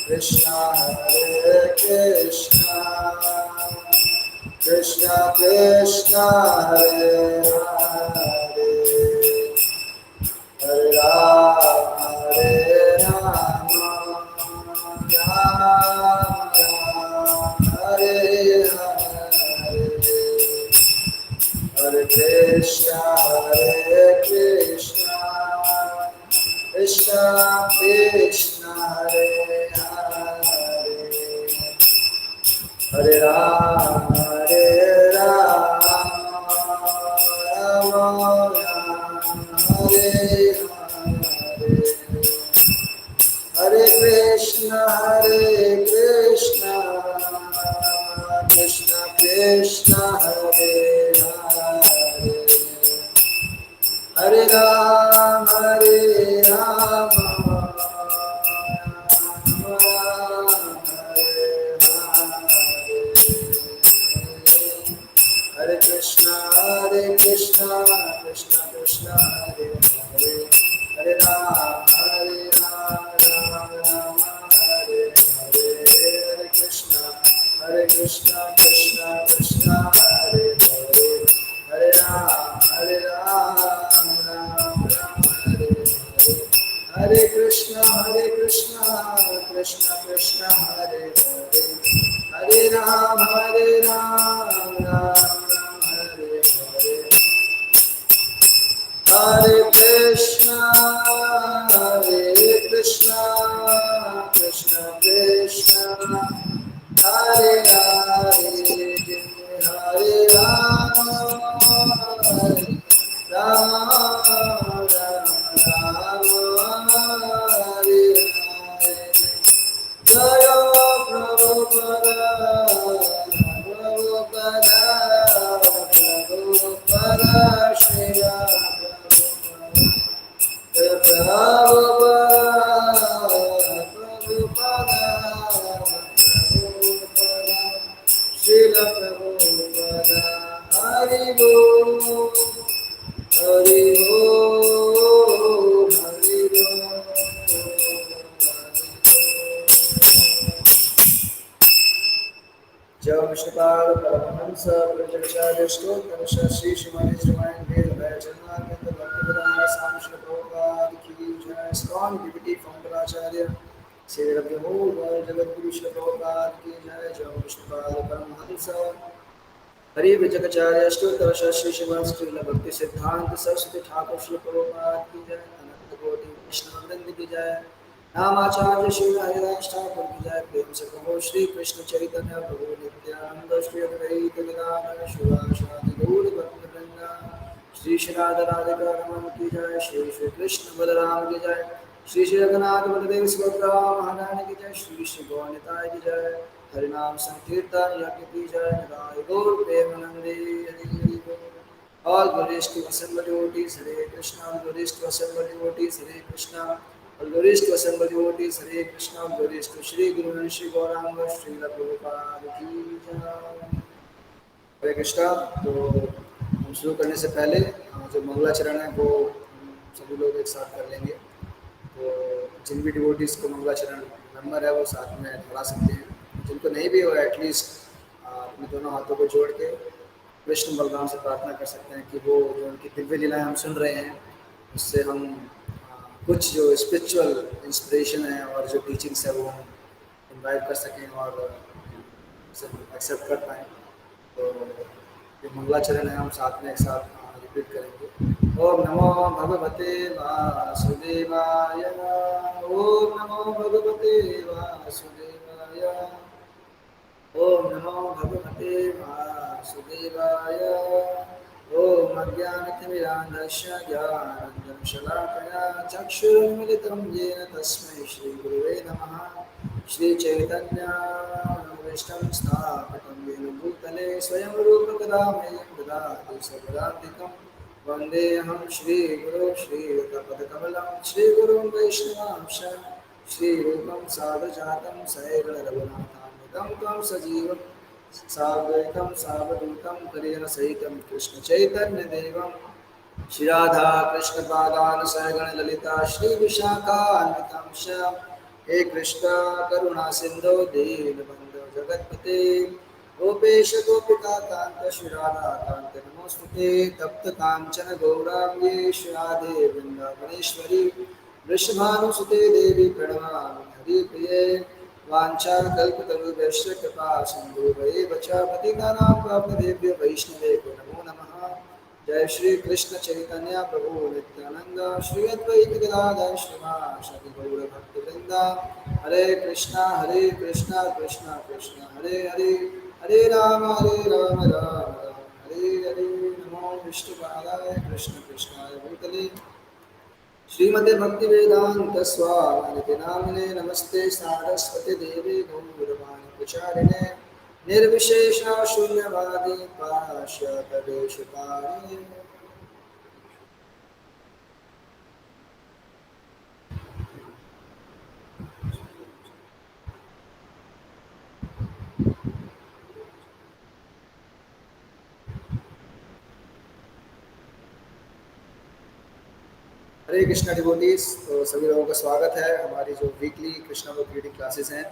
Krishna Hare Krishna Krishna Krishna Hare Hare Hare Rama Rama Hare Hare Hare Krishna Krishna Krishna Hare Hare Hare Rama Rama Hare Hare Hare Krishna Krishna Krishna Hare Hare Hare Rama Hare Krishna Krishna Krishna Hare Hare Hare Rama Rama Hare Hare Hare Krishna Krishna Krishna Hare Hare Hare Rama Rama Hare Hare Hare Krishna Krishna Krishna Hare Hare Hare Rama Rama Hare Hare Hare Krishna Krishna Krishna Hare Hare Hare Rama Rama Hare Hare Jaya Prabhupada Srila Prabhupada Hari Bol Hari Bol Hari Bol Jai Vishnupada Paramahansa Prajakacharya Stotra Shri Shrimani Srimani Ved Vajananda Bhaktivedanta Swami Srila Prabhupada Ki Jai Strong Deputy Founder Sri Rabbi Jagat Guru Srila Prabhupada Ki Jai Jai Vishnupada Paramahansa Hari Vajakacharya Stotra Shri Shrimani Srila Bhakti Siddhanta Saraswati Thakur Srila Prabhupada Ki Jai Ananta Koti Vishnu Vrinda Ki Jai नामाचार्य Shri Haridas Thakur की जय प्रेम से कहो श्री कृष्ण चैतन्य प्रभु नित्यानंद श्री अद्वैत गदाधर शिवासादि गौर भक्तवृंद श्री श्री राधा राधिका रमन की जय श्री श्री कृष्ण बलराम की जय श्री श्री रघुनाथ बलदेव सुभद्रा महारानी की जय श्री श्री गौनिताय की जय हरिनाम संकीर्तन यज्ञ की जय निताय गौर प्रेमानंदे हरि हरि बोल All glories to assembled devotees, Hare Krishna. All glories to assembled devotees, Hare Krishna. All glories to assembled devotees, Hare Krishna. All glories to Shri Guru and Shri Gauranga, Shri Prabhupada ki jai. हरे कृष्णा। तो हम शुरू करने से पहले जो मंगलाचरण है वो सभी लोग एक साथ कर लेंगे। तो जिन भी डिवोटीज को मंगलाचरण नंबर है वो साथ में पढ़ा सकते हैं, जिनको नहीं भी हो एटलीस्ट अपने दोनों हाथों को जोड़ के कृष्ण बलराम से प्रार्थना कर सकते हैं कि वो जो उनकी दिव्य लीलाएं हम सुन रहे हैं उससे हम कुछ जो स्पिरिचुअल इंस्पिरेशन है और जो टीचिंग्स है वो हम इन्वाइट कर सकें और एक्सेप्ट कर पाएँ। तो ये मंगलाचरण है हम साथ में एक साथ रिपीट करेंगे। ओम नमो भगवते वासुदेवाय, ओम नमो भगवते वासुदेवाय, ओम नमो भगवते वासुदेवाय, ॐ अज्ञानतिमिरान्धस्य ज्ञानाञ्जनशलाकया चक्षुरुन्मिलितं येन तस्मै श्रीगुरुवे नमः। श्रीचैतन्याविष्टं स्थापितं येन भूतले स्वयं रूपकदा मह्यं ददाति स्वपदान्तिकं वन्देऽहं श्रीगुरो श्रीयुतपदकमलं श्रीगुरुं वैष्णवांश श्रीरूपं साधुजातं सहैर्गणरघुनाथान्वितं तं सजीवं साद्वैतं सावधूतं परिजनसहितं कृष्णचैतन्यदेवं श्रीराधा कृष्णपादान् सहगण ललिता श्रीविशाखान्वितं च हे कृष्ण करुणा सिन्धो दीनबन्धो जगत्पते गोपेश गोपिका कान्त श्रीराधा कान्त नमोऽस्तुते तप्त काञ्चन गौराङ्गे श्रीराधे वृन्दावनेश्वरी वृषभानुसुते देवी प्रणमामि हरिप्रिये वाञ्छाकल्पतरुभ्यश्च कृपा सिन्धुभैव च पतितानां पावनेभ्यो वैष्णवेभ्यो नमो नमः। जय श्री कृष्ण चैतन्य प्रभु नित्यानंद श्री अद्वैत गदाधर श्रीवासदि गौर भक्तवृंद हरे कृष्णा कृष्णा कृष्णा हरे हरे हरे राम राम हरे हरे नमो विष्णुपादाय कृष्ण कृष्णाय भूतले श्रीमते भक्ति वेदांत स्वामी नामिने नमस्ते सारस्वती देवी गौरवाणी प्रचारिणे निर्विशेष शून्यवादी पाश्चातदेशपारिणे। हरे कृष्णा डिवोटीज, तो सभी लोगों का स्वागत है हमारी जो weekly Krishna book reading classes हैं।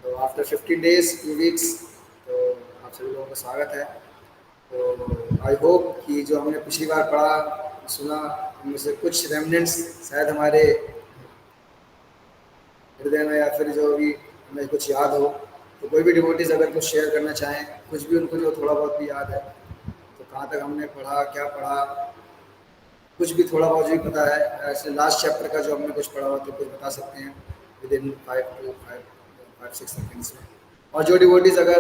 तो आफ्टर 15 डेज 2 वीक्स, तो आप सभी लोगों का स्वागत है। तो आई होप कि जो हमने पिछली बार पढ़ा सुना उनमें से कुछ रेमनेंट्स शायद हमारे हृदय में या फिर जो भी हमें कुछ याद हो। तो कोई भी डिवोटीज अगर कुछ शेयर करना चाहें, कुछ भी उनको जो थोड़ा बहुत भी याद है, तो कहाँ तक हमने पढ़ा, क्या पढ़ा, कुछ भी थोड़ा बहुत भी पता है, ऐसे लास्ट चैप्टर का जो हमने कुछ पढ़ा हो तो कुछ बता सकते हैं विद इन 5 to 6 सेकेंड्स में। और जो डिवोटीज अगर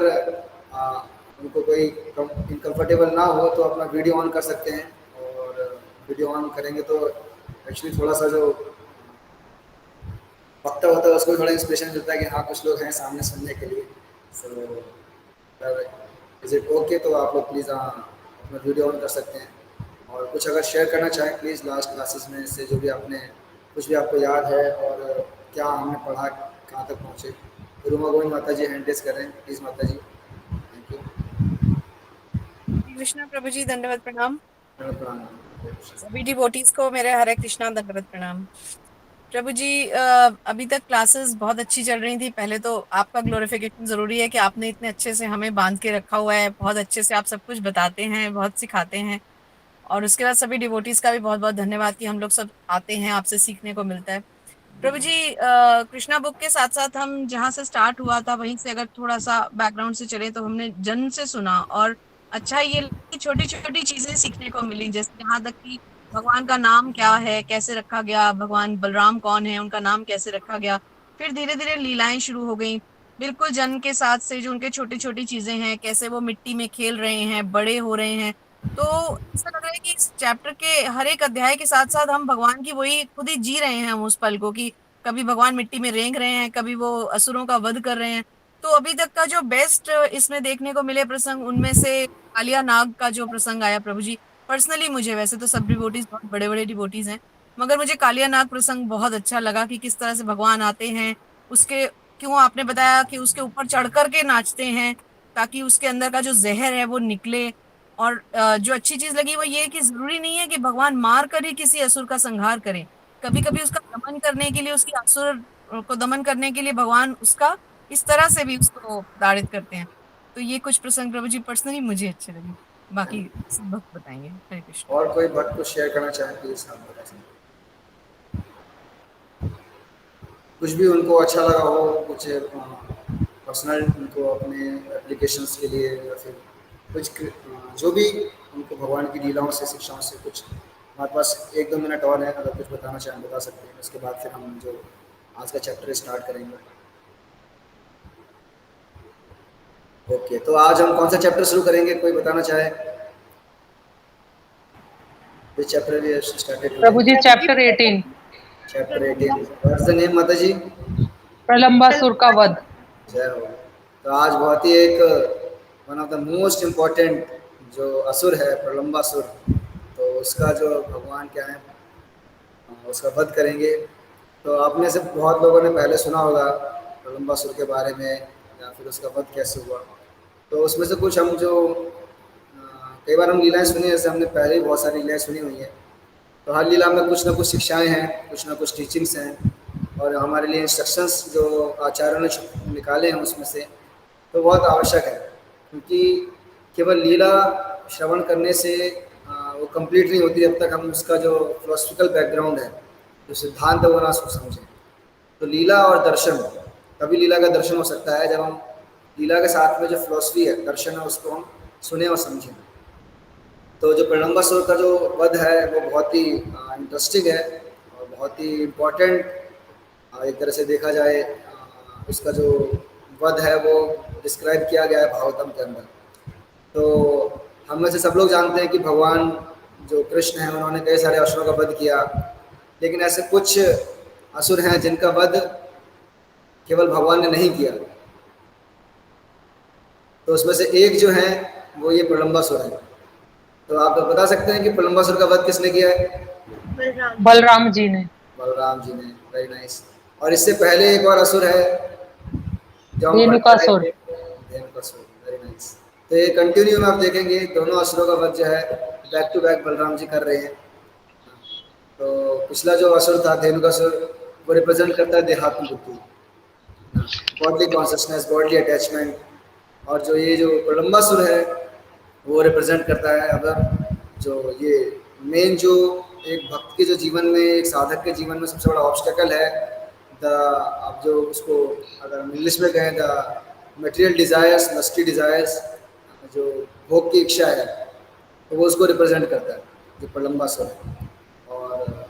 उनको कोई इनकम्फर्टेबल ना हो तो अपना वीडियो ऑन कर सकते हैं, और वीडियो ऑन करेंगे तो एक्चुअली थोड़ा सा जो वक्ता होता है उसको थोड़ा इंस्पिरेशन मिलता है कि हाँ कुछ लोग हैं सामने सुनने के लिए। So is it okay? तो आप लोग प्लीज़ अपना वीडियो ऑन कर सकते हैं, और कुछ अगर शेयर करना चाहें प्लीज़ लास्ट क्लासेस में से जो भी आपने कुछ भी आपको याद है और क्या हमने पढ़ा, कहाँ तक पहुँचे। गुरु गोविंद माता जी हैंड रेज कर रहे हैं, प्लीज़ माता जी। Thank you. कृष्णा प्रभु जी दंडवत प्रणाम। प्रणाम। सभी डिवोटीज को मेरे हरे कृष्णा दंडवत प्रणाम। प्रभु जी, अभी तक क्लासेस बहुत अच्छी चल रही थी। पहले तो आपका ग्लोरिफिकेशन जरूरी है कि आपने इतने अच्छे से हमें बांध के रखा हुआ है, बहुत अच्छे से आप सब कुछ बताते हैं, बहुत सिखाते हैं। और उसके बाद सभी डिवोटीज का भी बहुत बहुत धन्यवाद कि हम लोग सब आते हैं, आपसे सीखने को मिलता है। प्रभु जी, कृष्णा बुक के साथ साथ हम जहाँ से स्टार्ट हुआ था वहीं से अगर थोड़ा सा बैकग्राउंड से चले तो हमने जन्म से सुना, और अच्छा ये छोटी छोटी चीजें सीखने को मिली, जैसे यहाँ तक कि भगवान का नाम क्या है, कैसे रखा गया, भगवान बलराम कौन है, उनका नाम कैसे रखा गया। फिर धीरे धीरे लीलाएं शुरू हो गई, बिल्कुल जन्म के साथ से जो उनके छोटी छोटी चीजें हैं, कैसे वो मिट्टी में खेल रहे हैं, बड़े हो रहे हैं। तो ऐसा लग रहा है कि इस चैप्टर के हर एक अध्याय के साथ साथ हम भगवान की वही खुद ही जी रहे हैं हम उस पल को, कि कभी भगवान मिट्टी में रेंग रहे हैं, कभी वो असुरों का वध कर रहे हैं। तो अभी तक का जो बेस्ट इसमें देखने को मिले प्रसंग, उनमें से कालिया नाग का जो प्रसंग आया प्रभु जी, पर्सनली मुझे, वैसे तो सब डिवोटीज बहुत बड़े बड़े डिवोटीज हैं, मगर मुझे कालिया नाग प्रसंग बहुत अच्छा लगा कि किस तरह से भगवान आते हैं। उसके क्यों आपने बताया कि उसके ऊपर चढ़ करके नाचते हैं ताकि उसके अंदर का जो जहर है वो निकले। और जो अच्छी चीज लगी वो ये कि जरूरी नहीं है कि भगवान मार कर ही किसी असुर का संहार करें। कभी कभी उसका दमन करने के लिए, उसकी असुर को दमन करने के लिए भगवान उसका इस तरह से भी उसको ताड़ित करते हैं। तो ये कुछ प्रसंग प्रभु जी पर्सनली मुझे अच्छे लगे। बाकी सब भक्त बताएंगे। हरे कृष्ण। और कोई भक्त को शेयर करना चाहें प्लीज़ आप बता सकते हैं। कुछ भी उनको अच्छा लगा हो, कुछ पर्सनल उनको अपने एप्लीकेशंस के लिए, या फिर कुछ जो भी उनको भगवान की लीलाओं से शिक्षाओं से कुछ। हमारे पास 1-2 मिनट और है, अगर कुछ बताना चाहें बता सकते हैं, उसके बाद फिर हम जो आज का चैप्टर स्टार्ट करेंगे। ओके, तो आज हम कौन सा चैप्टर शुरू करेंगे, कोई बताना चाहे? Which chapter we have started today? Prabhu ji chapter 18 Chapter 18. What's the name, Mataji? Pralambasura का वध। जय हो। तो आज बहुत ही एक one of the most important जो असुर है प्रलंबासुर, तो उसका जो भगवान क्या है उसका वध करेंगे। तो आपने से बहुत लोगों ने पहले सुना होगा प्रलंबासुर के बारे में या फिर उसका वध कैसे हुआ। तो उसमें से कुछ हम जो कई बार हम लीलाएं सुनी, जैसे हमने पहले ही बहुत सारी लीलाएं सुनी हुई हैं। तो हर लीला में कुछ ना कुछ शिक्षाएं हैं, कुछ ना कुछ टीचिंग्स हैं, और हमारे लिए इंस्ट्रक्शंस जो आचार्यों ने निकाले हैं उसमें से तो बहुत आवश्यक है, क्योंकि केवल लीला श्रवण करने से वो कंप्लीट नहीं होती जब तक हम उसका जो फिलोसफिकल बैकग्राउंड है, जो सिद्धांत है, वो ना समझें। तो लीला और दर्शन, तभी लीला का दर्शन हो सकता है जब हम लीला के साथ में जो फिलोसफी है, दर्शन है, उसको हम सुने और समझें। तो जो प्रलंबासुर का जो वध है वो बहुत ही इंटरेस्टिंग है और बहुत ही इम्पोर्टेंट एक तरह से देखा जाए। उसका जो वध है वो डिस्क्राइब किया गया है भागवतम के अंदर। तो हम में से सब लोग जानते हैं कि भगवान जो कृष्ण हैं उन्होंने कई सारे असुरों का वध किया, लेकिन ऐसे कुछ असुर हैं जिनका वध केवल भगवान ने नहीं किया। तो उसमें से एक जो है वो ये प्रलंबासुर है। तो आप बता सकते हैं कि प्रलंबासुर का वध किसने किया है? बलराम जी ने। बलराम जी ने। Very nice. और इससे पहले एक और असुर है जो हम धेनुकासुर। धेनुकासुर। Very nice. तो ये कंटिन्यू में आप देखेंगे दोनों असुरों का वध जो है back to back Balram ji कर रहे हैं। तो पिछला जो असुर था धेनुकासुर, वो रिप्रेजेंट करता है देहात्म बुद्धि, बॉडली कॉन्शियसनेस, बॉडली अटैचमेंट। और जो ये जो प्रलंबासुर है वो रिप्रेजेंट करता है अगर जो ये मेन जो एक भक्त के जो जीवन में, एक साधक के जीवन में सबसे बड़ा ऑब्स्टेकल है, द आप जो उसको अगर हम इंग्लिश में कहें the material desires, lusty desires, जो भोग की इच्छा है, तो वो उसको रिप्रेजेंट करता है जो प्रलंबासुर है। और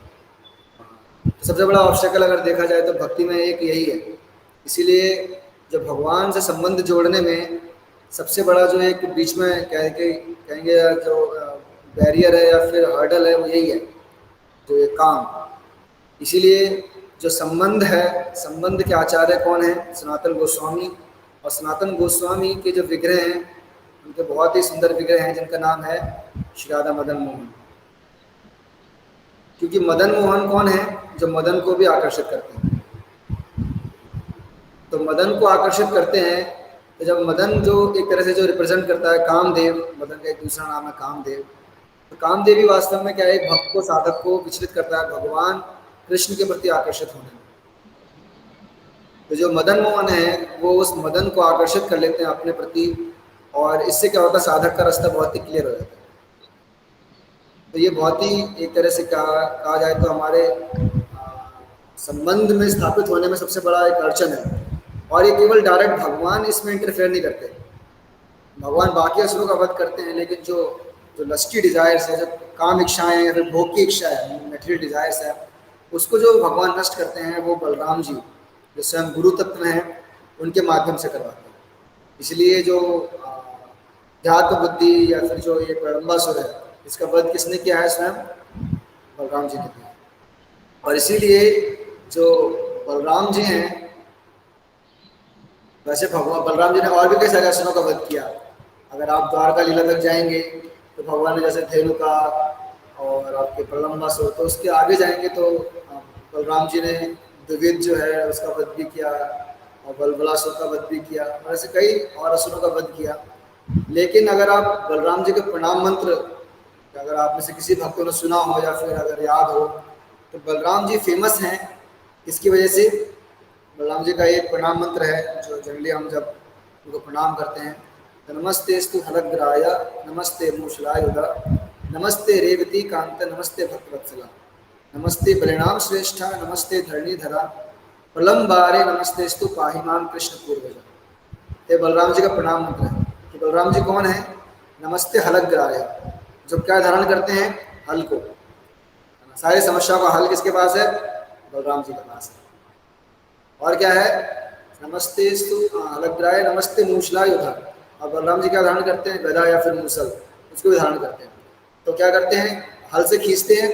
सबसे बड़ा ऑब्स्टेकल अगर देखा जाए तो भक्ति में एक यही है। इसीलिए जो भगवान से संबंध जोड़ने में सबसे बड़ा जो एक बीच में कहेंगे जो बैरियर है या फिर हर्डल है वो यही है, जो ये काम। इसीलिए जो संबंध है, संबंध के आचार्य कौन है? सनातन गोस्वामी। और सनातन गोस्वामी के जो विग्रह हैं उनके बहुत ही सुंदर विग्रह हैं जिनका नाम है श्री राधा मदन मोहन। क्योंकि मदन मोहन कौन है? जो मदन को भी आकर्षित करते हैं। तो मदन को आकर्षित करते हैं, तो जब मदन जो एक तरह से जो रिप्रेजेंट करता है कामदेव, मदन का एक दूसरा नाम है कामदेव। तो कामदेव ही वास्तव में क्या है, एक भक्त को, साधक को विचलित करता है भगवान कृष्ण के प्रति आकर्षित होने में। तो जो मदन मोहन है वो उस मदन को आकर्षित कर लेते हैं अपने प्रति, और इससे क्या होता है, साधक का रास्ता बहुत ही क्लियर हो जाता है। तो ये बहुत ही एक तरह से कहा जाए तो हमारे संबंध में स्थापित होने में सबसे बड़ा एक अड़चन है। और ये केवल डायरेक्ट भगवान इसमें इंटरफेयर नहीं करते। भगवान बाकी असुरों का वध करते हैं, लेकिन जो जो लस्टी डिजायर्स है, जो काम इच्छाएं हैं या फिर भोग की इच्छा है, मेटेरियल डिजायर्स है, उसको जो भगवान नष्ट करते हैं वो बलराम जी जो स्वयं गुरु तत्व हैं उनके माध्यम से करवाते हैं। इसलिए जो ध्यात्म बुद्धि या फिर जो ये प्रलंबासुर है, इसका वध किसने किया है? स्वयं बलराम जी ने किया। और इसीलिए जो बलराम जी हैं, वैसे भगवान बलराम जी ने और भी कई सारे असुरों का वध किया। अगर आप द्वारका लीला तक जाएंगे तो भगवान ने जैसे धेनुका और आपके प्रलंबासुर, तो उसके आगे जाएंगे तो बलराम जी ने द्विविद जो है उसका वध भी किया और बलबलासुर का वध भी किया, और ऐसे कई और असुरों का वध किया। लेकिन अगर आप बलराम जी के प्रणाम मंत्र, अगर आप में से किसी भक्त ने सुना हो या फिर अगर याद हो, तो बलराम जी फेमस हैं इसकी वजह से। बलराम जी का एक प्रणाम मंत्र है जो जनरली हम जब उनको प्रणाम करते हैं, नमस्तेस्तु हलग्राय, नमस्ते मूषलाय उदा, नमस्ते रेवती कांत, नमस्ते भक्तवत्सला, नमस्ते बलिनाम श्रेष्ठा, नमस्ते धरणीधरा, प्रलंबारे नमस्तेस्तु पाहिमाम कृष्ण पूर्वजा। ये बलराम जी का प्रणाम मंत्र है। कि बलराम जी कौन है? नमस्ते हलग्राय, जो क्या धारण करते हैं? हल को। सारी समस्याओं का हल किसके पास है? बलराम जी के पास है। और क्या है? नमस्तेस्तु हलग्राय, नमस्ते मूषलाय उधा। और बलराम जी क्या धारण करते हैं? गदा या फिर मूसल, उसको भी धारण करते हैं। तो क्या करते हैं? हल से खींचते हैं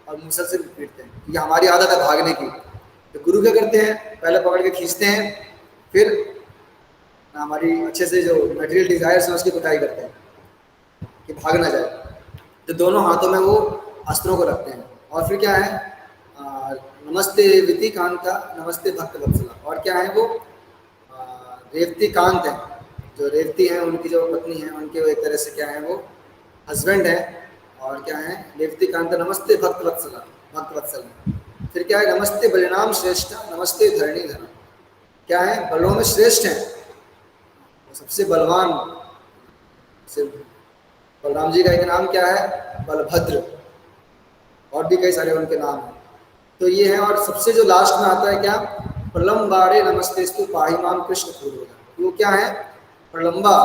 और मूसल से पीटते हैं, ये हमारी आदत है भागने की। तो गुरु क्या करते हैं, पहले पकड़ के खींचते हैं, फिर हमारी अच्छे से जो मटेरियल डिजायर्स है उसकी कुटाई करते हैं कि भाग ना जाए। तो दोनों हाथों में वो अस्त्रों को रखते हैं, और फिर क्या है, नमस्ते विति कांता नमस्ते भक्त वत्सला, और क्या है वो रेवती कांत है, जो रेवती है उनकी जो पत्नी है, उनके वो एक तरह से क्या है वो हस्बैंड है, और क्या है रेवती कांत नमस्ते भक्त वत्सला, भक्त वत्सला। फिर क्या है, नमस्ते बलिनाम श्रेष्ठ नमस्ते धरणी धरा, क्या है बलों में श्रेष्ठ है, सबसे बलवान से बलराम जी का एक नाम क्या है, बलभद्र, और भी कई सारे उनके नाम हैं। तो ये है, और सबसे जो लास्ट में आता है क्या, प्रलम्बारे नमस्तेस्तु पाहिमाम कृष्ण पूर्वजा, वो क्या है, प्रलम्बा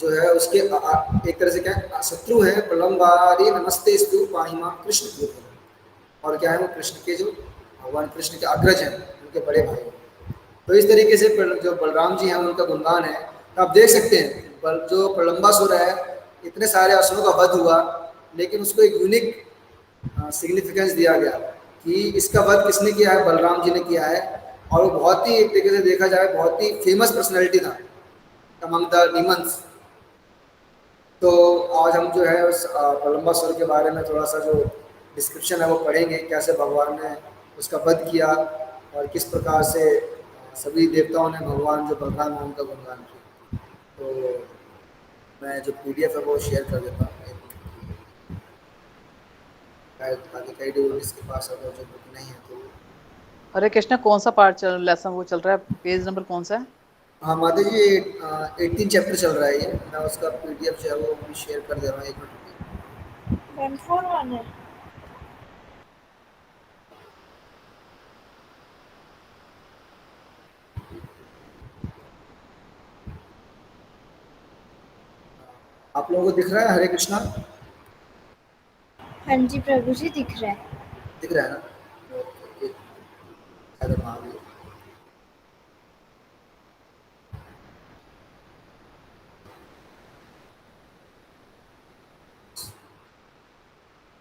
जो है उसके एक तरह से क्या है शत्रु है, प्रलम्बारे नमस्तेस्तु पाहिमाम कृष्ण पूर्वजा, और क्या है वो कृष्ण के जो भगवान कृष्ण के अग्रज हैं, उनके बड़े भाई हैं। तो इस तरीके से जो बलराम जी हैं उनका गुणगान है। तो आप देख सकते हैं जो प्रलंबासुर है, इतने सारे असुरों का वध हुआ, लेकिन उसको एक यूनिक सिग्निफिकेंस दिया गया कि इसका वध किसने किया है, बलराम जी ने किया है, और वो बहुत ही एक तरीके से देखा जाए बहुत ही फेमस पर्सनैलिटी था अमंग द डीमंस। तो आज हम जो है उस प्रलंबासुर के बारे में थोड़ा सा जो डिस्क्रिप्शन है वो पढ़ेंगे, कैसे भगवान ने उसका वध किया और किस प्रकार से सभी देवताओं ने भगवान जो बलराम है उनका गुणगान किया। तो मैं जो PDF है वो शेयर कर देता हूँ, आगे कई डिवोटीज के पास अगर जो बुक नहीं है तो। हरे कृष्णा, कौन सा पार्ट लेसन वो चल रहा है, पेज नंबर कौन सा है? हाँ माता जी 18 चैप्टर चल रहा है ये, मैं उसका PDF जो है वो भी शेयर कर दे रहा हूँ, 1 मिनट। 141 है। आप लोगों को दिख रहा है हरे कृष्णा? हाँ जी प्रभु जी दिख रहा है। दिख रहा है ना? ओके, अरे महावीर।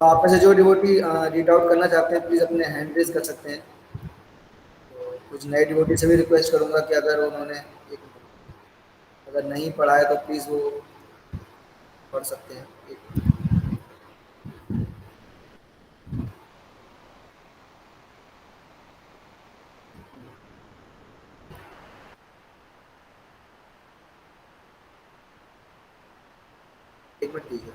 आप में से जो डिवोटी रीड आउट करना चाहते हैं प्लीज़ अपने हैंड रेज कर सकते हैं। तो कुछ नए डिवोटी से भी रिक्वेस्ट करूंगा कि अगर उन्होंने अगर नहीं पढ़ा है तो प्लीज़ वो पढ़ सकते हैं। एक मिनट दीजिए।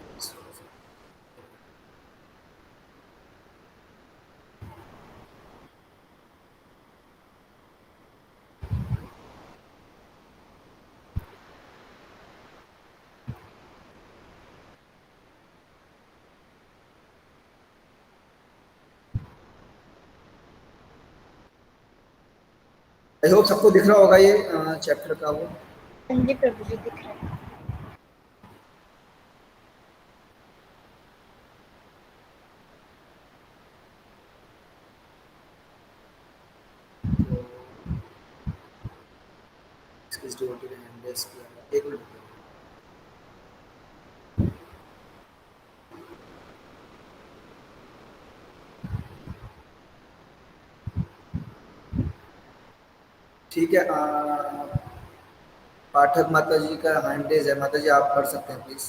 आई होप सबको दिख रहा होगा ये चैप्टर का वो। हाँ जी प्रभु जी दिख रहा है। किस डिवोटी ने हैंड रेज किया? एक मिनट। ठीक है, पाठक माता जी का हैंड रेज है, माता जी आप पढ़ सकते हैं प्लीज।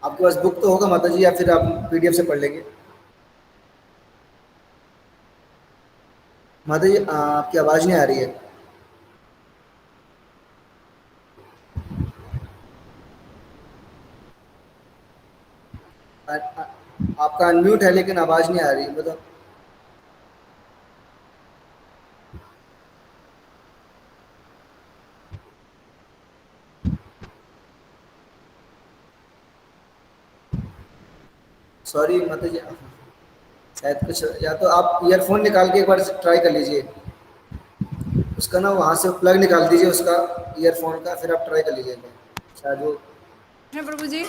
आपके पास बुक तो होगा माता जी, या फिर आप PDF से पढ़ लेंगे? माता जी आपकी आवाज नहीं आ रही है। आपका अनम्यूट है लेकिन आवाज नहीं आ रही, बताओ। सॉरी माता जी, शायद कुछ, या तो आप ईयरफोन निकाल के एक बार ट्राई कर लीजिए उसका ना, वहाँ से प्लग निकाल दीजिए उसका ईयरफोन का, फिर आप ट्राई कर लीजिए शायद वो। प्रभु जी।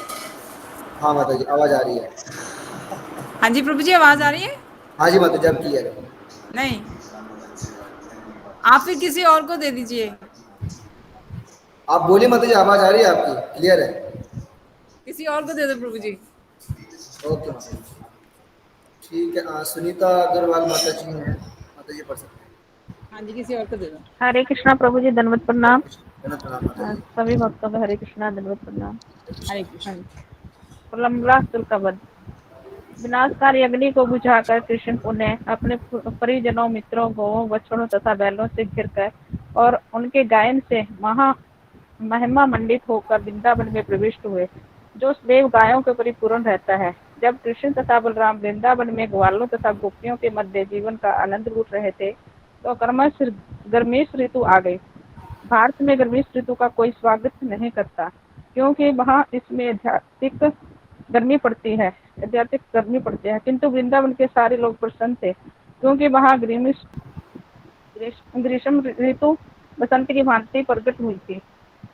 हाँ माता जी आवाज आ रही है। हाँ जी प्रभु जी, आवाज आ रही है? हाँ जी माता जी अब क्लियर है। नहीं, आप फिर किसी और को दे दीजिए। आप बोलिए माता जी, आवाज आ रही है आपकी, क्लियर है। किसी और को दे दो प्रभु जी। ओके माता जी। ठीक है, सुनीता अग्रवाल माता जी हैं, माता जी पढ़ सकते हैं। हाँ जी, किसी और को दे दो। हरे कृष्णा प्रभु जी, दंडवत प्रणाम। धन्यवाद प्रणाम माता जी। सभी भक्तों को हरे कृष्णा, दंडवत प्रणाम। हरे कृष्ण। प्रलम्बा का वध। विनाशकारी अग्नि को बुझाकर कृष्ण ने अपने परिजनों, मित्रों, गौओं, बछड़ों तथा बैलों से घिरकर और उनके गायन से महिमा मंडित होकर वृंदावन में प्रविष्ट हुए, जो देव गायों के परिपूर्ण रहता है। जब कृष्ण तथा बलराम वृंदावन में ग्वालों तथा गोपियों के मध्य जीवन का आनंद लूट रहे थे, तो क्रमश गर्मीश ऋतु आ गई। भारत में गर्मीश ऋतु का कोई स्वागत नहीं करता, क्योंकि वहाँ इसमें अत्यधिक गर्मी पड़ती है, किंतु वृंदावन के सारे लोग प्रसन्न थे, क्योंकि वहाँ ग्रीष्म ऋतु बसंत की भांति प्रकट हुई थी।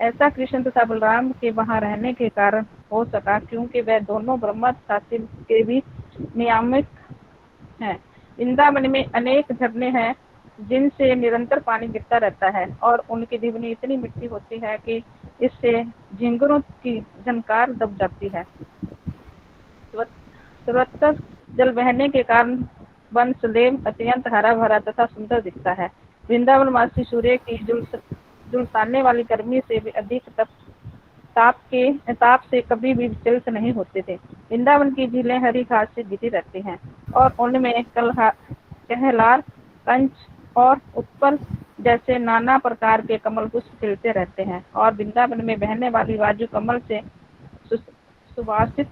ऐसा कृष्ण तथा बलराम के वहाँ रहने के कारण हो सका, क्योंकि वह दोनों ब्रह्मा तथा शिव के भी नियामक हैं। वृंदावन में अनेक झरने हैं, जिनसे निरंतर पानी गिरता रहता है, और उनकी ध्वनि इतनी मीठी होती है कि इससे झिंगुरों की झनकार दब जाती है। सर्वत्र जल बहने के कारण वन सदैव अत्यंत हरा भरा तथा सुंदर दिखता है। वृंदावन वासी सूर्य की झुलसाने वाली गर्मी से भी अधिक ताप से कभी भी विचलित नहीं होते थे। वृंदावन की झीलें हरी घास से घिरी रहती हैं, और उनमें कहलार, कंच और उत्पल जैसे नाना प्रकार के कमल पुष्प खिलते रहते हैं, और वृंदावन में बहने वाली वायु कमल से सुवासित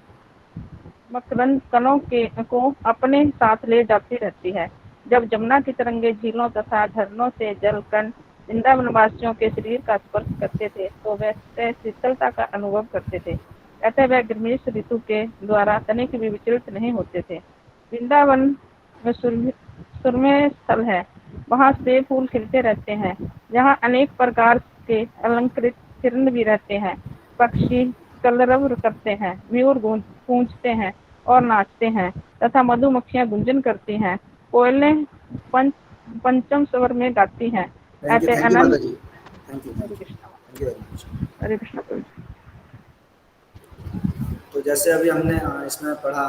मकरंद कणों को अपने साथ ले जाती रहती है। जब जमुना की तरंगे झीलों तथा झरनों से जल कण वृंदावन वासियों के शरीर का स्पर्श करते थे, तो वे शीतलता का अनुभव करते थे। अतः वह ग्रीष्म ऋतु के द्वारा तनिक भी विचलित नहीं होते थे। वृंदावन में सुरम्य स्थल है, वहाँ सेब फूल खिलते रहते हैं, जहाँ अनेक प्रकार के अलंकृत हिरण भी रहते हैं। पक्षी कलरव करते हैं, मयूर गूंजते हैं और नाचते हैं, तथा मधुमक्खियां गुंजन करती हैं। कोयलें पंचम स्वर में गाती हैं। ऐसे माता जी। हरे कृष्ण। हरे कृष्ण। तो जैसे अभी हमने इसमें पढ़ा,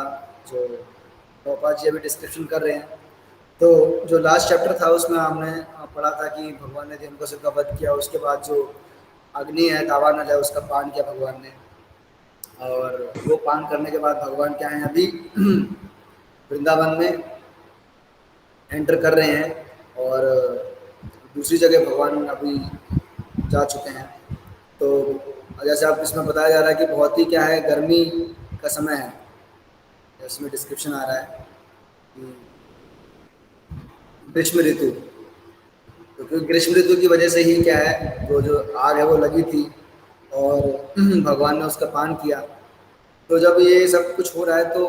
जो गोपाल जी अभी डिस्क्रिप्शन कर रहे हैं, तो जो लास्ट चैप्टर था उसमें हमने पढ़ा था कि भगवान ने धेनुकासुर का वध किया, उसके बाद जो अग्नि है दावानल है उसका पान किया भगवान ने, और वो पान करने के बाद भगवान क्या है अभी वृंदावन में एंटर कर रहे हैं, और दूसरी जगह भगवान अभी जा चुके हैं। तो जैसे आप इसमें बताया जा रहा है कि बहुत ही क्या है गर्मी का समय है, इसमें डिस्क्रिप्शन आ रहा है कि ग्रीष्म ऋतु, तो क्योंकि ग्रीष्म ऋतु की वजह से ही क्या है वो जो आग है वो लगी थी, और भगवान ने उसका पान किया। तो जब ये सब कुछ हो रहा है, तो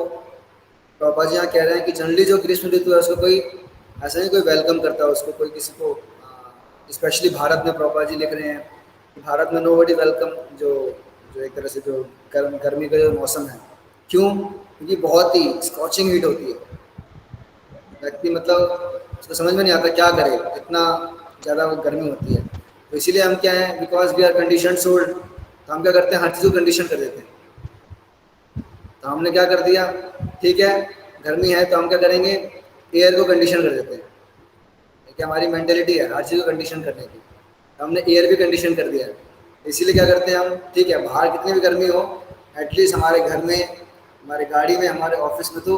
प्रभुपाद जी यहाँ कह रहे हैं कि जनरली जो ग्रीष्म ऋतु है उसको कोई ऐसा नहीं कोई वेलकम करता है उसको, कोई किसी को, स्पेशली भारत में प्रभुपाद जी लिख रहे हैं कि भारत में नोबडी वेलकम जो एक तरह से जो गर्मी का जो मौसम है। क्यों? क्योंकि बहुत ही स्कॉचिंग हीट होती है, व्यक्ति मतलब उसको समझ में नहीं आता क्या करे, इतना ज़्यादा गर्मी होती है। तो इसीलिए हम क्या है, because we are condition souls, तो हम क्या करते हैं हर चीज़ को कंडीशन कर देते हैं। तो हमने क्या कर दिया, ठीक है गर्मी है तो हम क्या करेंगे, एयर को कंडीशन कर देते हैं। कि हमारी मेंटेलिटी है हर चीज़ को कंडीशन करने की, तो हमने एयर भी कंडीशन कर दिया है। इसीलिए क्या करते हैं हम, ठीक है बाहर कितनी भी गर्मी हो, एटलीस्ट हमारे घर में, हमारे गाड़ी में, हमारे ऑफिस में तो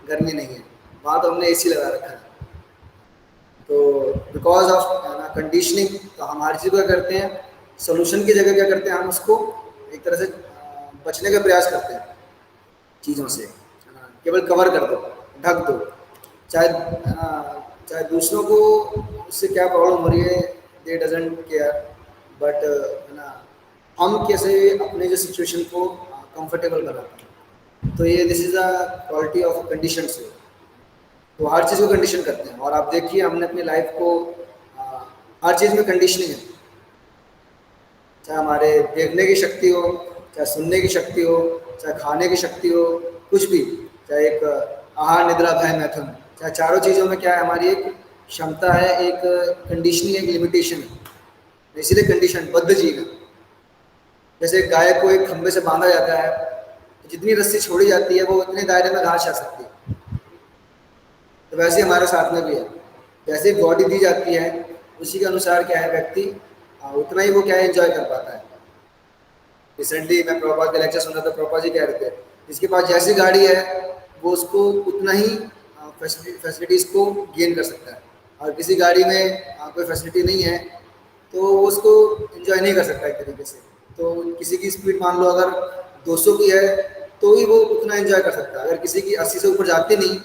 गर्मी नहीं है, वहाँ तो हमने एसी लगा रखा है। तो बिकॉज ऑफ कंडीशनिंग, तो हम हर चीज़ को क्या करते हैं, सोल्यूशन की जगह क्या करते हैं, हम उसको एक तरह से बचने का प्रयास करते हैं चीज़ों से, केवल कवर कर दो, ढक दो, चाहे दूसरों को उससे क्या प्रॉब्लम हो रही है, दे डजंट केयर, बट है ना हम कैसे अपने जो सिचुएशन को कंफर्टेबल बनाते हैं। तो ये this is a quality of condition से, तो हर चीज़ को कंडीशन करते हैं। और आप देखिए हमने अपनी लाइफ को हर चीज़ में कंडीशनिंग है, चाहे हमारे देखने की शक्ति हो, चाहे सुनने की शक्ति हो, चाहे खाने की शक्ति हो, कुछ भी, चाहे एक आहार निद्रा भय मैथुन, चाहे चारों चीज़ों में क्या है हमारी एक क्षमता है, एक कंडीशनिंग, एक लिमिटेशन है। इसीलिए कंडीशन बद्ध जीव है। जैसे गाय को एक खंभे से बांधा जाता है, तो जितनी रस्सी छोड़ी जाती है वो उतने दायरे में घास जा सकती है, तो वैसे हमारे साथ में भी है, जैसे बॉडी दी जाती है उसी के अनुसार क्या है व्यक्ति उतना ही वो क्या है एंजॉय कर पाता है। रिसेंटली मैं प्रभुपाद के लेक्चर सुन रहा था, प्रभुपाद जी कह रहे थे जिसके पास जैसी गाड़ी है वो उसको उतना ही फैसिलिटीज़ को गेन कर सकता है, और किसी गाड़ी में कोई फैसिलिटी नहीं है तो वो उसको एंजॉय नहीं कर सकता एक तरीके से। तो किसी की स्पीड मान लो अगर 200 की है तो ही वो उतना एंजॉय कर सकता है, अगर किसी की 80 से ऊपर जाती नहीं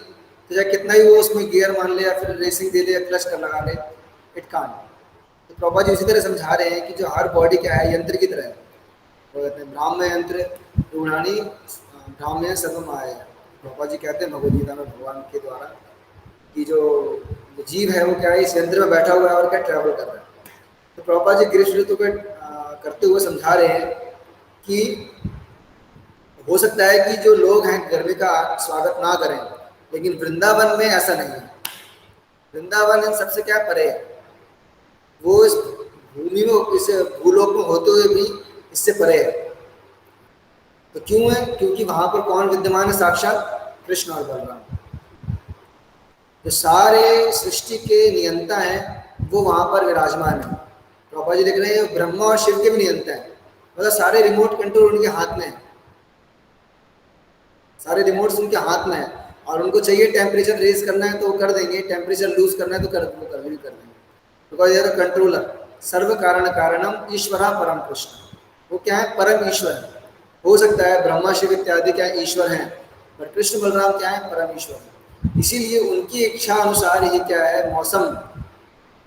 तो चाहे कितना ही वो उसमें गियर मान ले या फिर रेसिंग दे ले या क्लच कर लगा ले, इट कांट। तो प्रभुपाद जी इसी तरह समझा रहे हैं कि जो हर बॉडी क्या है यंत्र की तरह है, वो कहते हैं ब्राह्मण यंत्र रूढ़ानी ब्राह्मण सर्व माया। प्रभुपाद जी कहते हैं भगवद गीता में भगवान के द्वारा कि जो जीव है वो क्या है इस यंत्र में बैठा हुआ है और क्या ट्रैवल कर रहा है। तो प्रभुपाद जी ग्रीष्म ऋतु को करते हुए समझा रहे हैं कि हो सकता है कि जो लोग हैं गर्मी का स्वागत ना करें, लेकिन वृंदावन में ऐसा नहीं है। वृंदावन इन सबसे क्या परे है, वो इस भूमि में इस भूलोक में होते हुए भी इससे परे है। तो क्यों है? क्योंकि वहां पर कौन विद्यमान है? साक्षात कृष्ण और बलराम। जो सारे सृष्टि के नियंता हैं वो वहां पर विराजमान है। प्रभुपाद जी लिख रहे हैं ब्रह्मा और शिव के भी नियंता है, मतलब सारे रिमोट कंट्रोल उनके हाथ में है, सारे रिमोट्स उनके हाथ में है, और उनको चाहिए टेम्परेचर रेज करना है तो वो कर देंगे, टेम्परेचर लूज करना है तो कर देंगे, बिकॉज यार कंट्रोलर सर्व कारण कारणम ईश्वरा परम कृष्ण, वो क्या है? परम ईश्वर है। हो सकता है ब्रह्मा शिव इत्यादि क्या ईश्वर हैं, पर कृष्ण बलराम क्या है? परम ईश्वर है। इसीलिए उनकी इच्छा अनुसार ही क्या है मौसम,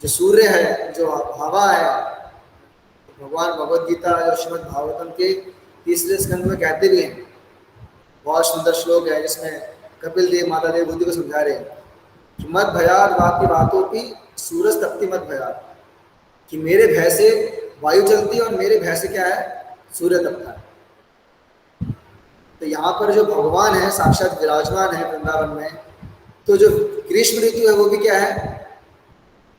जो सूर्य है, जो हवा है, भगवान भगवद गीता जो श्रीमद् भागवतम के 3रे स्कंद में कहते भी हैं, बहुत सुंदर श्लोक है जिसमें कपिल देव माता देव बुद्धि को समझा रहे हैं कि मत भयाद वाक्य बातों की सूरज तपती मत भयाद, कि मेरे भय से वायु चलती है और मेरे भय से क्या है? सूर्य तपता है। तो यहाँ पर जो भगवान है साक्षात विराजमान है वृंदावन में, तो जो ग्रीष्म ऋतु है वो भी क्या है?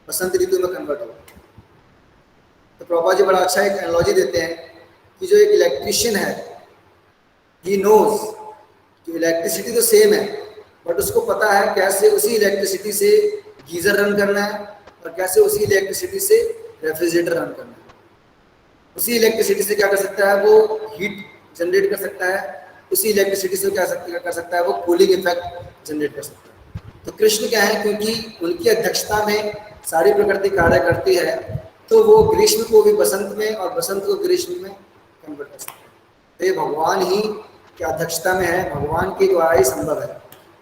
बसंत ऋतु में कन्वर्ट हो। तो प्रभुपाद जी बड़ा अच्छा एक एनालॉजी देते हैं कि जो एक इलेक्ट्रिशियन है ही नोज कि इलेक्ट्रिसिटी तो सेम है, बट उसको पता है कैसे उसी इलेक्ट्रिसिटी से गीजर रन करना है और कैसे उसी इलेक्ट्रिसिटी से रेफ्रिजरेटर रन करना है। उसी इलेक्ट्रिसिटी से क्या कर सकता है? वो हीट जनरेट कर सकता है, उसी इलेक्ट्रिसिटी से क्या कर सकता है? वो कूलिंग इफेक्ट जनरेट कर सकता है। तो कृष्ण क्या है? क्योंकि उनकी अध्यक्षता में सारी प्रकृति कार्य करती है, तो वो ग्रीष्म को भी बसंत में और बसंत को ग्रीष्म में कन्वर्ट कर सकते हैं। तो ये भगवान ही की अध्यक्षता में है, भगवान के द्वारा ही संभव है।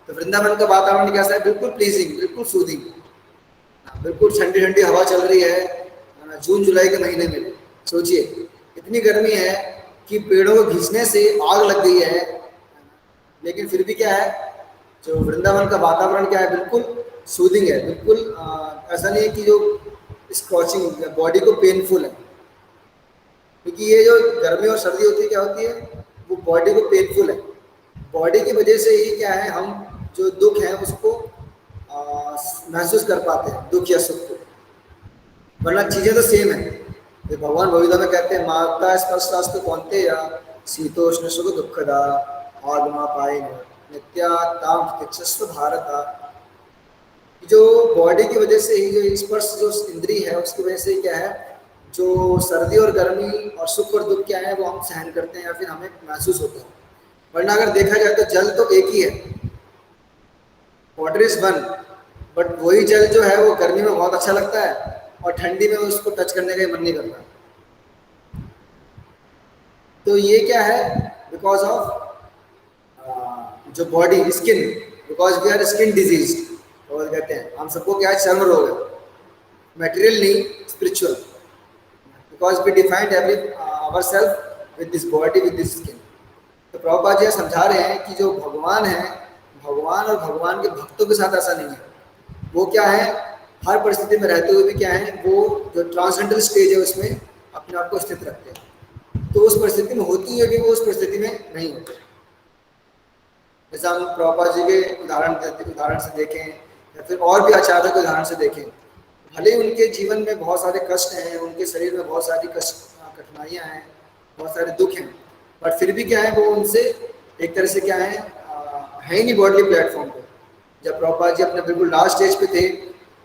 तो वृंदावन का वातावरण कैसा है? बिल्कुल प्लीजिंग, बिल्कुल सूदिंग, बिल्कुल ठंडी ठंडी हवा चल रही है जून जुलाई के महीने में। सोचिए इतनी गर्मी है कि पेड़ों को घिसने से आग लग गई है, लेकिन फिर भी क्या है? जो वृंदावन का वातावरण क्या है? बिल्कुल सूदिंग है, बिल्कुल ऐसा नहीं है कि जो स्क्रॉचिंग बॉडी को पेनफुल है, क्योंकि ये जो गर्मी और सर्दी होती है क्या होती है? वो बॉडी को पेनफुल है। बॉडी की वजह से ही क्या है हम जो दुख है उसको महसूस कर पाते हैं, दुख या सुख को, वरना चीज़ें तो सेम है। तो भगवान भगवद में कहते हैं माता स्पर्शास्तु कौनते या शीतोष्ण सुख दुखदा आगमा पाए नित्याताम तिक्षस्व भारत। जो बॉडी की वजह से ही जो स्पर्श जो इंद्री है उसकी वजह से क्या है? जो सर्दी और गर्मी और सुख और दुख क्या है वो हम सहन करते हैं या फिर हमें महसूस होता है। वरना अगर देखा जाए तो जल तो एक ही है, वाटर इज वन, बट वही जल जो है वो गर्मी में बहुत अच्छा लगता है और ठंडी में उसको टच करने का मन नहीं करता। तो ये क्या है? बिकॉज ऑफ जो body skin, because we are skin disease, और कहते हैं हम सबको क्या है? चर्म रोग है, मटेरियल नहीं spiritual, because we defined every ourself with this body with this skin. तो प्रभुपाद जी समझा रहे हैं कि जो भगवान है, भगवान और भगवान के भक्तों के साथ ऐसा नहीं है। वो क्या है? हर परिस्थिति में रहते हुए भी क्या है? वो जो ट्रांसेंडेंटल स्टेज है उसमें अपने आप को स्थित रखते हैं। तो उस परिस्थिति में होती हुई भी वो उस परिस्थिति में नहीं होते। जैसा हम प्रभुपाद जी के उदाहरण से देखें या फिर और भी आचार्यों के उदाहरण से देखें, भले ही उनके जीवन में बहुत सारे कष्ट हैं, उनके शरीर में बहुत सारी कठिनाइयाँ हैं, बहुत सारे दुख हैं, पर फिर भी क्या है? वो उनसे एक तरह से क्या है ही नहीं बॉडली प्लेटफॉर्म पे, जब प्रभुपाद जी अपने बिल्कुल लास्ट स्टेज पे थे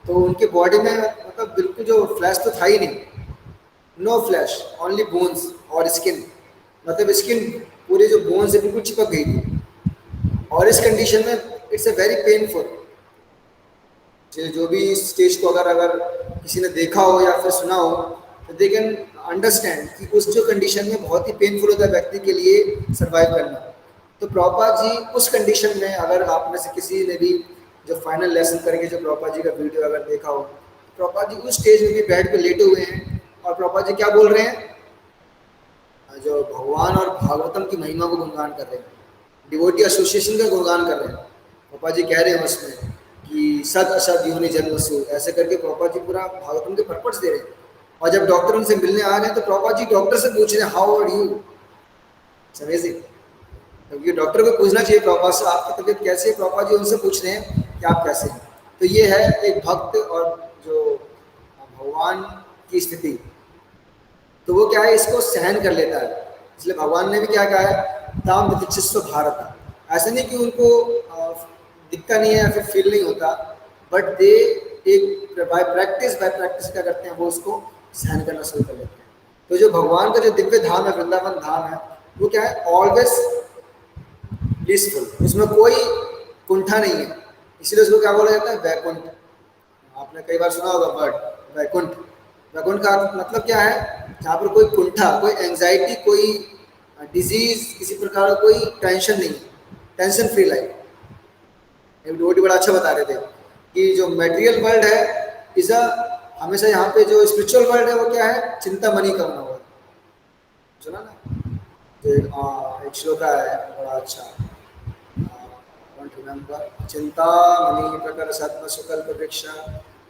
तो उनकी बॉडी में मतलब बिल्कुल जो फ्लैश तो था ही नहीं, नो फ्लैश, ओनली बोन्स और स्किन, मतलब स्किन पूरे जो बोन्स है बिल्कुल चिपक गई थी। और इस कंडीशन में इट्स अ वेरी पेनफुल, जो भी इस स्टेज को अगर किसी ने देखा हो या फिर सुना हो तो दे कैन अंडरस्टैंड कि उस जो कंडीशन में बहुत ही पेनफुल होता है व्यक्ति के लिए सर्वाइव करना। तो प्रभुपाद जी उस कंडीशन में, अगर आप में से किसी ने भी जो फाइनल लेसन करके जो प्रभुपाद जी का वीडियो अगर देखा हो, प्रभुपाद जी उस स्टेज में भी बेड पे लेटे हुए हैं और प्रभुपाद जी क्या बोल रहे हैं, जो भगवान और भागवतम की महिमा को गुणगान कर रहे हैं, डिवोटी एसोसिएशन का गुणगान कर रहे हैं। प्रभुपाद जी कह रहे हैं उसमें कि सद असद योनि जन्मसु, ऐसे करके प्रभुपाद जी पूरा भागवतम के पर्पस दे रहे हैं। और जब डॉक्टर उनसे मिलने आ गए तो प्रभुपाद जी डॉक्टर से पूछ रहे हैं हाउ आर यू, समझिए, क्योंकि डॉक्टर को पूछना चाहिए प्रभुपाद से आपकी तबीयत कैसी है, प्रभुपाद जी उनसे पूछ रहे हैं कि आप कैसे हैं। तो ये है एक भक्त और जो भगवान की स्थिति, तो वो क्या है, इसको सहन कर लेता है। इसलिए भगवान ने भी क्या कहा है, ताम प्रतीक्षिस्व भारत, ऐसा नहीं कि उनको दिखता नहीं है या फिर फील नहीं होता, बट दे एक बाय प्रैक्टिस क्या करते हैं, वो उसको सहन करना शुरू कर लेते हैं। तो जो भगवान का जो दिव्य धाम है, वृंदावन धाम है, वो क्या है, ऑलवेज ब्लिसफुल, उसमें कोई कुंठा नहीं है, इसलिए उसको क्या बोला जाता है, वैकुंठ। आपने कई बार सुना होगा वर्ड वैकुंठ। वैकुंठ का मतलब क्या है, जहाँ पर कोई कुंठा, कोई एंजाइटी, कोई डिजीज, किसी प्रकार का कोई टेंशन नहीं, टेंशन फ्री लाइफ। एक डिवोटी बड़ा अच्छा बता रहे थे कि जो मटेरियल वर्ल्ड है इज अ, हमेशा यहाँ पे जो स्पिरिचुअल वर्ल्ड है वो क्या है, चिंतामणि का बना हुआ है, सुना ना, तो एक श्लोक है बड़ा अच्छा, चिंतामणि प्रकर सत्व सुकल्प वृक्ष,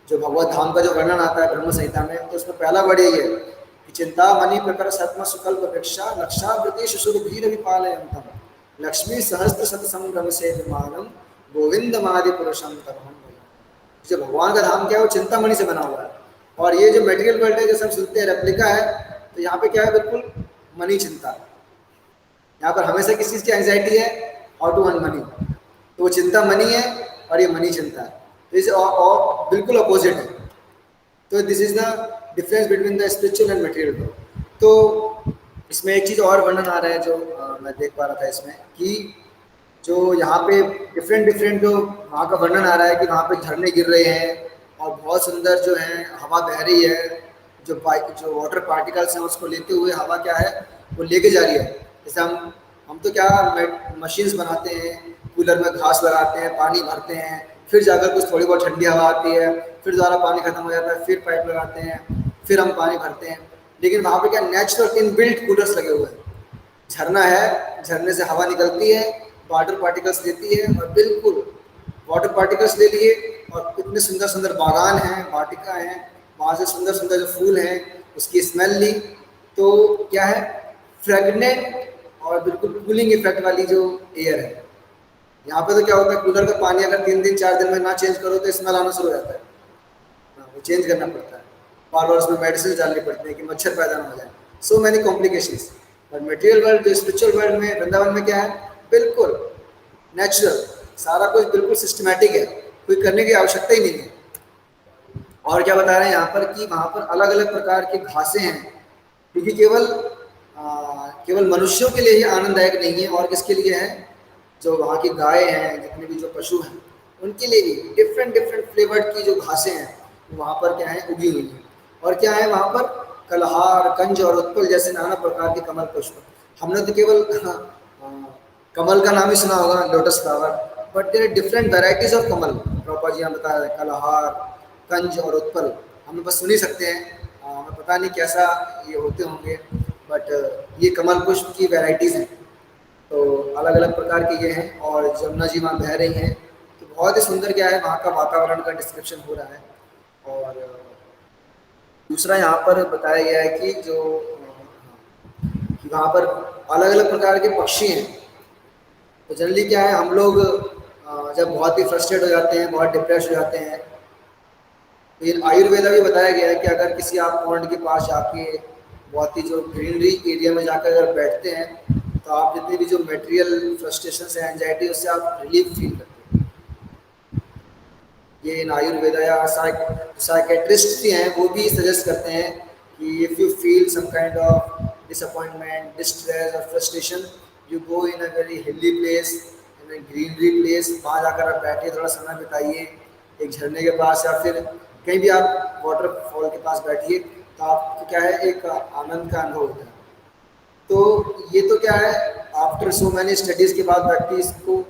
जो भगवत धाम का जो वर्णन आता है ब्रह्म संहिता में, तो उसमें पहला वर्ड यही है कि चिंतामणि प्रकर सत्व सुकल्प वृक्ष लक्षावृतेषु सुरभीर विपालयन्तम् लक्ष्मी सहस्त्र शत संभ्रम से विमानम गोविंदमादि पुरुषम तमहम। जो भगवान का धाम क्या है वो चिंतामणि से बना हुआ है, और ये जो मटेरियल वर्ल्ड है जैसे हम सुनते हैं रेप्लिका है, तो यहाँ पे क्या है, बिल्कुल मनी चिंता, यहाँ पर हमेशा किसी चीज़ की एंजाइटी है, हाउ टू अर्न मनी, तो वो चिंता मनी है और ये मनी चिंता है, तो इसे और बिल्कुल अपोजिट है। तो this is the difference between the spiritual and material world. तो इसमें एक चीज़ और वर्णन आ रहा है जो मैं देख पा रहा था इसमें, कि जो यहाँ पे डिफरेंट जो वहाँ का वर्णन आ रहा है कि वहाँ पे झरने गिर रहे हैं और बहुत सुंदर जो है हवा बह रही है, जो वाटर पार्टिकल्स हैं उसको लेते हुए हवा क्या है वो लेके जा रही है। जैसे हम तो क्या मशीन्स बनाते हैं, कूलर में घास लगाते हैं, पानी भरते हैं, फिर जाकर कुछ थोड़ी बहुत ठंडी हवा आती है, फिर दोबारा पानी खत्म हो जाता है, फिर पाइप लगाते हैं, फिर हम पानी भरते हैं। लेकिन वहाँ पे क्या नेचुरल इनबिल्ट कूलर्स लगे हुए हैं, झरना है, झरने से हवा निकलती है, वाटर पार्टिकल्स लेती है, और बिल्कुल वाटर पार्टिकल्स ले लिए और इतने सुंदर सुंदर बागान हैं, वाटिका हैं, वहाँ से सुंदर सुंदर जो फूल हैं उसकी स्मेल ली, तो क्या है, फ्रेगनेंट और बिल्कुल कूलिंग इफेक्ट वाली जो एयर है। यहाँ पे तो क्या होता है, कूलर का पानी अगर 3 दिन 4 दिन में ना चेंज करो तो स्मेल आना शुरू हो जाता है, वो चेंज करना पड़ता है, बार बार उसमें मेडिसिन डालनी पड़ती है कि मच्छर पैदा ना हो जाए, so many complications. But material world, जो स्पिरिचुअल वर्ल्ड में, वृंदावन में क्या है, बिल्कुल नेचुरल, सारा कुछ बिल्कुल सिस्टमैटिक है, कोई करने की आवश्यकता ही नहीं है। और क्या बता रहे हैं यहाँ पर कि वहाँ पर अलग अलग प्रकार की घासें हैं, क्योंकि केवल मनुष्यों के लिए ही आनंददायक नहीं है, और किसके लिए है, जो वहाँ की गाय हैं, जितने भी जो पशु हैं उनके लिए भी डिफरेंट फ्लेवर्ड की जो घासें हैं वहाँ पर क्या है, उगी हुई हैं। और क्या है वहाँ पर, कलहार, कंज और उत्पल जैसे नाना प्रकार के कमल पुष्प। हमने तो केवल कमल का नाम ही सुना होगा, lotus flower, but there are different varieties of कमल। प्रभुपाद जी यहाँ बता रहे हैं कलहार, कंज और उत्पल, हम बस सुन ही सकते हैं, हमें पता नहीं कैसा ये होते होंगे, बट ये कमल पुष्प की वेराइटीज़ हैं, तो अलग अलग प्रकार के ये हैं। और जमुना जी वहाँ बह रही हैं, तो बहुत ही सुंदर क्या है, वहाँ का वातावरण का डिस्क्रिप्शन हो रहा है। और दूसरा यहाँ पर बताया गया है कि वहाँ पर अलग अलग प्रकार के पक्षी हैं। तो जनरली क्या है, हम लोग जब बहुत ही फ्रस्ट्रेट हो जाते हैं, बहुत डिप्रेस हो जाते हैं, तो ये आयुर्वेदा भी बताया गया है कि अगर किसी आप पॉइंट के पास जाके बहुत ही जो ग्रीनरी एरिया में जाकर अगर बैठते हैं, तो आप जितनी भी जो मटेरियल फ्रस्ट्रेशन है, एंजाइटी, उससे आप रिलीफ फील करते हैं। ये इन आयुर्वेदा या साइकेट्रिस्ट भी हैं वो भी सजेस्ट करते हैं कि if you feel some kind of disappointment, distress और frustration, you go in a very hilly place, in a greenery place, वहाँ जाकर आप बैठिए, थोड़ा समय बिताइए एक झरने के पास या फिर कहीं भी आप वाटरफॉल के पास बैठिए, तो आपको क्या है एक आनंद का अनुभव होता है। तो ये तो क्या है आफ्टर सो मैनी स्टडीज़ के बाद व्यक्ति इसको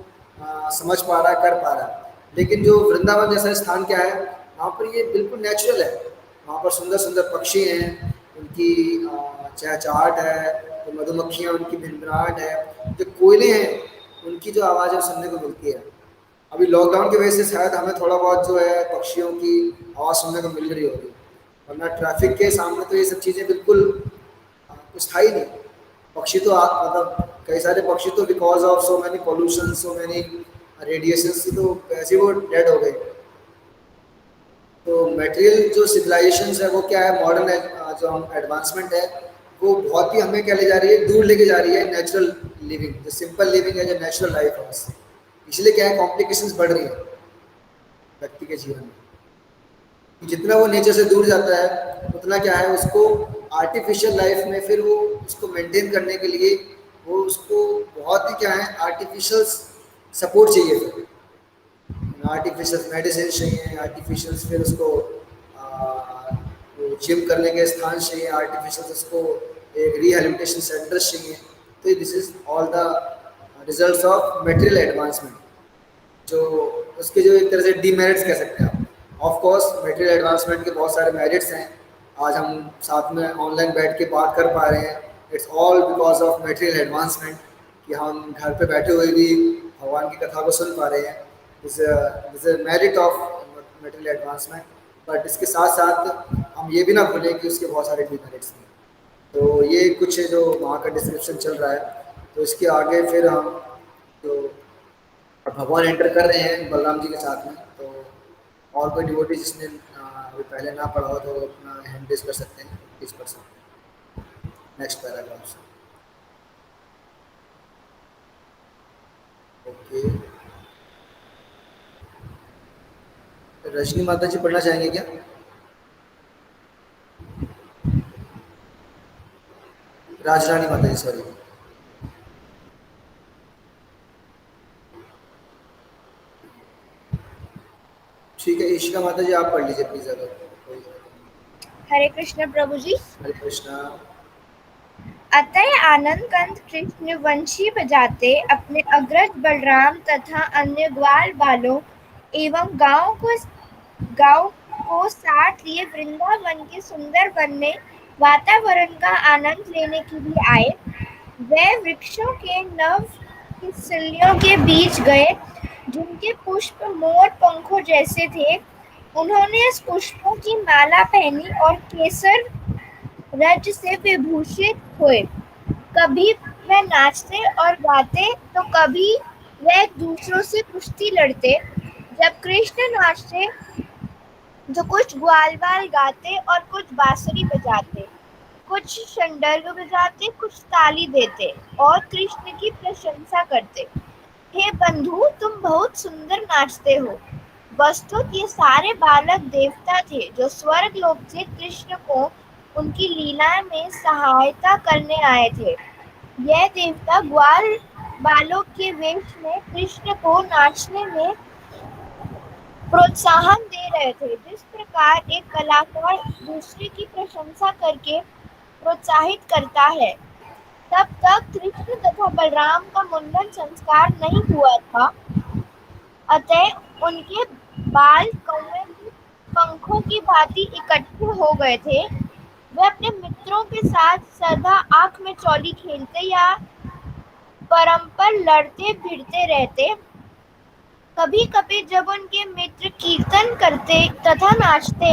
समझ पा रहा है, कर पा रहा है। लेकिन जो वृंदावन जैसा स्थान क्या है, वहाँ पर ये बिल्कुल नेचुरल है। वहाँ पर सुंदर सुंदर पक्षी हैं, उनकी चहचहाट है, तो मधुमक्खियाँ उनकी भिनभिनाहट है, जो कोयले हैं उनकी जो आवाज़ है सुनने को मिलती है। अभी लॉकडाउन की वजह से शायद हमें थोड़ा बहुत जो है पक्षियों की आवाज़ सुनने को मिल रही होगी, वरना ट्रैफिक के सामने तो ये सब चीज़ें बिल्कुल कुछ था ही नहीं। पक्षी तो मतलब कई सारे पक्षी तो because of so many pollution, so many radiation से तो वैसे वो डेड हो गए। तो मटेरियल जो सिविलाइजेशन है वो क्या है, मॉडर्न जो हम एडवांसमेंट है वो बहुत ही हमें क्या ले जा रही है, दूर लेके जा रही है नेचुरल लिविंग, जो सिंपल लिविंग है, जो नेचुरल लाइफ है उससे। इसलिए क्या है कॉम्प्लिकेशंस बढ़ रही है व्यक्ति के जीवन में। जितना वो नेचर से दूर जाता है उतना क्या है उसको आर्टिफिशियल लाइफ में फिर वो उसको मेंटेन करने के लिए वो उसको बहुत ही क्या है आर्टिफिशियल सपोर्ट चाहिए, फिर आर्टिफिशियल मेडिसिन चाहिए, आर्टिफिशियल फिर उसको जिम करने के स्थान चाहिए, आर्टिफिशियल उसको एक रिहेबिलिटेशन सेंटर्स चाहिए। तो this is all the results of material advancement, जो उसके जो एक तरह से डीमेरिट्स कह सकते हैं आप। ऑफ कोर्स मटेरियल एडवांसमेंट के बहुत सारे मेरिट्स हैं, आज हम साथ में ऑनलाइन बैठ के बात कर पा रहे हैं, it's all because of material advancement, कि हम घर पे बैठे हुए भी भगवान की कथा को सुन पा रहे हैं। This is merit of material advancement. But इसके साथ साथ हम ये भी ना भूलें कि उसके बहुत सारे डीमेरिट्स हैं। तो ये कुछ है जो वहाँ का डिस्क्रिप्शन चल रहा है। तो इसके आगे फिर हम जो भगवान एंटर कर रहे हैं बलराम जी के साथ में, तो और कोई डिवोटी जिसने अभी पहले ना पढ़ा हो तो अपना हैंड रेज कर सकते हैं 20%। Next paragraph. ओके, रजनी माता जी पढ़ना चाहेंगे क्या? राजरानी माता जी, सॉरी। ठीक है, ईशिका माता जी आप पढ़ लीजिए प्लीज। अगर हरे कृष्ण प्रभु जी। हरे कृष्णा। अतः आनंद कंद कृष्ण वंशी बजाते अपने अग्रज बलराम तथा अन्य ग्वाल बालों एवं गांव को साथ लिए वृंदावन के सुंदर वन में वातावरण का आनंद लेने के लिए आए। वे वृक्षों के नव किस्लियों के बीच गए जिनके पुष्प मोर पंखों जैसे थे। उन्होंने इस पुष्पों की माला पहनी और केसर रज से विभूषित हुए। कभी वे नाचते और गाते तो कभी वे एक दूसरों से कुश्ती लड़ते। जब कृष्ण नाचते तो कुछ ग्वाल बाल गाते और कुछ बांसुरी बजाते, कुछ शंडर्ग बजाते, कुछ ताली देते और कृष्ण की प्रशंसा करते। हे बंधु, तुम बहुत सुंदर नाचते हो। वस्तुतः ये सारे बालक देवता थे जो स्वर्ग लोक से कृष्ण को उनकी लीला में सहायता करने आए थे। यह देवता ग्वाल बालों के वेश में कृष्ण को नाचने में प्रोत्साहन दे रहे थे। जिस प्रकार एक कलाकार दूसरे की प्रशंसा करके प्रोत्साहित करता है। तब तक कृष्ण तथा बलराम का मुंडन संस्कार नहीं हुआ था, अतः उनके बाल कौवे की पंखों की भांति इकट्ठे हो गए थे। वे अपने मित्रों के साथ सदा आंख में चौली खेलते या परस्पर लड़ते भिड़ते रहते। कभी कभी जब उनके मित्र कीर्तन करते तथा नाचते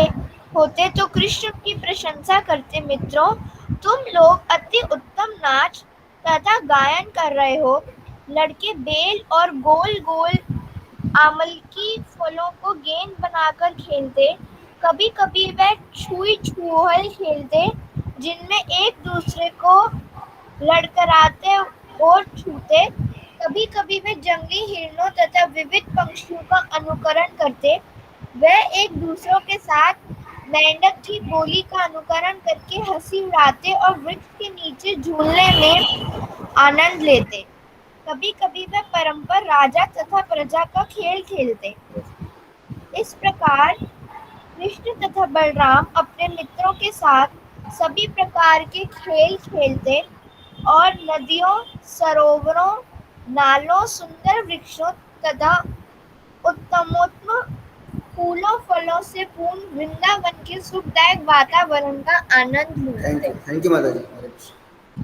होते तो कृष्ण की प्रशंसा करते, मित्रों, तुम लोग अति उत्तम नाच तथा गायन कर रहे हो। लड़के बेल और गोल गोल आमलकी फलों को गेंद बनाकर खेलते। कभी कभी वे छुई छुहल खेलते जिनमें एक दूसरे को लड़खड़ाते और छूते। कभी कभी वे जंगली हिरणों तथा विविध पक्षियों का अनुकरण करते। वे एक दूसरों के साथ मेंढक की बोली का अनुकरण करके हंसी उड़ाते और वृक्ष के नीचे झूलने में आनंद लेते। कभी कभी वे परंपरा राजा तथा प्रजा का खेल खेलते। इस प्रकार कृष्ण तथा बलराम अपने मित्रों के साथ सभी प्रकार के खेल खेलते और नदियों, सरोवरों, नालों, सुंदर वृक्षों तथा उत्तमोत्तम फूलों फलों से पूर्ण वृंदावन के सुखदायक वातावरण का आनंद लूटते। थैंक यू माता जी। हरे कृष्ण।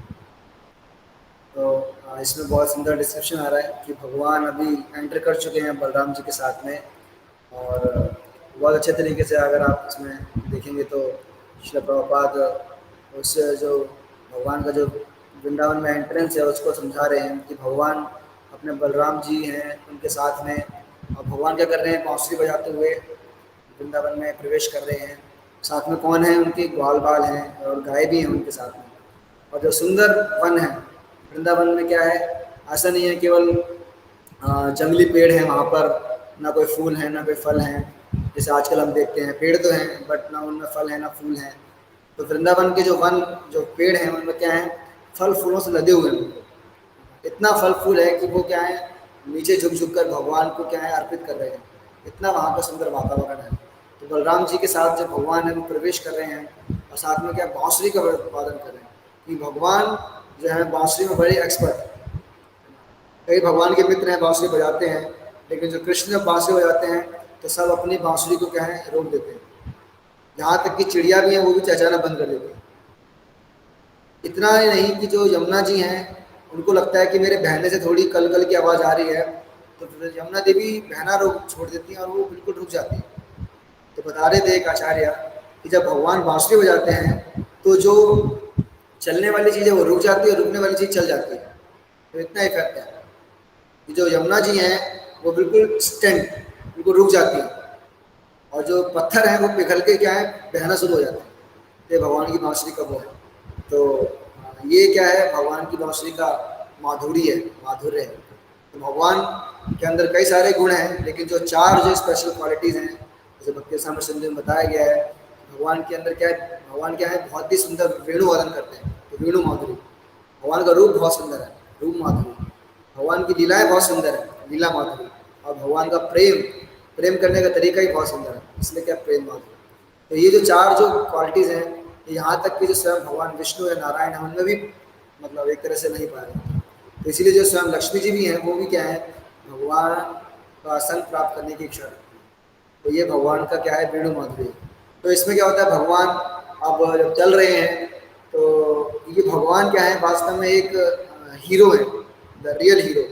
तो इसमें बहुत सुंदर डिस्क्रिप्शन आ रहा है कि भगवान अभी एंटर कर चुके हैं बलराम जी के साथ में, और बहुत अच्छे तरीके से अगर आप इसमें देखेंगे तो श्रील प्रभुपाद उस जो भगवान का जो वृंदावन में एंट्रेंस है उसको समझा रहे हैं कि भगवान अपने बलराम जी हैं उनके साथ में, और भगवान क्या कर रहे हैं, बांसुरी बजाते हुए वृंदावन में प्रवेश कर रहे हैं। साथ में कौन है, उनके ग्वाल बाल हैं और गाय भी हैं उनके साथ में। और जो सुंदर वन है वृंदावन में, क्या है, ऐसा नहीं है केवल जंगली पेड़ हैं वहाँ पर, ना कोई फूल है ना कोई फल हैं, जैसे आजकल हम देखते हैं पेड़ तो हैं बट ना उनमें फल है ना फूल हैं। तो वृंदावन के जो वन जो पेड़ हैं उनमें क्या है, फल फूलों से लदे हुए हैं। इतना फल फूल है कि वो क्या है, नीचे झुक झुक कर भगवान को क्या है अर्पित कर रहे हैं। इतना वहाँ का सुंदर वातावरण है। तो बलराम जी के साथ जब भगवान है वो प्रवेश कर रहे हैं और साथ में क्या बांसुरी का वादन कर रहे हैं, कि भगवान जो है बांसुरी में बड़े एक्सपर्ट। कई भगवान के मित्र हैं बांसुरी बजाते हैं, लेकिन जो कृष्ण जब बांसुरी बजाते हैं तो सब अपनी बांसुरी को क्या है रोक देते हैं। यहाँ तक कि चिड़िया भी हैं वो भी चहचहाना बंद कर देती है। इतना ही नहीं कि जो यमुना जी हैं उनको लगता है कि मेरे बहने से थोड़ी कल कल की आवाज़ आ रही है, तो फिर यमुना देवी बहना रोक छोड़ देती हैं और वो बिल्कुल रुक जाती है। तो बता रहे थे एक आचार्य कि जब भगवान बांसुरी बजाते हैं तो जो चलने वाली चीज़ है वो रुक जाती है, रुकने वाली चीज़ चल जाती है। तो इतना इफेक्ट है कि जो यमुना जी हैं वो बिल्कुल स्टैंड बिल्कुल रुक जाती है, और जो पत्थर हैं वो पिघल के क्या है बहना शुरू हो जाते हैं। ये भगवान की बांसुरी का वो है। तो ये क्या है, भगवान की बांसुरी का माधुर्य है। तो भगवान के अंदर कई सारे गुण हैं, लेकिन जो चार जो स्पेशल क्वालिटीज़ हैं, जैसे भक्ति साम्र सिंधु में बताया गया है, भगवान के अंदर क्या है, भगवान क्या है बहुत ही सुंदर वेणु वादन करते हैं। तो वेणु माधुरी, भगवान का रूप बहुत सुंदर है, रूप माधुरी। भगवान की लीलाएं बहुत सुंदर है, लीला माधुरी। और भगवान का प्रेम करने का तरीका ही बहुत सुंदर है, इसलिए क्या प्रेम माधुरी। तो ये जो चार जो क्वालिटीज़ हैं, यहाँ तक कि जो स्वयं भगवान विष्णु या नारायण है उनमें भी मतलब एक तरह से नहीं पाया जाता। तो इसीलिए जो स्वयं लक्ष्मी जी भी हैं वो भी क्या है, भगवान का संग प्राप्त करने की इच्छा रखती है। तो ये भगवान का क्या है, वेणु माधुरी। तो इसमें क्या होता है, भगवान अब जब चल रहे हैं तो ये भगवान क्या है, वास्तव में एक हीरो है, द रियल हीरो।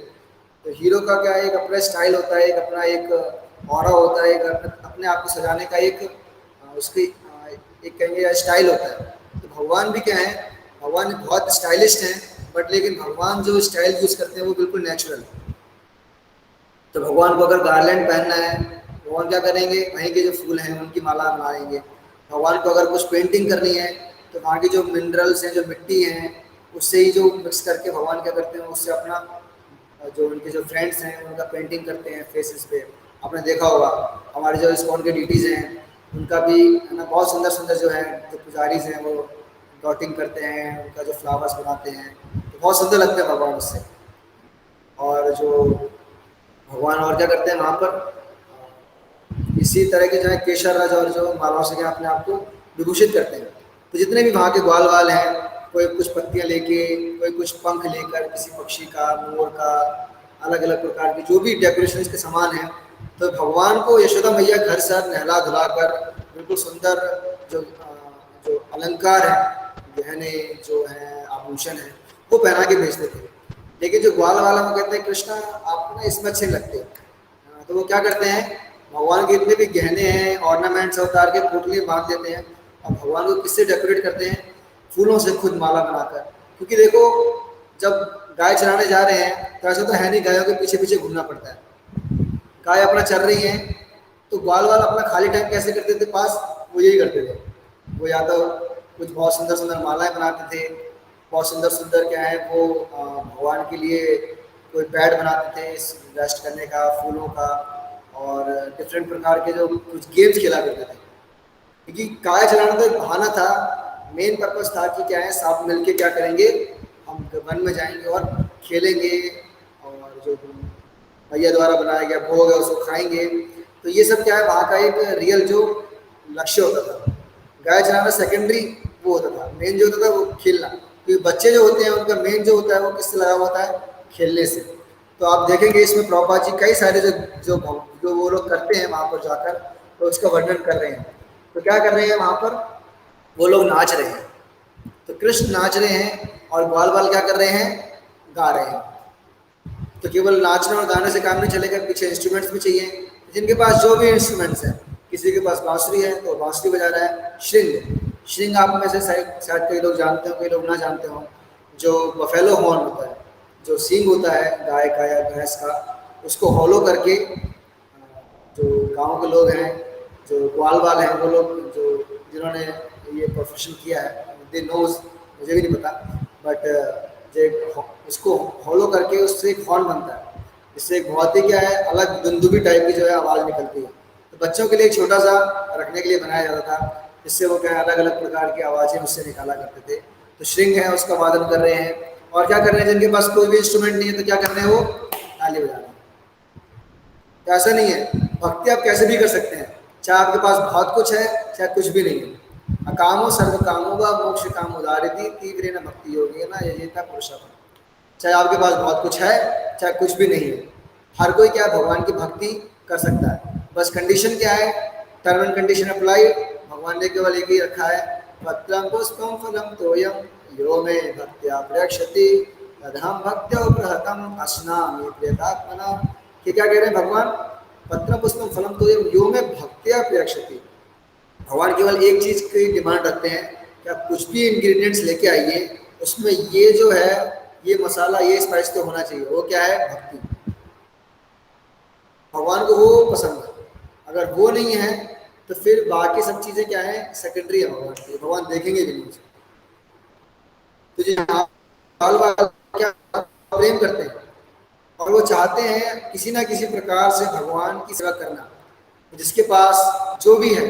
तो हीरो का क्या है, एक अपना स्टाइल होता है, एक अपना एक ऑरा होता है, एक अपने आप को सजाने का एक उसकी एक कहेंगे स्टाइल होता है। तो भगवान भी क्या है, भगवान बहुत स्टाइलिस्ट हैं, बट लेकिन भगवान जो स्टाइल यूज़ करते हैं वो बिल्कुल नेचुरल है। तो भगवान को अगर गार्लैंड पहनना है, भगवान क्या करेंगे, वहीं के जो फूल हैं उनकी माला बनाएंगे। भगवान को अगर कुछ पेंटिंग करनी है तो वहाँ की जो मिनरल्स हैं, जो मिट्टी हैं, उससे ही जो मिक्स करके भगवान क्या करते हैं, उससे अपना जो उनके जो फ्रेंड्स हैं उनका पेंटिंग करते हैं फेसेस पे। आपने देखा होगा हमारे जो इस्कॉन के डीटीज़ हैं उनका भी है ना, बहुत सुंदर सुंदर जो है जो पुजारीज हैं वो डॉटिंग करते हैं, उनका जो फ्लावर्स बनाते हैं, तो बहुत सुंदर लगता है भगवान उससे। और जो भगवान और क्या करते हैं वहाँ पर, इसी तरह के जो है केशर रज और जो मालाओं से क्या अपने आप को विभूषित करते हैं। तो जितने भी वहाँ के ग्वाल वाल हैं, कोई कुछ पत्तियाँ लेके, कोई कुछ पंख लेकर, किसी पक्षी का, मोर का, अलग अलग प्रकार की जो भी डेकोरेशन के सामान हैं, तो भगवान को यशोदा मैया घर सर नहला धुला कर बिल्कुल सुंदर जो अलंकार है, गहने जो है, आभूषण है, वो पहना के भेजते थे। लेकिन जो ग्वाल वाला वो कहते हैं कृष्णा आपको ना इसमें अच्छे लगते हैं, तो वो क्या करते हैं, भगवान के इतने भी गहने हैं, ऑर्नामेंट्स उतार के पोटली बांध देते हैं और भगवान को किससे डेकोरेट करते हैं, फूलों से खुद माला बनाकर। क्योंकि देखो जब गाय चराने जा रहे हैं तो ऐसा तो है नहीं, गायों के पीछे पीछे घूमना पड़ता है। गाय अपना चल रही है तो ग्वाल वाला अपना खाली टाइम कैसे करते थे पास, वो यही करते थे। वो या तो कुछ बहुत सुंदर सुंदर मालाएं बनाते थे, बहुत सुंदर सुंदर क्या है वो भगवान के लिए कोई बेड बनाते थे रेस्ट करने का, फूलों का, और डिफरेंट प्रकार के जो कुछ गेम्स खेला करते थे, क्योंकि काया चलाना तो एक बहाना था, मेन पर्पस था कि क्या है साथ मिलके क्या करेंगे, हम वन में जाएंगे और खेलेंगे और जो भैया द्वारा बनाया गया भोग है उसको खाएंगे। तो ये सब क्या है वहाँ का एक रियल जो लक्ष्य होता था। गाय चलाना सेकेंडरी वो होता था, मेन जो होता था वो खेलना, क्योंकि बच्चे जो होते हैं उनका मेन जो होता है वो किससे लगा होता है, खेलने से। तो आप देखेंगे इसमें प्रभुपाद जी कई सारे जो वो लोग करते हैं वहाँ पर जाकर, तो उसका वर्णन कर रहे हैं। तो क्या कर रहे हैं वहाँ पर, वो लोग नाच रहे हैं, तो कृष्ण नाच रहे हैं और ग्वाल बाल क्या कर रहे हैं, गा रहे हैं। तो केवल नाचने और गाने से काम नहीं चलेगा, पीछे इंस्ट्रूमेंट्स भी चाहिए। जिनके पास जो भी इंस्ट्रूमेंट्स हैं, किसी के पास बांसुरी है तो बांसुरी बजा रहा है, श्रिंग आप में से शायद कई लोग जानते हो, कई लोग ना जानते हो, जो बफेलो हॉर्न होता है, जो सींग होता है गाय का या भैंस का, उसको हॉलो करके जो गांव के लोग हैं, जो ग्वाल बाल हैं, वो लोग जो जिन्होंने ये प्रोफेशन किया है, दे नोज, मुझे भी नहीं पता, बट उसको हॉलो करके उससे एक हॉर्न बनता है, जिससे एक बहुत ही क्या है अलग दुंदुबी टाइप की जो है आवाज़ निकलती है। तो बच्चों के लिए एक छोटा सा रखने के लिए बनाया जाता था, जिससे वो क्या अलग अलग प्रकार की आवाज़ें उससे निकाला करते थे। तो श्रिंग है उसका वादन कर रहे हैं, और क्या कर रहे हैं, जिनके पास कोई भी इंस्ट्रूमेंट नहीं है तो क्या कर रहे हैं, वो ताली बजा रहे हैं। तो ऐसा नहीं है, भक्ति आप कैसे भी कर सकते हैं, चाहे आपके पास बहुत कुछ है चाहे कुछ भी नहीं है। अकामो सर्व कामो व मोक्ष काम उदारिति तीव्र न भक्ति योगी ना यजेता पुरुषार्थम। चाहे आपके पास बहुत कुछ है चाहे कुछ भी नहीं है, हर कोई क्या भगवान की भक्ति कर सकता है। बस कंडीशन क्या है, टर्म एंड कंडीशन अप्लाई, भगवान ने केवल एक ही रखा है, पत्रम पुष्पम फलम तोयम यो मे भक्त्या प्रयक्षति तदहं भक्त्या प्रहतम अस्नामि प्रेतात्मना। कि क्या कह रहे हैं भगवान, पत्रम पुष्पम फलम तोयम यो मे भक्त्या प्रयक्षति। भगवान केवल एक चीज की डिमांड रखते हैं कि आप कुछ भी इंग्रेडिएंट्स लेके आइए, उसमें ये जो है, ये मसाला, ये स्पाइस तो होना चाहिए। वो क्या है, भक्ति। भगवान को वो पसंद है, अगर वो नहीं है तो फिर बाकी सब चीजें क्या है, सेकेंडरी है भगवान की, भगवान देखेंगे भी नहीं। तो जो क्या प्रेम करते हैं और वो चाहते हैं किसी ना किसी प्रकार से भगवान की सेवा करना, जिसके पास जो भी है।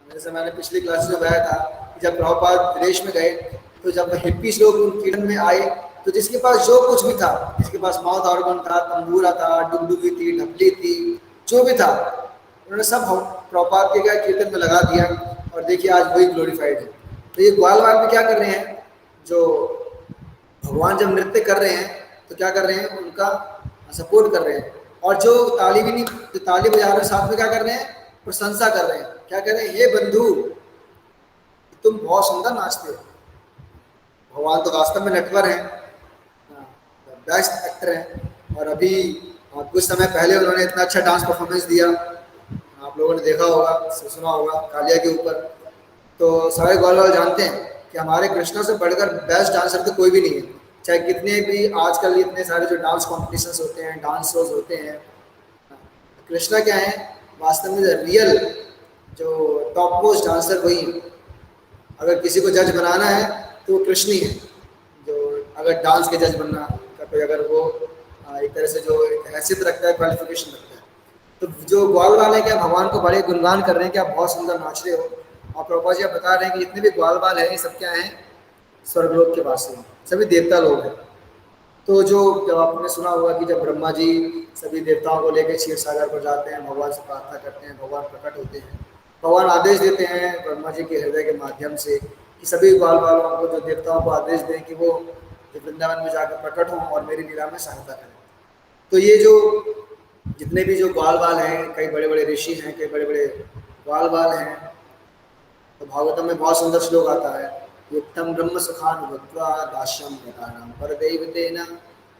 जैसे मैंने पिछली क्लास में बताया था कि जब प्रभुपाद विदेश में गए, तो जब हिप्पीज लोग कीर्तन में आए, तो जिसके पास जो कुछ भी था, जिसके पास माउथ ऑर्गन था, तंबूरा था, डुगडुगी थी, ढपली थी, जो भी था, उन्होंने सब प्रभुपाद के क्या कीर्तन में लगा दिया, और देखिए आज वही ग्लोरीफाइड है। तो ये ग्वाल बाल में क्या कर रहे हैं, जो भगवान जब नृत्य कर रहे हैं तो क्या कर रहे हैं, उनका सपोर्ट कर रहे हैं। और जो ताली भी नहीं, जो ताली बजा रहे हैं साथ में क्या कर रहे हैं, प्रशंसा कर रहे हैं। क्या कह रहे हैं, हे बंधु तुम बहुत सुंदर नाचते हो। भगवान तो वास्तव में नटवर हैं, बेस्ट एक्टर हैं, और अभी कुछ समय पहले उन्होंने इतना अच्छा डांस परफॉर्मेंस दिया, आप लोगों ने देखा होगा, सुना होगा, कालिया के ऊपर। तो सारे ग्वाल वाल जानते हैं कि हमारे कृष्णा से बढ़कर बेस्ट डांसर तो कोई भी नहीं है। चाहे कितने भी आजकल इतने सारे जो डांस कॉम्पिटिशन्स होते हैं, डांस शोज होते हैं, कृष्णा क्या है वास्तव में रियल जो टॉप मोस्ट डांसर वही है। अगर किसी को जज बनाना है तो वो कृष्ण ही है, जो अगर डांस के जज बनना का कोई, अगर वो एक तरह से जो हैसियत रखता है, क्वालिफिकेशन रखता है। तो जो ग्वाल वाल है क्या भगवान को बड़े गुणगान कर रहे हैं कि आप बहुत सुंदर नाच रहे हो। और प्रभुपाद जी आप बता रहे हैं कि जितने भी ग्वाल बाल हैं ये सब क्या हैं, स्वर्गलोक के वासी हैं, सभी देवता लोग हैं। तो जो जब आपने सुना होगा कि जब ब्रह्मा जी सभी देवताओं को लेकर क्षीर सागर पर जाते हैं, भगवान से प्रार्थना करते हैं, भगवान प्रकट होते हैं, भगवान आदेश देते हैं ब्रह्मा जी के हृदय के माध्यम से कि सभी ग्वाल बालों को, जो देवताओं को आदेश दें कि वो वृंदावन में जाकर प्रकट हों और मेरी लीला में सहायता करें। तो ये जो जितने भी जो ग्वाल बाल हैं, कई बड़े बड़े ऋषि हैं, कई बड़े बड़े ग्वाल बाल हैं। तो भागवतम में बहुत सुंदर श्लोक आता है, युक्तम ब्रह्म सुखानुभूत्वा दास्यम नराणां परदैवतेन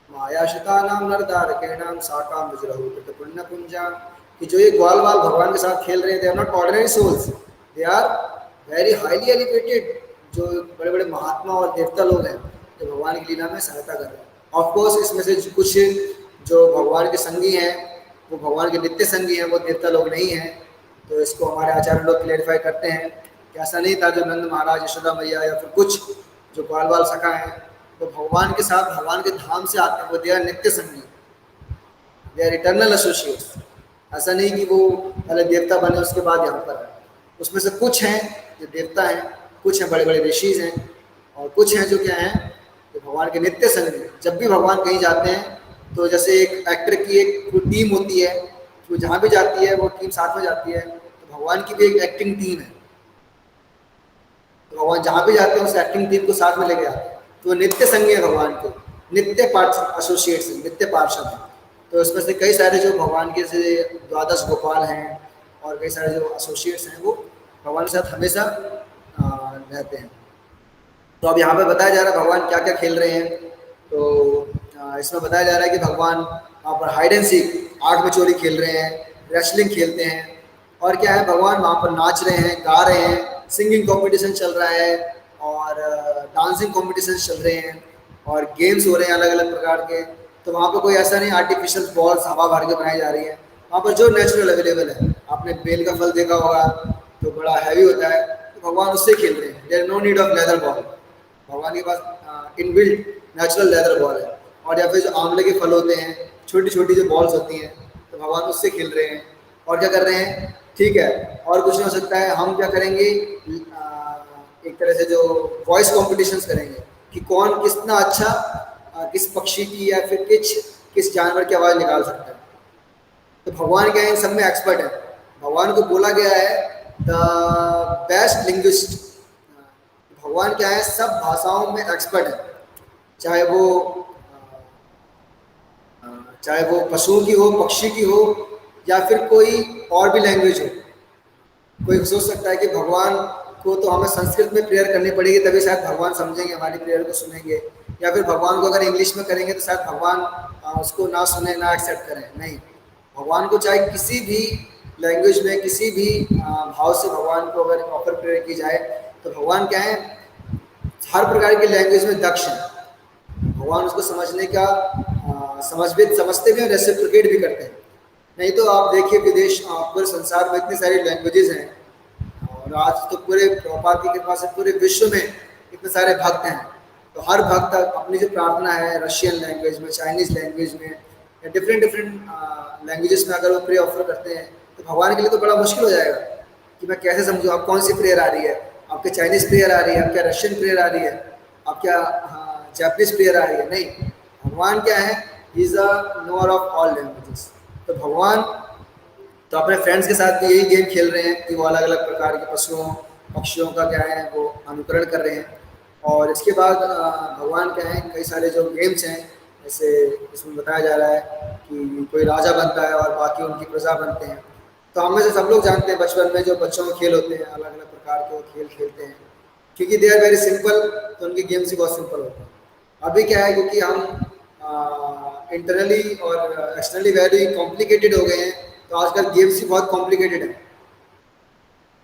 मायाशितानां नरदारकेणां साकां विजरहु कृतपुण्यपुंजा। कि जो ये ग्वाल बाल भगवान के साथ खेल रहे हैं, they are not ordinary souls, they are very highly elevated, जो बड़े बड़े महात्मा और देवता लोग हैं जो भगवान की लीला में सहायता कर रहे हैं। ऑफकोर्स इसमें से कुछ जो भगवान के संगी हैं, वो भगवान के नित्य संगी हैं, वो देवता लोग नहीं हैं। तो इसको हमारे आचार्य लोग क्लेरिफाई करते हैं कि ऐसा नहीं था जो नंद महाराज, यशोदा मैया या फिर कुछ जो ग्वाल बाल सखा हैं, वो भगवान के साथ भगवान के धाम से आते हैं, वो दे आर नित्य संगी, दे आर इटर्नल एसोसिएट्स। ऐसा नहीं कि वो पहले देवता बने उसके बाद यहाँ पर आए। उसमें से कुछ हैं जो देवता हैं, कुछ हैं बड़े बड़े ऋषिज हैं, और कुछ हैं जो क्या हैं, जो भगवान के नित्य संग में। जब भी भगवान कहीं जाते हैं तो जैसे एक एक्टर की एक टीम होती है, जो जहाँ भी जाती है वो टीम साथ में जाती है, तो भगवान की भी एक एक्टिंग टीम है। तो भगवान जहाँ भी जाते हैं उस एक्टिंग टीम को साथ में लेके आते हैं। तो नित्य संगी है भगवान के, नित्य एसोसिएट्स हैं, नित्य पार्षद हैं। तो इसमें से कई सारे जो भगवान के जैसे द्वादश गोपाल हैं और कई सारे जो एसोसिएट्स हैं वो भगवान के साथ हमेशा रहते हैं। तो अब यहाँ पे बताया जा रहा है भगवान क्या क्या खेल रहे हैं। तो इसमें बताया जा रहा है कि भगवान वहाँ पर हाइड एंड सीक, आग में चोरी खेल रहे हैं, रेसलिंग खेलते हैं, और क्या है भगवान वहाँ पर नाच रहे हैं, गा रहे हैं, सिंगिंग कंपटीशन चल रहा है और डांसिंग कंपटीशन चल रहे हैं और गेम्स हो रहे हैं अलग अलग प्रकार के। तो वहाँ पर कोई ऐसा नहीं आर्टिफिशियल बॉल्स हवा भर के बनाई जा रही है, वहाँ पर जो नेचुरल अवेलेबल है। आपने बेल का फल देखा होगा तो बड़ा हैवी होता है, तो भगवान उससे खेल रहे हैं। There no need of leather ball, भगवान के पास इनबिल्ट नेचुरल लेदर बॉल है। और या फिर जो आंवले के फल होते हैं, छोटी छोटी जो बॉल्स होती हैं, तो भगवान उससे खेल रहे हैं। और क्या कर रहे हैं, ठीक है, और कुछ नहीं हो सकता है। हम क्या करेंगे, एक तरह से जो वॉइस कॉम्पिटिशन्स करेंगे कि कौन कितना अच्छा किस पक्षी की या फिर किस जानवर की आवाज़ निकाल सकता है। तो भगवान क्या है, इन सब में एक्सपर्ट है। भगवान को बोला गया है द बेस्ट लिंग्विस्ट। भगवान क्या है, सब भाषाओं में एक्सपर्ट है, चाहे वो पशुओं की हो, पक्षी की हो, या फिर कोई और भी लैंग्वेज हो। कोई सोच सकता है कि भगवान को तो हमें संस्कृत में प्रेयर करनी पड़ेगी तभी शायद भगवान समझेंगे, हमारी प्रेयर को सुनेंगे, या फिर भगवान को अगर इंग्लिश में करेंगे तो शायद भगवान उसको ना सुने, ना एक्सेप्ट करें। नहीं, भगवान को चाहे किसी भी लैंग्वेज में, किसी भी भाव से भगवान को अगर ऑफर प्रेयर की जाए तो भगवान क्या है, हर प्रकार की लैंग्वेज में दक्ष है। भगवान उसको समझने का समझते भी और रेसिप्रोकेट भी करते हैं। नहीं तो आप देखिए विदेश, पूरे संसार में इतनी सारी लैंग्वेजेस हैं, और आज तो पूरे प्रभुपाद की कृपा से पूरे विश्व में इतने सारे भक्त हैं। तो हर भक्त अपनी जो प्रार्थना है रशियन लैंग्वेज में, चाइनीज़ लैंग्वेज में, या डिफरेंट लैंग्वेजेस में अगर वो प्रे ऑफर करते हैं तो भगवान के लिए तो बड़ा मुश्किल हो जाएगा कि मैं कैसे समझूँ आप कौन सी प्रेयर आ रही है। आपके चाइनीज़ प्रेयर आ रही है, आपके रशियन प्रेयर आ रही है, आपका जापानीज प्रेयर आ रही है। नहीं, भगवान क्या है, he is a knower of all languages. तो भगवान तो अपने फ्रेंड्स के साथ भी यही गेम खेल रहे हैं कि वो अलग अलग प्रकार के पशुओं पक्षियों का क्या है वो अनुकरण कर रहे हैं। और इसके बाद भगवान क्या है, कई सारे जो गेम्स हैं, जैसे इसमें बताया जा रहा है कि कोई राजा बनता है और बाकी उनकी प्रजा बनते हैं। तो हम में से सब लोग जानते हैं बचपन में जो बच्चों के खेल होते हैं, अलग अलग प्रकार के खेल खेलते हैं, क्योंकि दे आर वेरी सिंपल, तो उनके गेम्स ही बहुत सिंपल होते हैं। अभी क्या है, क्योंकि हम इंटरनली और एक्सटर्नली वेरी कॉम्प्लिकेटेड हो गए हैं, तो आजकल गेम्स ही बहुत कॉम्प्लिकेटेड है,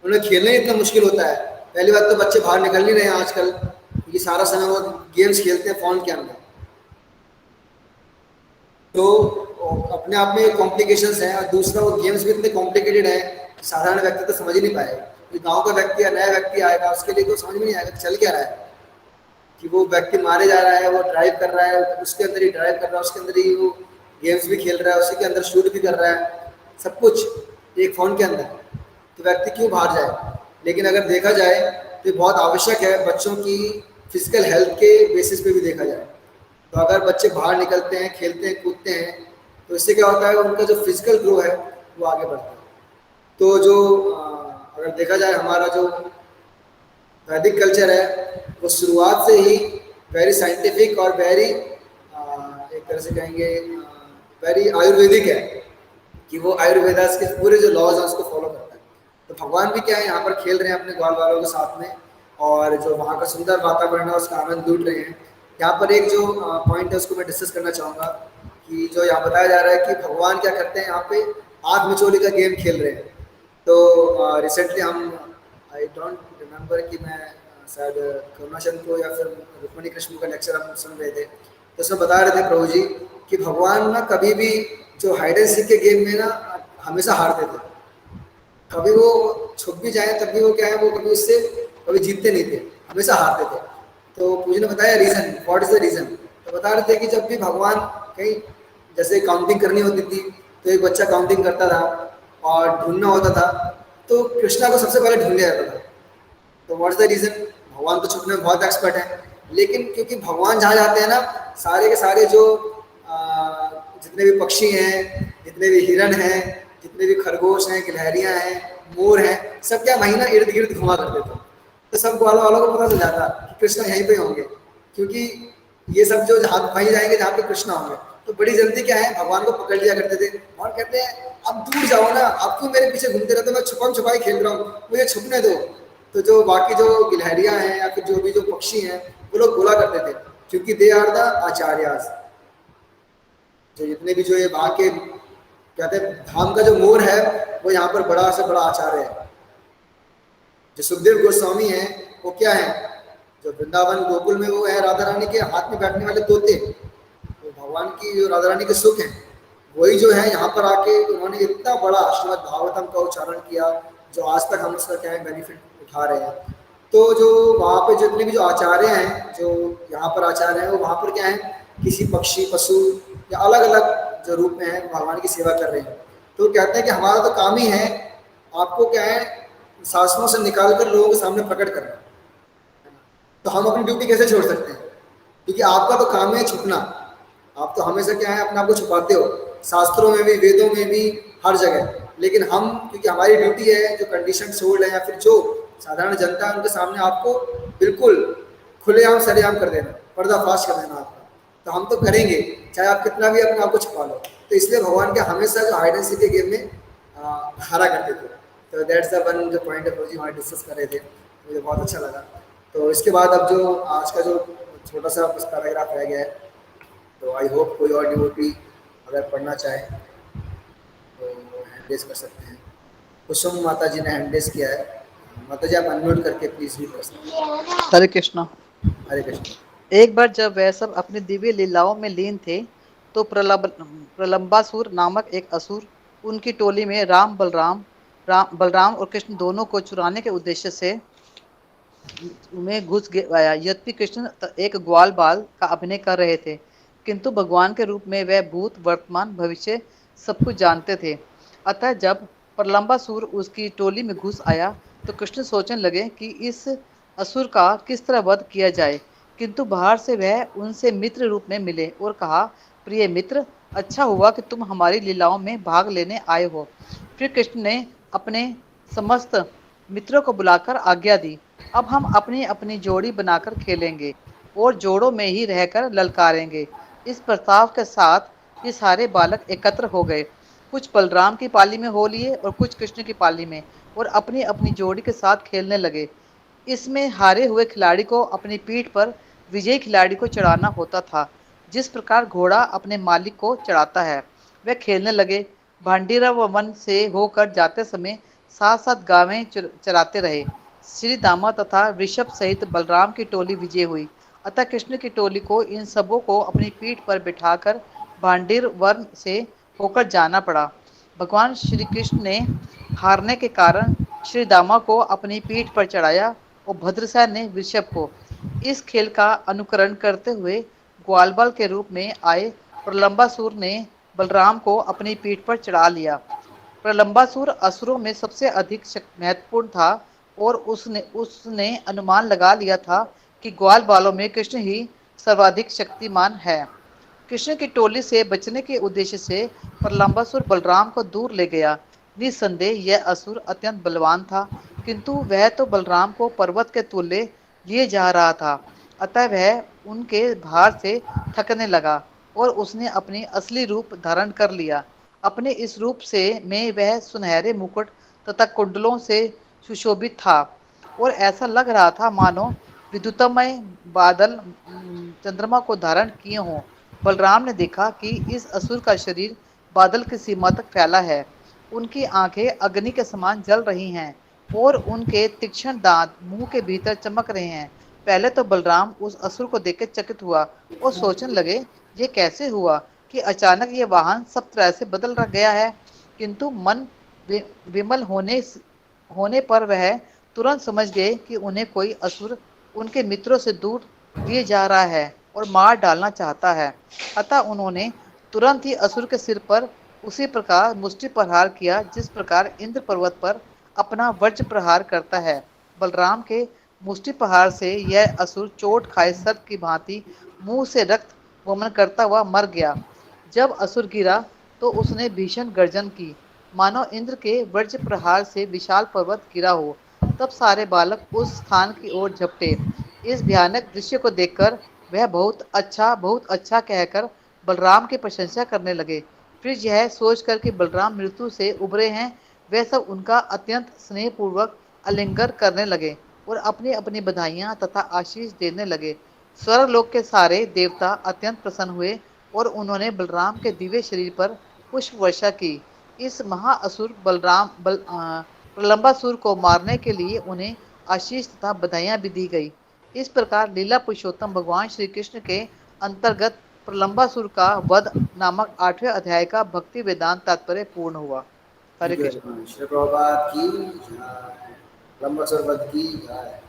उन्हें खेलना ही इतना मुश्किल होता है। पहली बात तो बच्चे बाहर निकल नहीं रहे हैं आजकल, क्योंकि सारा समय वो गेम्स खेलते हैं फ़ोन के अंदर। तो अपने आप में कॉम्प्लिकेशंस हैं, और दूसरा वो गेम्स भी इतने कॉम्प्लिकेटेड हैं साधारण व्यक्ति तो समझ ही नहीं पाएगा। तो गाँव का व्यक्ति या नया व्यक्ति आएगा, उसके लिए तो समझ में नहीं आएगा चल क्या रहा है, कि वो व्यक्ति मारे जा रहा है, वो ड्राइव कर रहा है, उसके अंदर ही ड्राइव कर रहा है, उसके अंदर ही वो गेम्स भी खेल रहा है, उसी के अंदर शूट भी कर रहा है, सब कुछ एक फ़ोन के अंदर। तो व्यक्ति क्यों बाहर जाए। लेकिन अगर देखा जाए तो बहुत आवश्यक है बच्चों की फिजिकल हेल्थ के बेसिस पे भी देखा जाए। तो अगर बच्चे बाहर निकलते हैं, खेलते हैं, कूदते हैं, तो इससे क्या होता है, उनका जो फिजिकल ग्रो है वो आगे बढ़ता है। तो जो अगर देखा जाए हमारा जो वैदिक कल्चर है वो शुरुआत से ही वेरी साइंटिफिक और वेरी एक तरह से कहेंगे वेरी आयुर्वेदिक है, कि वो आयुर्वेदा के पूरे जो लॉज हैं उसको फॉलो करता है। तो भगवान भी क्या है, यहाँ पर खेल रहे हैं अपने ग्वाल वालों के साथ में, और जो वहाँ का सुंदर वातावरण है उसका आनंद लूट रहे हैं। यहाँ पर एक जो पॉइंट है उसको मैं डिस्कस करना चाहूँगा, कि जो यहाँ बताया जा रहा है कि भगवान क्या करते हैं, यहाँ पे आग मिचोली का गेम खेल रहे हैं। तो रिसेंटली हम आई डोंट रिमेंबर कि मैं शायद करुणाचंद को या फिर रुक्मणी कृष्ण का लेक्चर हम सुन रहे थे, तो उसमें बता रहे थे प्रभु जी कि भगवान ना कभी भी जो हाइड एंड सीक के गेम में ना हमेशा हारते थे। कभी वो छुप भी जाए तब भी वो क्या है, वो कभी उससे कभी जीतते नहीं थे, हमेशा हारते थे। तो पूजी ने बताया reason, what is the reason. तो बता रहे थे कि जब भी भगवान कहीं जैसे काउंटिंग करनी होती थी तो एक बच्चा काउंटिंग करता था और ढूंढना होता था, तो कृष्णा को सबसे पहले ढूंढ लिया जाता था। तो व्हाट्स द रीज़न? भगवान तो छुपने में बहुत एक्सपर्ट है, लेकिन क्योंकि भगवान जहाँ जाते हैं ना, सारे के सारे जो जितने भी पक्षी हैं, जितने भी हिरण हैं, जितने भी खरगोश हैं, गिलहरियाँ हैं, मोर हैं, सब क्या वहीं ना इर्द गिर्द घुमा करते थे। तो सब ग्वालों वालों को पता चल जाता कि कृष्णा यहीं पे होंगे, क्योंकि ये सब जो जहाँ वहीं जाएंगे जहाँ पे कृष्णा होंगे। तो बड़ी जल्दी क्या है, भगवान को पकड़ लिया करते थे और कहते हैं अब दूर जाओ ना, अब क्यों मेरे पीछे घूमते रहते हो, मैं छुपम छुपाई खेल रहा हूँ, मुझे छुपने दो। तो जो बाकी जो गिलहरियाँ हैं या फिर जो भी जो पक्षी हैं, वो लोग बोला करते थे, क्योंकि दे आर द आचार्यास, जो जितने भी जो ये वहाँ के कहते हैं धाम का जो मोर है, वो यहाँ पर बड़ा से बड़ा आचार्य है। जो सुखदेव गोस्वामी है वो क्या है, जो वृंदावन गोकुल में वो है राधा रानी के हाथ में बैठने वाले तोते, तो भगवान की जो राधा रानी के सुख हैं, वही जो है यहाँ पर आके उन्होंने इतना बड़ा श्रीमद् भागवतम का उच्चारण किया, जो आज तक हम उसका क्या है बेनिफिट उठा रहे हैं। तो जो वहाँ पे जितने भी जो आचार्य हैं, जो यहाँ पर आचार्य हैं, वो वहाँ पर क्या है, किसी पक्षी पशु या अलग अलग जो रूप में है भगवान की सेवा कर रहे हैं। तो कहते हैं कि हमारा तो काम ही है आपको क्या है शास्त्रों से निकाल कर लोगों के सामने प्रकट करना, तो हम अपनी ड्यूटी कैसे छोड़ सकते हैं, क्योंकि आपका तो काम है छुपना। आप तो हमेशा क्या है अपने आप को छुपाते हो, शास्त्रों में भी, वेदों में भी, हर जगह। लेकिन हम, क्योंकि हमारी ड्यूटी है जो कंडीशन सोल्ड है या फिर जो साधारण जनता है, उनके सामने आपको बिल्कुल खुलेआम सरेआम कर देना, पर्दाफाश कर देना आपका, तो हम तो करेंगे चाहे आप कितना भी अपने आप को छुपा लो। तो इसलिए भगवान के हमेशा जो हाइड एंड सीक के गेम में हारा करते थे। तो दैट्स द वन जो पॉइंट अप्रोच हमारे डिस्कस कर रहे थे, मुझे बहुत अच्छा लगा। तो इसके बाद अब जो आज का जो छोटा सा पैराग्राफ रह गया है, तो आई होप कोई और डिवोटी अगर पढ़ना चाहे तो हैंड रेज कर सकते हैं। कुसुम माता जी ने हैंड रेज किया है, माता जी आप अनम्यूट करके प्लीज रीड कर सकते हैं। हरे कृष्णा। हरे कृष्ण। एक बार जब वह सब अपनी दिव्य लीलाओं में लीन थे, तो प्रलंबासुर नामक एक असुर उनकी टोली में बलराम और कृष्ण दोनों को चुराने के उद्देश्य से में घुस गया। यद्यपि कृष्ण एक ग्वाल बाल का अभिनय कर रहे थे, किंतु भगवान के रूप में वह भूत वर्तमान भविष्य सब कुछ जानते थे। अतः जब प्रलंबासुर उसकी टोली में घुस आया, तो कृष्ण सोचने लगे कि इस असुर का किस तरह वध किया जाए, किंतु बाहर से वह उनसे मित्र रूप में मिले और कहा, प्रिय मित्र, अच्छा हुआ कि तुम हमारी लीलाओं में भाग लेने आए हो। फिर कृष्ण ने अपने समस्त मित्रों को बुलाकर आज्ञा दी, अब हम अपनी अपनी जोड़ी बनाकर खेलेंगे और जोड़ों में ही रहकर ललकारेंगे। इस प्रस्ताव के साथ ये सारे बालक एकत्र हो गए, कुछ बलराम की पाली में हो लिए और कुछ कृष्ण की पाली में, और अपनी अपनी जोड़ी के साथ खेलने लगे। इसमें हारे हुए खिलाड़ी को अपनी पीठ पर विजयी खिलाड़ी को चढ़ाना होता था, जिस प्रकार घोड़ा अपने मालिक को चढ़ाता है। वे खेलने लगे। भांडीरा वन से होकर जाते समय साथ साथ गावें चराते रहे। श्री दामा तथा वृषभ सहित बलराम की टोली विजय हुई, अतः कृष्ण की टोली को इन सबों को अपनी पीठ पर बिठाकर भांडीर वन से होकर जाना पड़ा। भगवान श्री कृष्ण ने हारने के कारण श्री दामा को अपनी पीठ पर चढ़ाया और भद्रसेन ने वृषभ को। इस खेल का अनुकरण करते हुए ग्वालबाल के रूप में आए प्रलंबासुर ने बलराम को अपनी पीठ पर चढ़ा लिया। प्रलंबासुर असुरों में सबसे अधिक महत्वपूर्ण था और उसने अनुमान लगा लिया था कि ग्वाल बालों में कृष्ण ही सर्वाधिक शक्तिमान है। कृष्ण की टोली से बचने के उद्देश्य से प्रलंबासुर बलराम को दूर ले गया। निसंदेह यह असुर अत्यंत बलवान था, किंतु वह तो बलराम को पर्वत के तुल्य लिए जा रहा था, अतः वह उनके भार से थकने लगा और उसने अपनी असली रूप धारण कर लिया। अपने इस रूप से में वह सुनहरे मुकुट तथा कुंडलों से सुशोभित था और ऐसा लग रहा था मानो विद्युतमय बादल चंद्रमा को धारण किए हों। बलराम ने देखा कि इस असुर का शरीर बादल की सीमा तक फैला है, उनकी आंखें अग्नि के समान जल रही हैं और उनके तीक्ष्ण दांत मुंह के भीतर चमक रहे हैं। पहले तो बलराम उस असुर को देखकर चकित हुआ और सोचने लगे, ये कैसे हुआ कि अचानक ये वाहन सब तरह से बदल गया है। किंतु मन विमल होने पर वह तुरंत समझ गए कि उन्हें कोई असुर उनके मित्रों से दूर लिए जा रहा है और मार डालना चाहता है। अतः उन्होंने तुरंत ही असुर के सिर पर उसी प्रकार मुष्टि प्रहार किया जिस प्रकार इंद्र पर्वत पर अपना वज्र प्रहार करता है। बलराम के मुष्टि प्रहार से यह असुर चोट खाए सर्प की भांति मुंह से रक्त वमन करता हुआ मर गया। जब असुर गिरा तो उसने भीषण गर्जन की, मानो इंद्र के वज्र प्रहार से विशाल पर्वत गिरा हो। तब सारे बालक उस स्थान की ओर झपटे। इस भयानक दृश्य को देखकर वह बहुत अच्छा कहकर बलराम की प्रशंसा करने लगे। फिर यह सोचकर कि बलराम मृत्यु से उबरे हैं, वे सब उनका अत्यंत स्नेहपूर्वक आलिंगन करने लगे और अपनी अपनी बधाइयां तथा आशीष देने लगे। स्वर्गलोक के सारे देवता अत्यंत प्रसन्न हुए और उन्होंने बलराम के दिव्य शरीर पर पुष्प वर्षा की। इस महाअसुर प्रलंबासुर को मारने के लिए उन्हें आशीष तथा बधाइयां भी दी गई। इस प्रकार लीला पुरुषोत्तम भगवान श्री कृष्ण के अंतर्गत प्रलंबासुर का वध नामक 8वें अध्याय का भक्ति वेदांत तात्पर्य पूर्ण हुआ। हरे कृष्ण। श्री प्रभुपाद की जय, प्रलंबासुर वध की जय।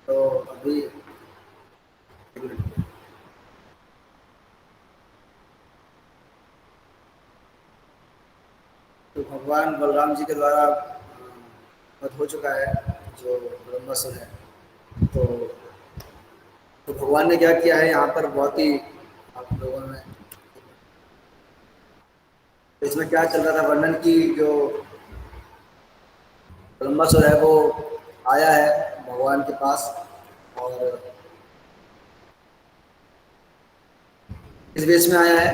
तो अभी तो भगवान बलराम जी के द्वारा वध हो चुका है जो प्रलंबासुर है। तो भगवान ने क्या किया है यहाँ पर, बहुत ही आप लोगों ने इसमें क्या चल रहा था वर्णन की, जो प्रलंबासुर है वो आया है भगवान के पास और इस वेश में आया है,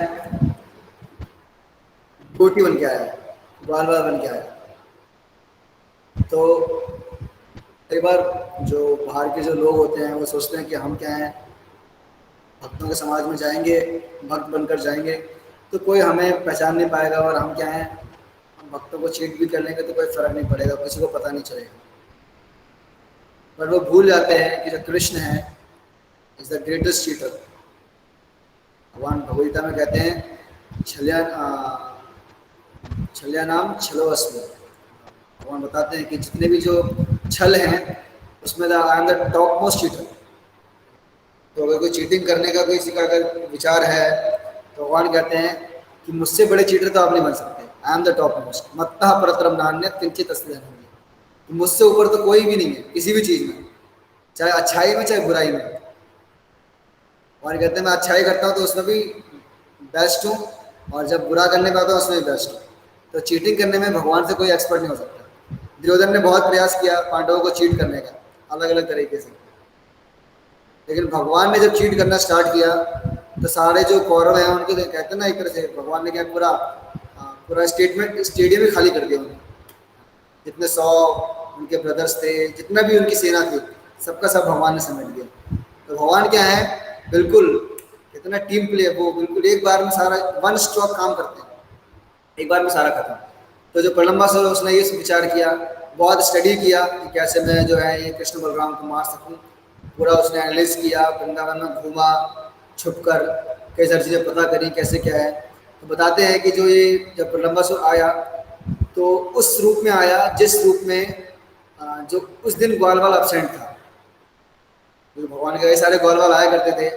गोटी बन के आया है, ग्वालवाल बन के आया है। तो कई बार जो बाहर के जो लोग होते हैं वो सोचते हैं कि हम क्या हैं, भक्तों के समाज में जाएंगे, भक्त बनकर जाएंगे तो कोई हमें पहचान नहीं पाएगा और हम क्या हैं, हम भक्तों को चीट भी कर लेंगे तो कोई फर्क नहीं पड़ेगा, किसी को पता नहीं चलेगा। पर वो भूल जाते हैं कि जो कृष्ण है इज द ग्रेटेस्ट चीटर। भगवान भगवद्गीता में कहते हैं छल्या नाम छलो अस्मि। भगवान बताते हैं कि जितने भी जो छल हैं उसमें I am the top most cheater. तो अगर कोई चीटिंग करने का किसी का अगर विचार है तो भगवान कहते हैं कि मुझसे बड़े चीटर तो आप नहीं बन सकते, I am the top most, मत्तः परतरम नान्यत् किंचित् अस्ति धनंजय। मुझसे ऊपर तो कोई भी नहीं है किसी भी चीज़ में, चाहे अच्छाई में चाहे बुराई में। और कहते हैं मैं अच्छाई करता हूँ तो उसमें भी बेस्ट हूँ और जब बुरा करने पे आता हूँ उसमें भी बेस्ट हूँ। तो चीटिंग करने में भगवान से कोई एक्सपर्ट नहीं हो सकता। दुर्योधन ने बहुत प्रयास किया पांडवों को चीट करने का अलग अलग तरीके से, लेकिन भगवान ने जब चीट करना स्टार्ट किया तो सारे जो कौरव हैं उनके कहते हैं ना एक तरह से भगवान ने क्या पूरा स्टेडियम ही खाली कर दिया उन्होंने। जितने 100 उनके ब्रदर्स थे, जितना भी उनकी सेना थी, सबका सब भगवान ने समेट दिया। तो भगवान क्या है, बिल्कुल कितना टीम प्ले, वो बिल्कुल एक बार में सारा वन स्ट्रोक काम करते हैं, एक बार में सारा खत्म। तो जो प्रलंबासुर उसने ये विचार किया, बहुत स्टडी किया कि कैसे मैं जो है ये कृष्ण बलराम को मार सकूं। पूरा उसने एनालिस किया, वृंदावन में घूमा छुपकर, कई सारी चीज़ें पता करी कैसे क्या है। तो बताते हैं कि जो ये जब प्रलंबासुर आया तो उस रूप में आया जिस रूप में जो उस दिन ग्वालवाल एब्सेंट था। जो भगवान के कई सारे ग्वालवाल आया करते थे,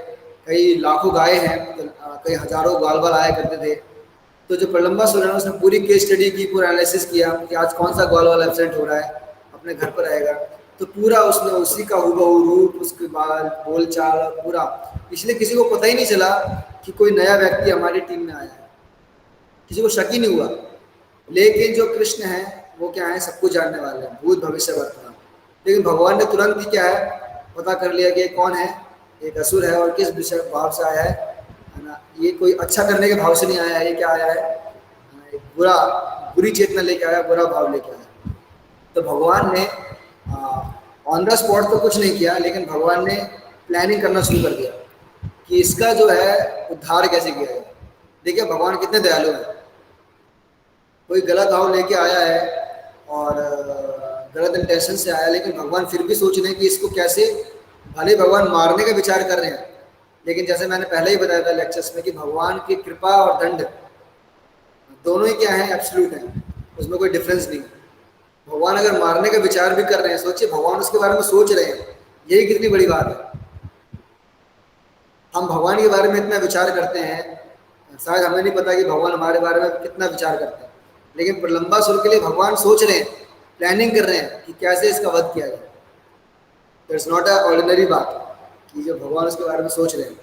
कई लाखों गाय हैं, कई हजारों ग्वालवाल आया करते थे। तो जो प्रलंबासुर है उसने पूरी केस स्टडी की, पूरा एनालिसिस किया कि आज कौन सा ग्वालवाल एब्सेंट हो रहा है, अपने घर पर आएगा। तो पूरा उसने उसी का हूबहू रूप, उसके बाद बोल चाल पूरा, इसलिए किसी को पता ही नहीं चला कि कोई नया व्यक्ति हमारी टीम में आया है, किसी को शक ही नहीं हुआ। लेकिन जो कृष्ण है वो क्या है, सब कुछ जानने वाले हैं, भूत भविष्य वर्तमान। लेकिन भगवान ने तुरंत ही क्या है पता कर लिया कि कौन है, एक असुर है और किस विषय भाव से आया है ना। ये कोई अच्छा करने के भाव से नहीं आया है, ये क्या आया है, एक बुरी चेतना लेके आया, बुरा भाव लेके आया। तो भगवान ने ऑन द स्पॉट तो कुछ नहीं किया, लेकिन भगवान ने प्लानिंग करना शुरू कर दिया कि इसका जो है उद्धार कैसे किया जाए। देखिए भगवान कितने दयालु हैं। कोई गलत भाव लेके आया है और गलत इंटेंशन से आया, लेकिन भगवान फिर भी सोच रहे हैं कि इसको कैसे, भले भगवान मारने का विचार कर रहे हैं, लेकिन जैसे मैंने पहले ही बताया था लेक्चर्स में कि भगवान की कृपा और दंड दोनों ही क्या है, एब्सोल्यूट है, उसमें कोई डिफरेंस नहीं। भगवान अगर मारने का विचार भी कर रहे हैं, सोचिए भगवान उसके बारे में सोच रहे हैं, यही कितनी बड़ी बात है। हम भगवान के बारे में इतना विचार करते हैं शायद हमें नहीं पता कि भगवान हमारे बारे में कितना विचार करते हैं, लेकिन प्रलंबासुर के लिए भगवान सोच रहे हैं, प्लानिंग कर रहे हैं कि कैसे इसका वध किया जाए। दैट्स नॉट अ ऑर्डिनरी बात कि जो भगवान उसके बारे में सोच रहे हैं।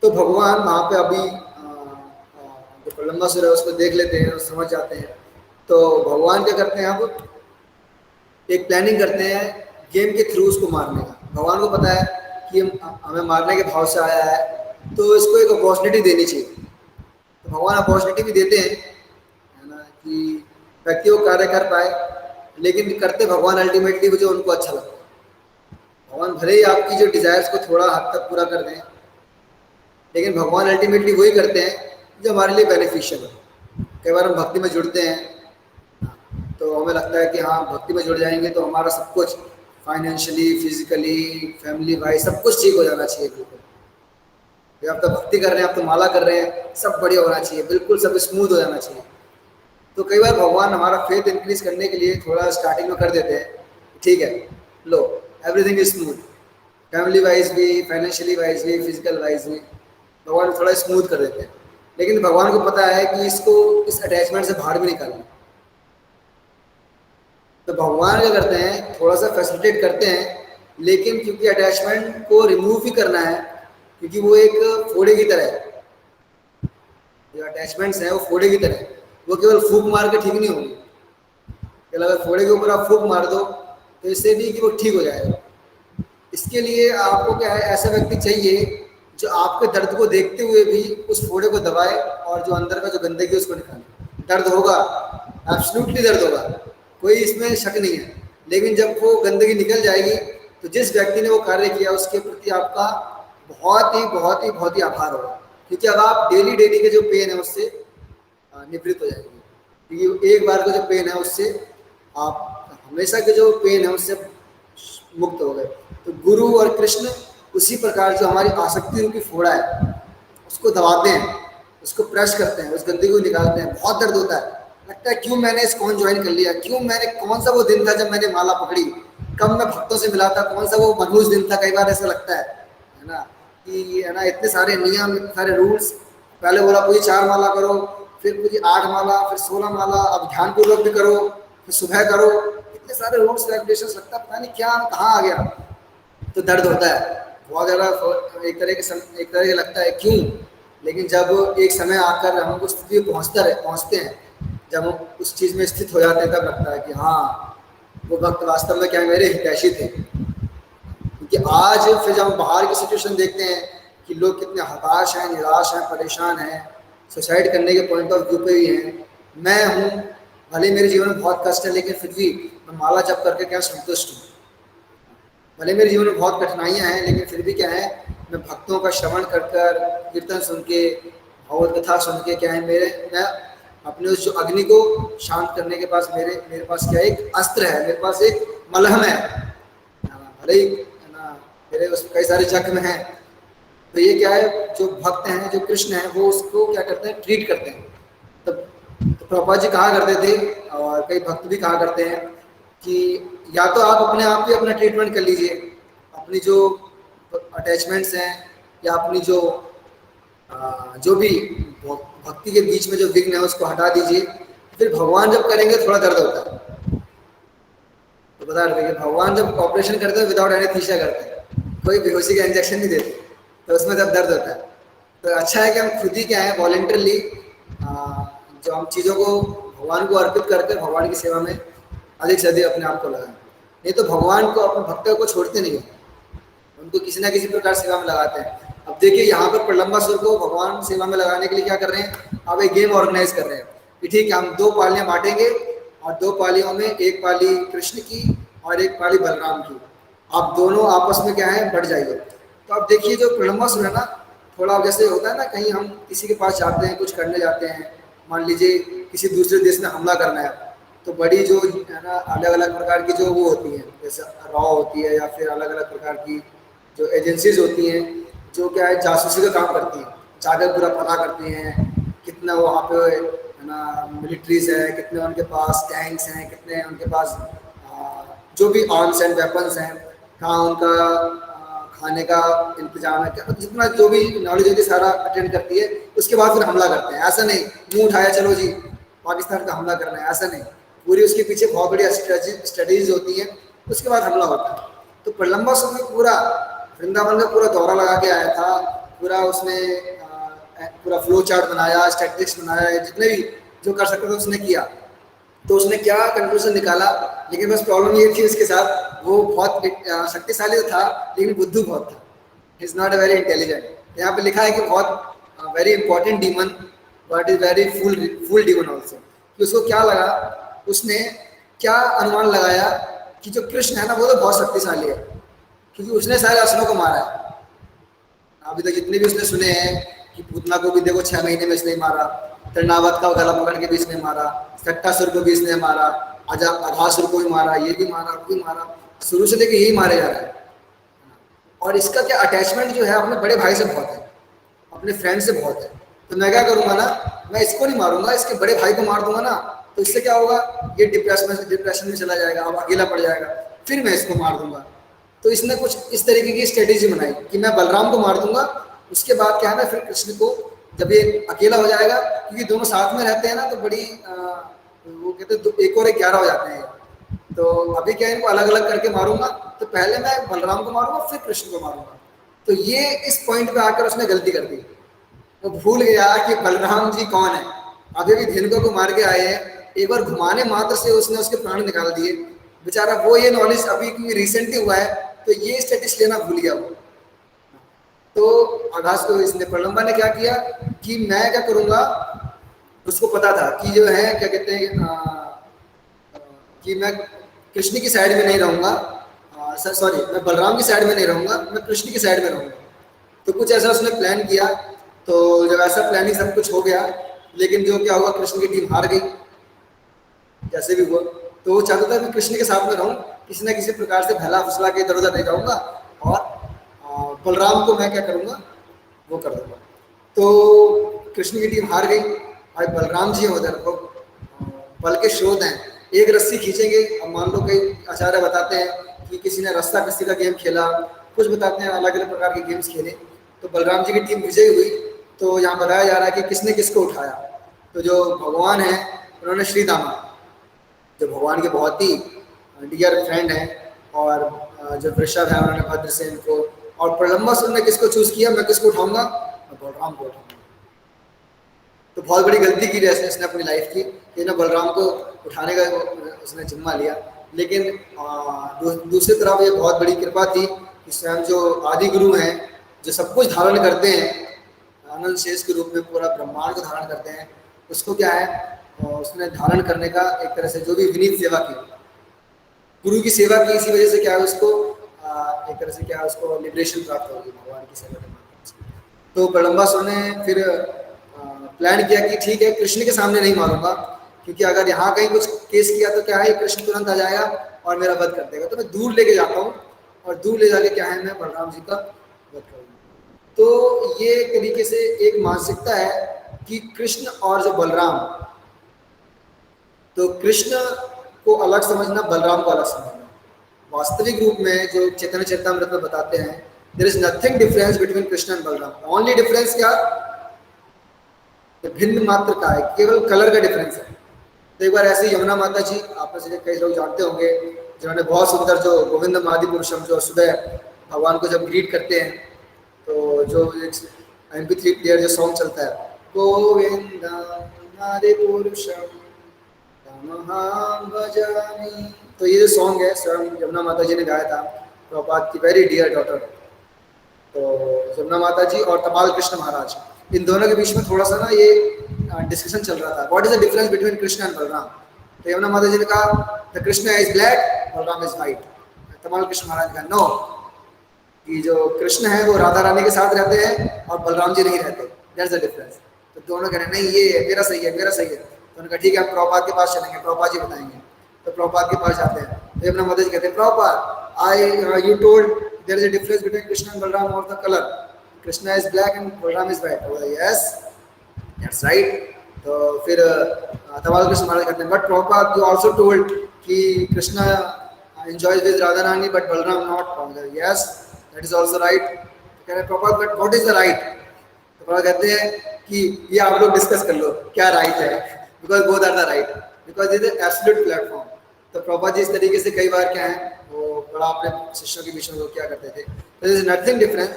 तो भगवान वहाँ पे अभी जो प्रलंबासुर है उसको देख लेते हैं और समझ जाते हैं। तो भगवान क्या करते हैं, अब एक प्लानिंग करते हैं गेम के थ्रू उसको मारने का। भगवान को पता है कि हमें मारने के भाव से आया है, तो इसको एक अपॉर्चुनिटी देनी चाहिए। तो भगवान अपॉर्चुनिटी भी देते हैं, है ना, कि व्यक्ति वो कार्य कर पाए, लेकिन करते भगवान अल्टीमेटली जो उनको अच्छा लगता है। भगवान भले ही आपकी जो डिजायर्स को थोड़ा हद तक पूरा कर दें, लेकिन भगवान अल्टीमेटली वही करते हैं जो हमारे लिए बेनिफिशियल है। कई बार हम भक्ति में जुड़ते हैं तो हमें लगता है कि हाँ भक्ति में जुड़ जाएंगे तो हमारा सब कुछ फाइनेंशियली, फिजिकली, फैमिली वाइज सब कुछ ठीक हो जाना चाहिए। बिल्कुल आप तो भक्ति कर रहे हैं, आप तो माला कर रहे हैं, सब बढ़िया होना चाहिए, बिल्कुल सब स्मूथ हो जाना चाहिए। तो कई बार भगवान हमारा फेथ इंक्रीज करने के लिए थोड़ा स्टार्टिंग में कर देते हैं, ठीक है लो everything is smooth, family wise भी, फाइनेंशियली वाइज भी, फिजिकल वाइज भी भगवान थोड़ा स्मूथ कर देते हैं। लेकिन भगवान को पता है कि इसको इस अटैचमेंट से बाहर भी निकालना। तो भगवान क्या करते हैं, थोड़ा सा फैसिलिटेट करते हैं, लेकिन क्योंकि अटैचमेंट को रिमूव भी करना है, क्योंकि वो एक फोड़े की तरह है। जो अटैचमेंट्स हैं वो फोड़े की तरह है, वो केवल फूंक मार के ठीक नहीं होंगे। अगर फोड़े के ऊपर आप फूंक मार दो तो इससे नहीं कि वो ठीक हो जाएगा। इसके लिए आपको क्या है, ऐसा व्यक्ति चाहिए जो आपके दर्द को देखते हुए भी उस फोड़े को दबाए और जो अंदर का जो गंदगी है उसको निकाले। दर्द होगा, एब्सोल्युटली दर्द होगा, कोई इसमें शक नहीं है, लेकिन जब वो गंदगी निकल जाएगी तो जिस व्यक्ति ने वो कार्य किया उसके प्रति आपका बहुत ही आभार होगा, क्योंकि अब आप डेली के जो पेन है उससे निवृत्त हो जाएंगे। क्योंकि एक बार का जो पेन है उससे आप हमेशा के जो पेन है उससे मुक्त हो गए। तो गुरु और कृष्ण उसी प्रकार जो हमारी आसक्ति रूपी फोड़ा है उसको दबाते हैं, उसको प्रेस करते हैं, उस गंदगी को निकालते हैं। बहुत दर्द होता है, लगता है क्यों मैंने इस्कॉन ज्वाइन कर लिया, क्यों मैंने, कौन सा वो दिन था जब मैंने माला पकड़ी, कब मैं भक्तों से मिला था, कौन सा वो मनहूस दिन था। कई बार ऐसा लगता है ना, कि है ना इतने सारे नियम, इतने सारे रूल्स, पहले बोला कोई 4 माला करो, फिर मुझे 8 माला, फिर 16 माला, अब ध्यानपूर्वक भी करो, फिर सुबह करो, इतने सारे रूल्स रेगुलेशन, लगता है पता नहीं क्या कहाँ आ गया। तो दर्द होता है बहुत ज़्यादा, एक तरह के लगता है क्यों। लेकिन जब एक समय आकर हम उस स्थिति में पहुँचते हैं, जब हम उस चीज़ में स्थित हो जाते हैं, तब लगता है कि हाँ वो वक्त वास्तव में क्या मेरे हितैषी थे। क्योंकि आज फिर जब हम बाहर की सिचुएशन देखते हैं कि लोग कितने हताश हैं, निराश हैं, परेशान हैं, सुसाइड करने के पॉइंट ऑफ व्यू पे भी हैं। मैं हूँ, भले मेरे जीवन में बहुत कष्ट है, लेकिन फिर भी मैं माला जप करके क्या संतुष्ट हूँ। भले मेरे जीवन में बहुत कठिनाइयाँ हैं, लेकिन फिर भी क्या है, मैं भक्तों का श्रवण कर कर, कीर्तन सुन के, भगवत कथा सुन के क्या है, मैं अपने उस जो अग्नि को शांत करने के पास मेरे पास क्या एक अस्त्र है, मेरे पास एक मलहम है। भले ही है ना मेरे उसमें कई सारे जख्म हैं, तो ये क्या है, जो भक्त हैं, जो कृष्ण हैं, वो उसको क्या करते हैं, ट्रीट करते हैं। तो प्रभुपाद जी कहा करते थे, और कई भक्त भी कहा करते हैं कि या तो आप अपने आप ही अपना ट्रीटमेंट कर लीजिए, अपनी जो अटैचमेंट्स हैं या अपनी जो भी भक्ति के बीच में जो विघ्न है उसको हटा दीजिए। फिर भगवान जब करेंगे थोड़ा दर्द होता है, तो बता रहे कि भगवान जब ऑपरेशन करते हैं विदाउट एनेस्थीसिया करते हैं, कोई बेहोशी का इंजेक्शन नहीं देते, तो उसमें जब दर्द होता है। तो अच्छा है कि हम खुद ही क्या है वॉलंटरली जो हम चीज़ों को भगवान को अर्पित करके भगवान की सेवा में अधिक से अधिक अपने आप को लगाएं। नहीं तो भगवान को, अपने भक्तों को छोड़ते नहीं, उनको किसी ना किसी प्रकार सेवा में लगाते हैं। अब देखिए यहाँ पर प्रलंबासुर को भगवान सेवा में लगाने के लिए क्या कर रहे हैं, अब एक गेम ऑर्गेनाइज कर रहे हैं कि ठीक है हम 2 पालियां बांटेंगे, और 2 पालियों में एक पाली कृष्ण की और एक पाली बलराम की, आप दोनों आपस में क्या है बढ़ जाइए। तो अब देखिए जो प्रलंबासुर है ना, थोड़ा जैसे होता है ना, कहीं हम किसी के पास जाते हैं, कुछ करने जाते हैं, मान लीजिए किसी दूसरे देश में हमला करना है, तो बड़ी जो है ना अलग अलग प्रकार की जो वो होती हैं, जैसे रॉ होती है या फिर अलग अलग प्रकार की जो एजेंसीज होती हैं, जो क्या है जासूसी का काम करती हैं, जाकर पूरा पता करती हैं कितना वहाँ पे है ना मिलिट्रीज है, कितने उनके पास टैंक्स हैं, कितने उनके पास जो भी आर्म्स एंड वेपन्स हैं, कहाँ उनका खाने का इंतजाम है, क्या जितना जो भी नॉलेज होती है सारा अटेंड करती है, उसके बाद फिर हमला करते हैं। ऐसा नहीं मुंह उठाया चलो जी पाकिस्तान का हमला करना है, ऐसा नहीं, पूरी उसके पीछे बहुत बड़ी स्टडीज होती है, उसके बाद हमला होता है। तो प्रलंबा में पूरा वृंदावन का पूरा दौरा लगा के आया था, पूरा उसने पूरा फ्लो चार्ट बनाया, स्टैटिस्टिक्स बनाया, जितने भी जो कर सकते थे उसने किया। तो उसने क्या कंक्लूजन निकाला, लेकिन बस प्रॉब्लम ये थी उसके साथ, वो बहुत शक्तिशाली तो था लेकिन बुद्धू बहुत था, is not a very intelligent. यहाँ पे लिखा है कि बहुत very important demon but is very full demon also. उसको क्या लगा, उसने क्या अनुमान लगाया कि जो कृष्ण है ना वो तो बहुत शक्तिशाली है, क्योंकि उसने सारे असुरों को मारा है। अभी तक जितने भी उसने सुने हैं कि पूतना को भी देखो 6 महीने में इसने मारा, तृणावत का गला पकड़ के भी इसने मारा, सट्टासुर को भी इसने मारा, अघासुर को भी मारा, ये भी मारा, वो भी मारा, शुरू से लेके यही मारे जा रहा है। और इसका क्या अटैचमेंट जो है अपने बड़े भाई से बहुत है, अपने फ्रेंड से बहुत है। तो मैं क्या करूंगा ना, मैं इसको नहीं मारूंगा, इसके बड़े भाई को मार दूंगा ना, तो इससे क्या होगा, ये डिप्रेशन में चला जाएगा, अब अकेला पड़ जाएगा, फिर मैं इसको मार दूंगा। तो इसने कुछ इस तरीके की स्ट्रेटेजी बनाई कि मैं बलराम को मार दूंगा, उसके बाद क्या है ना फिर कृष्ण को, जब ये अकेला हो जाएगा, क्योंकि दोनों साथ में रहते हैं ना, तो बड़ी वो कहते हैं 1 और 1 11 हो जाते हैं। तो अभी क्या इनको अलग अलग करके मारूंगा, तो पहले मैं बलराम को मारूंगा फिर कृष्ण को मारूंगा। तो ये इस पॉइंट पे आकर उसने गलती कर दी, वो भूल गया कि बलराम जी कौन है। अभी भी धेनुका को मार के आए हैं, एक बार घुमाने मात्र से उसने उसके प्राण निकाल दिए बेचारा। वो ये नॉलेज अभी रिसेंटली हुआ है, तो ये स्टेटस लेना भूल गया वो। तो आगाज को इसने प्रलंबा ने क्या किया कि मैं क्या करूंगा, उसको पता था कि जो है क्या कहते हैं कि मैं कृष्ण की साइड में नहीं रहूंगा, सॉरी मैं बलराम की साइड में नहीं रहूंगा, मैं कृष्ण की साइड में रहूंगा। तो कुछ ऐसा उसने प्लान किया। तो जब ऐसा प्लानिंग सब कुछ हो गया, लेकिन जो क्या हुआ, कृष्ण की टीम हार गई जैसे भी हुआ। तो वो चाहता था कि कृष्ण के साथ में रहूं, किसी न किसी प्रकार से भला फुसला के इधर उधर नहीं जाऊंगा, और बलराम को मैं क्या करूंगा वो कर दूंगा। तो कृष्ण की टीम हार गई। भाई बलराम जी हैं उधर, बल के स्रोत हैं, एक रस्सी खींचेंगे। अब मान लो कई आचार्य बताते हैं कि किसी ने रस्सा कस्सी का गेम खेला, कुछ बताते हैं अलग अलग प्रकार के गेम्स खेले। तो बलराम जी की टीम विजयी हुई। तो यहाँ बताया जा रहा है कि किसने किसको उठाया। तो जो भगवान है उन्होंने श्री दामा, जो भगवान के बहुत ही डियर फ्रेंड हैं, और जो वृषभ है उन्होंने भद्रसेन को, और प्रलंबासुर ने किसको चूज किया, मैं किसको उठाऊंगा, मैं बलराम को उठाऊंगा। तो बहुत बड़ी गलती की जैसे इसने अपनी लाइफ की कि ना बलराम को उठाने का उसने जिम्मा लिया। लेकिन दूसरी तरफ ये बहुत बड़ी कृपा थी कि स्वयं जो आदि गुरु हैं, जो सब कुछ धारण करते हैं, आनंद शेष के रूप में पूरा ब्रह्मांड को धारण करते हैं, उसको क्या है उसने धारण करने का एक तरह से जो भी विनीत सेवा की, गुरु की सेवा की, इसी वजह से क्या है उसको एक तरह से क्या है उसको लिबरेशन प्राप्त होगी भगवान की सेवा करने। तो प्रलंबासुर ने फिर प्लान किया कि ठीक है कृष्ण के सामने नहीं मारूंगा, क्योंकि अगर यहाँ कहीं कुछ केस किया तो क्या है कृष्ण तुरंत आ जाएगा और मेरा वध कर देगा। तो मैं दूर लेके जाता हूँ, और दूर ले जाके क्या है मैं बलराम जी का वध करूँगा। तो ये एक तरीके से एक मानसिकता है कि कृष्ण और जो बलराम, तो कृष्ण को अलग समझना, बलराम को अलग समझना। वास्तविक रूप में जो चैतन्य चरितामृत में बताते हैं, there is nothing difference between Krishna and Balarama. Only difference क्या, भिन्न मात्र का है, केवल कलर का डिफरेंस है। तो एक बार ऐसे यमुना माता जी, आप में से कई लोग जानते होंगे, जिन्होंने बहुत सुंदर जो गोविंद आदि पुरुषम, जो सुबह भगवान को जब ग्रीट करते हैं, तो जो MP3 प्लेयर जो सॉन्ग चलता है, गोविंद आदि पुरुषम भजामि, तो ये जो सॉन्ग है स्वयं यमुना माता जी ने गाया था, प्रभुपाद की वेरी डियर डॉटर। तो यमुना माता जी और तपाल कृष्ण महाराज, इन दोनों के बीच में थोड़ा सा ना ये डिस्कशन चल रहा था, what is the difference between Krishna and Balaram. तो यमुना माता जी ने कहा the Krishna is black, Balaram is white. Tapal Krishna Maharaj का नो, कि जो कृष्ण है वो राधा रानी के साथ रहते हैं और बलराम जी नहीं रहते, दैट्स द डिफरेंस। तो दोनों कह रहे नहीं ये मेरा सही है, मेरा सही है। तो उन्होंने कहा ठीक है हम प्रभुपाद के पास चलेंगे, प्रभुपाद जी बताएंगे। तो प्रभुपाद के पास जाते हैं, तो यमुना माता जी कहते हैं Prabhupada you told there is a difference between Krishna and Balaram और the colour, Krishna is black and Balaram is white. Yes that's right. तो फिर तपाल कृष्ण महाराज कहते हैं but Prabhupada you also told कि Krishna enjoys with Radha Rani but Balaram not. Yes that is also right. कह रहे Prabhupada but what is the right? तो प्रभुपाद कहते हैं कि ये आप लोग डिस्कस कर लो क्या राइट है, because both are the right, because it is absolute platform. तो प्रभुपाद जी इस तरीके से कई बार क्या है वो बड़ा अपने शिष्यों के बीच में वो क्या करते थे, तो इज नथिंग डिफरेंस।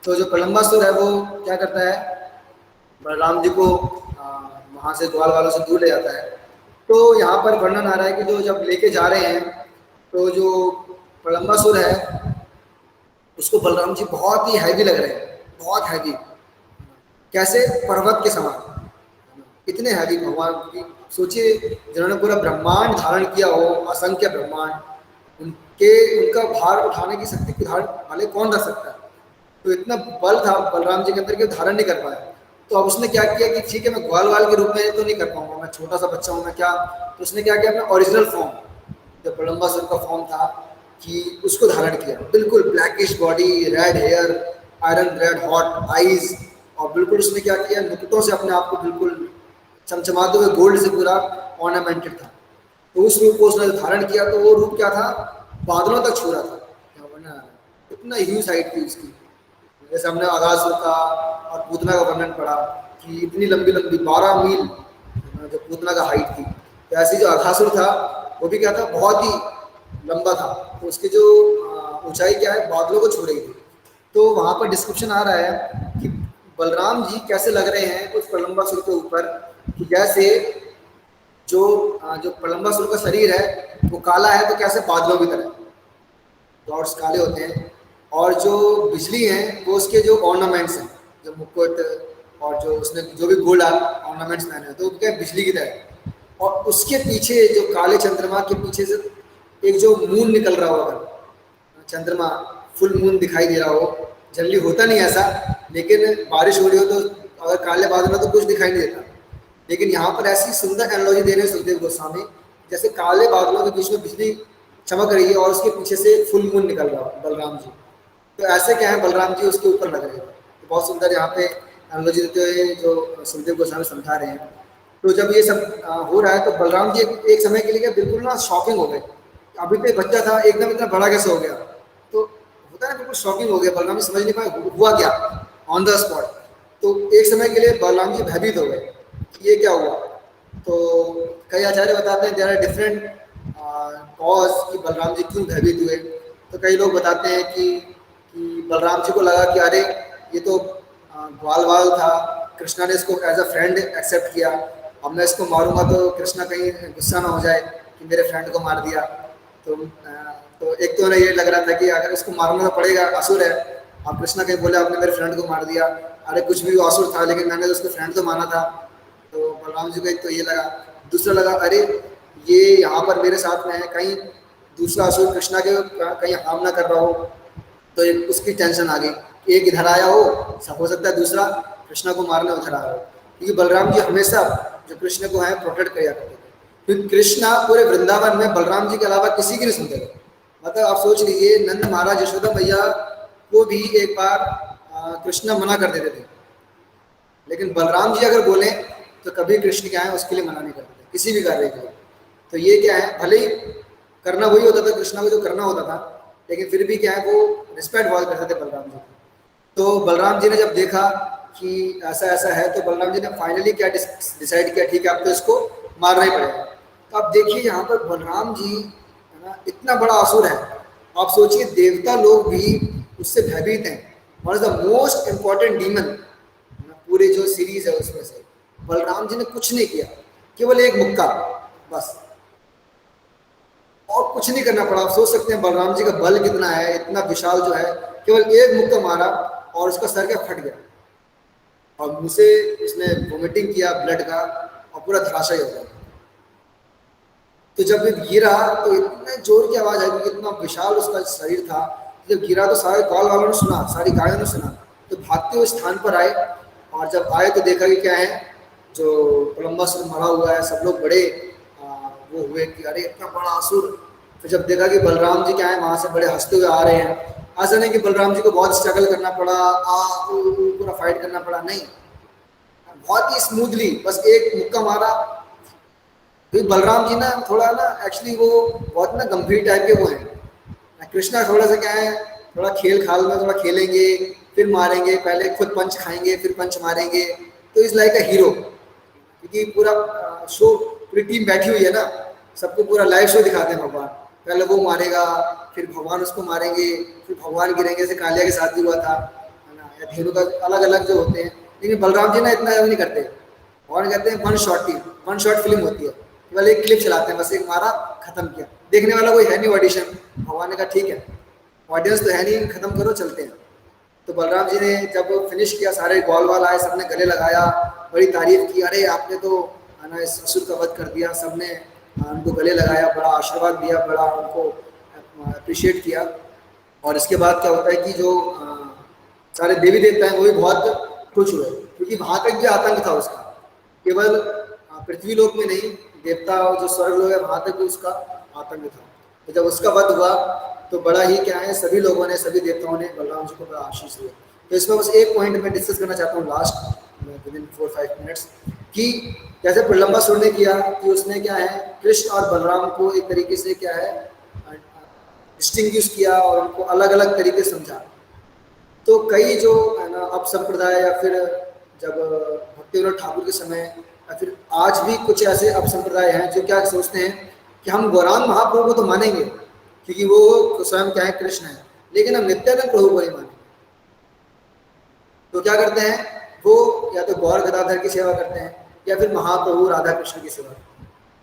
तो जो प्रलंबासुर है वो क्या करता है, बलराम जी को वहाँ से ग्वाल वालों से दूर ले जाता है। तो यहाँ पर वर्णन आ रहा है कि जो जब लेके जा रहे हैं तो जो प्रलंबासुर है उसको बलराम जी बहुत ही हैवी लग रहे हैं, बहुत हैवी, कैसे पर्वत के समान, इतने हैवी भगवान की। सोचिए जिन्होंने पूरा ब्रह्मांड धारण किया हो, असंख्य ब्रह्मांड, उनका भार उठाने की शक्ति की धारण वाले कौन रख सकता है? तो इतना बल था बलराम जी के अंदर कि धारण नहीं कर पाया। तो अब उसने क्या किया कि ठीक है मैं ग्वाल वाल के रूप में तो नहीं कर पाऊंगा, मैं छोटा सा बच्चा हूँ मैं क्या, तो उसने क्या किया अपना ओरिजिनल फॉर्म जो प्रलंबासुर का फॉर्म था कि उसको धारण किया। बिल्कुल blackish body, red hair, iron red hot eyes, और बिल्कुल उसने क्या किया नुकतों से अपने आप को बिल्कुल चमचमाते हुए गोल्ड से पूरा ऑर्नामेंटेड था। तो उस रूप को उसने धारण किया, तो वो रूप क्या था, बादलों तक छू रहा था, इतना ह्यूज हाइट थी उसकी। जैसे हमने अगासुर का और पूतना का वर्णन पढ़ा कि इतनी लंबी लंबी 12 मील जो पूतना का हाइट थी, तो ऐसे जो अगासुर था वो भी क्या था, बहुत ही लंबा था। तो उसकी जो ऊंचाई क्या है, बादलों को छू रही थी। तो वहाँ पर डिस्क्रिप्शन आ रहा है कि बलराम जी कैसे लग रहे हैं उस प्रलंबासुर के ऊपर, कि जैसे जो प्रलंबासुर का शरीर है वो काला है, तो कैसे बादलों की तरह डॉट्स काले होते हैं, और जो बिजली है वो उसके जो ऑर्नामेंट्स हैं, जो मुकुट और जो उसने जो भी गोल्ड ऑर्नामेंट्स पहने हैं, तो वो क्या बिजली की तरह। और उसके पीछे जो काले चंद्रमा के पीछे से एक जो मून निकल रहा हो, अगर चंद्रमा फुल मून दिखाई दे रहा हो, जनरली होता नहीं ऐसा, लेकिन बारिश हो रही हो तो अगर काले बादल हो तो कुछ दिखाई नहीं देता, लेकिन यहाँ पर ऐसी सुंदर एनालॉजी दे रहे हैं सुखदेव गोस्वामी, जैसे काले बादलों के बीच में बिजली चमक रही है और उसके पीछे से फुल मून निकल रहा है बलराम जी। तो ऐसे क्या है, बलराम जी उसके ऊपर लग रहे हैं। तो बहुत सुंदर यहाँ पे एनालॉजी देते हुए जो सुखदेव गोस्वामी समझा रहे हैं। तो जब ये सब हो रहा है तो बलराम जी एक समय के लिए क्या बिल्कुल ना शॉकिंग हो गए, अभी तो बच्चा था एकदम इतना बड़ा कैसे हो गया, तो होता है बिल्कुल शॉकिंग हो गया, बलराम जी समझ नहीं पाए हुआ क्या ऑन द स्पॉट। तो एक समय के लिए बलराम जी भयभीत हो गए, ये क्या हुआ। तो कई आचार्य बताते हैं देयर आर डिफरेंट कॉज कि बलराम जी क्यों भयभीत हुए। तो कई लोग बताते हैं कि बलराम जी को लगा कि अरे ये तो ग्वाल वाल था, कृष्णा ने इसको एज अ फ्रेंड एक्सेप्ट किया, अब मैं इसको मारूंगा तो कृष्णा कहीं गुस्सा ना हो जाए कि मेरे फ्रेंड को मार दिया। तो एक तो उन्हें ये लग रहा था कि अगर इसको मारना तो पड़ेगा, असुर है, और कृष्णा कहीं बोले आपने मेरे फ्रेंड को मार दिया, अरे कुछ भी वो असुर था लेकिन मैंने तो उसको फ्रेंड तो माना था। तो बलराम जी को एक तो ये लगा, दूसरा लगा अरे ये यहाँ पर मेरे साथ में है, कहीं दूसरा असुर कृष्णा के कहीं हार्म ना कर रहा हो, तो एक उसकी टेंशन आ गई कि एक इधर आया हो सकता है दूसरा कृष्णा को मारने उधर आ रहा हो, क्योंकि बलराम जी हमेशा जो कृष्ण को है प्रोटेक्ट किया करते थे, क्योंकि कृष्णा पूरे वृंदावन में बलराम जी के अलावा किसी की नहीं सुनते थे। मतलब आप सोच लीजिए नंद महाराज यशोदा मैया को भी एक बार कृष्णा मना कर देते थे, लेकिन बलराम जी अगर बोले तो कभी कृष्ण क्या है उसके लिए मना नहीं करते किसी भी कार्य के लिए। तो ये क्या है, भले ही करना वही होता था कृष्णा को जो करना होता था, लेकिन फिर भी क्या है वो रिस्पेक्ट बहुत करते थे बलराम जी को। तो बलराम जी ने जब देखा कि ऐसा ऐसा है, तो बलराम जी ने फाइनली क्या डिसाइड किया, ठीक है अब तो इसको मारना ही पड़ेगा। तो आप देखिए यहाँ पर बलराम जी है ना, इतना बड़ा असुर है, आप सोचिए देवता लोग भी उससे भयभीत हैं। One of the most important demon पूरे जो सीरीज है उसमें से बलराम जी ने कुछ नहीं किया, केवल एक मुक्का बस, और कुछ नहीं करना पड़ा। आप सोच सकते हैं बलराम जी का बल कितना है, इतना विशाल जो है, केवल एक मुक्का मारा और उसका सर क्या फट गया और मुंह से इसने वोमिटिंग किया ब्लड का और पूरा धराशायी हो गया। तो जब ये गिरा तो इतने जोर की आवाज आई, क्योंकि इतना विशाल उसका शरीर था। जब गिरा तो सारे कॉल वालों ने सुना, सारी गायों ने सुना, तो भागते हुए स्थान पर आए, और जब आए तो देखा कि क्या है, जो प्रलंबासुर मरा हुआ है। सब लोग बड़े वो हुए कि अरे इतना बड़ा असुर। फिर जब देखा कि बलराम जी क्या है वहां से बड़े हंसते हुए आ रहे हैं, ऐसा नहीं कि बलराम जी को बहुत स्ट्रगल करना पड़ा, पूरा फाइट करना पड़ा, नहीं, बहुत ही स्मूथली बस एक मुक्का मारा। तो बलराम जी ना थोड़ा ना एक्चुअली वो बहुत ना गंभीर टाइप के वो हैं, कृष्णा थोड़ा सा क्या है थोड़ा खेल खाल में थोड़ा खेलेंगे, फिर मारेंगे, पहले खुद पंच खाएंगे फिर पंच मारेंगे, तो इज लाइक अ हीरो, क्योंकि पूरा शो, पूरी टीम बैठी हुई है ना, सबको पूरा लाइव शो दिखाते हैं भगवान, पहले वो मारेगा फिर भगवान उसको मारेंगे, फिर भगवान गिरेंगे, जैसे कालिया के साथ भी हुआ था, है ना, या धेनु का, अलग अलग जो होते हैं। लेकिन बलराम जी ना इतना नहीं करते, और कहते हैं one shot team, one short film होती है, केवल एक क्लिप चलाते हैं, बस एक मारा खत्म किया, देखने वाला कोई है नहीं ऑडिशन। भगवान ने कहा ठीक है, ऑडियंस तो है नहीं, खत्म करो चलते हैं। तो बलराम जी ने जब फिनिश किया, सारे ग्वाल वाल आए, सबने गले लगाया, बड़ी तारीफ की, अरे आपने तो है ना इस असुर का वध कर दिया, सबने उनको गले लगाया, बड़ा आशीर्वाद दिया, बड़ा उनको अप्रिशिएट किया। और इसके बाद क्या होता है कि जो सारे देवी देवता हैं वो भी बहुत खुश हुए, क्योंकि वहाँ तक भी आतंक था उसका, केवल पृथ्वी लोक में नहीं, देवता जो स्वर्ग लोग है वहाँ तक भी उसका आतंक था। तो जब उसका वध हुआ तो बड़ा ही क्या है, सभी लोगों ने, सभी देवताओं ने बलराम जी को बड़ा आशीष दिया। तो इसमें बस एक पॉइंट मैं डिस्कस करना चाहता हूँ लास्ट विदिन 4-5 मिनट्स, कि जैसे प्रलंबासुर ने किया कि उसने क्या है कृष्ण और बलराम को एक तरीके से क्या है डिस्टिंग्विश किया और उनको अलग अलग तरीके से समझा। तो कई जो है ना अब संप्रदाय, या फिर जब भक्तिविनोद ठाकुर के समय, या फिर आज भी कुछ ऐसे अब संप्रदाय हैं जो क्या सोचते हैं कि हम गौरांग महाप्रभु को तो मानेंगे क्योंकि वो स्वयं क्या है कृष्ण है, लेकिन हम नित्यानंद प्रभु को नहीं मानेंगे। तो क्या करते हैं वो, या तो गौर गदाधर की सेवा करते हैं, या फिर महाप्रभु राधा कृष्ण की सेवा,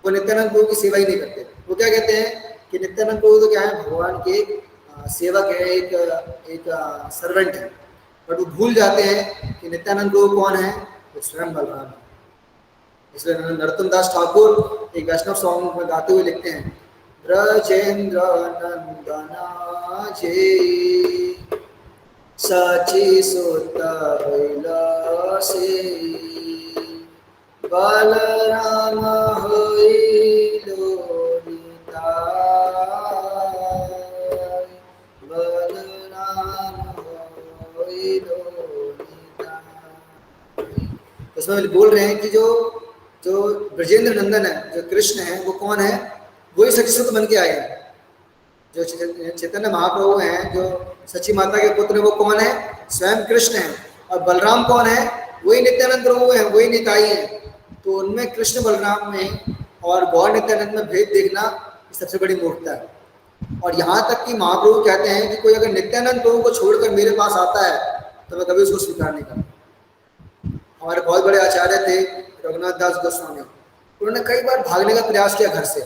वो नित्यानंद प्रभु की सेवा ही नहीं करते। वो क्या कहते हैं कि नित्यानंद प्रभु तो क्या है भगवान के एक सेवक है, एक सर्वेंट है, बट वो भूल जाते हैं कि नित्यानंद प्रभु कौन है, वो स्वयं बलराम है। इसलिए नरोत्तम दास ठाकुर एक वैष्णव सॉन्ग में गाते हुए लिखते हैं, ब्रजेंद्र नंदना जे सची सुत से बलराम होइलो उसमें बोल रहे हैं कि जो ब्रजेंद्र नंदन है, जो कृष्ण है, वो कौन है, वही सचीसुत बन के आए हैं। जो चैतन्य महाप्रभु हैं, जो सची माता के पुत्र, वो कौन है, स्वयं कृष्ण है। और बलराम कौन है, वही नित्यानंद प्रभु है, वही निताई है। तो उनमें कृष्ण बलराम में और गौर नित्यानंद में भेद देखना सबसे बड़ी मूर्खता है। और यहाँ तक कि महाप्रभु कहते हैं कि कोई अगर नित्यानंद प्रभु को छोड़कर मेरे पास आता है तो मैं कभी उसको स्वीकार नहीं करूँगा। हमारे बहुत बड़े आचार्य थे रघुनाथ दास गोस्वामी, उन्होंने कई बार भागने का प्रयास किया घर से।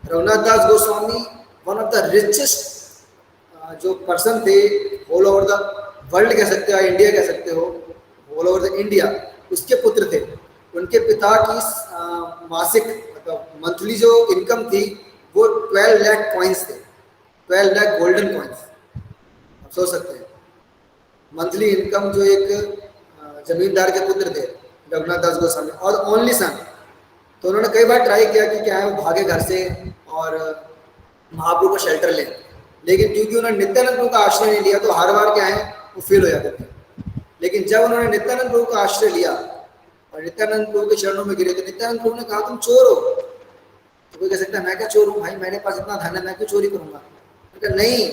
Raghunath Das Goswami one of the richest जो पर्सन थे ऑल ओवर द वर्ल्ड कह सकते हो, इंडिया कह सकते हो, ऑल ओवर द इंडिया, उसके पुत्र थे। उनके पिता की मासिक मतलब मंथली जो इनकम थी वो 12 लाख कॉइन्स थे, 12 लाख गोल्डन कॉइन्स। आप सोच सकते हैं मंथली इनकम जो एक जमींदार के पुत्र थे रघुनाथ दास गोस्वामी, और ओनली सन। तो उन्होंने कई बार ट्राई किया कि क्या है वो भागे घर से और महाप्रभु को शेल्टर लें, लेकिन क्योंकि उन्होंने नित्यानंद प्रभु का आश्रय नहीं लिया तो हर बार क्या है वो फेल हो जाते थे। लेकिन जब उन्होंने नित्यानंद प्रभु का आश्रय लिया और नित्यानंद प्रभु के चरणों में गिरे तो नित्यानंद प्रभु ने कहा तुम चोर हो। तो कोई कह सकता है मैं क्या चोर हूँ भाई, मेरे पास इतना धन है, मैं क्यों चोरी करूंगा। तो नहीं,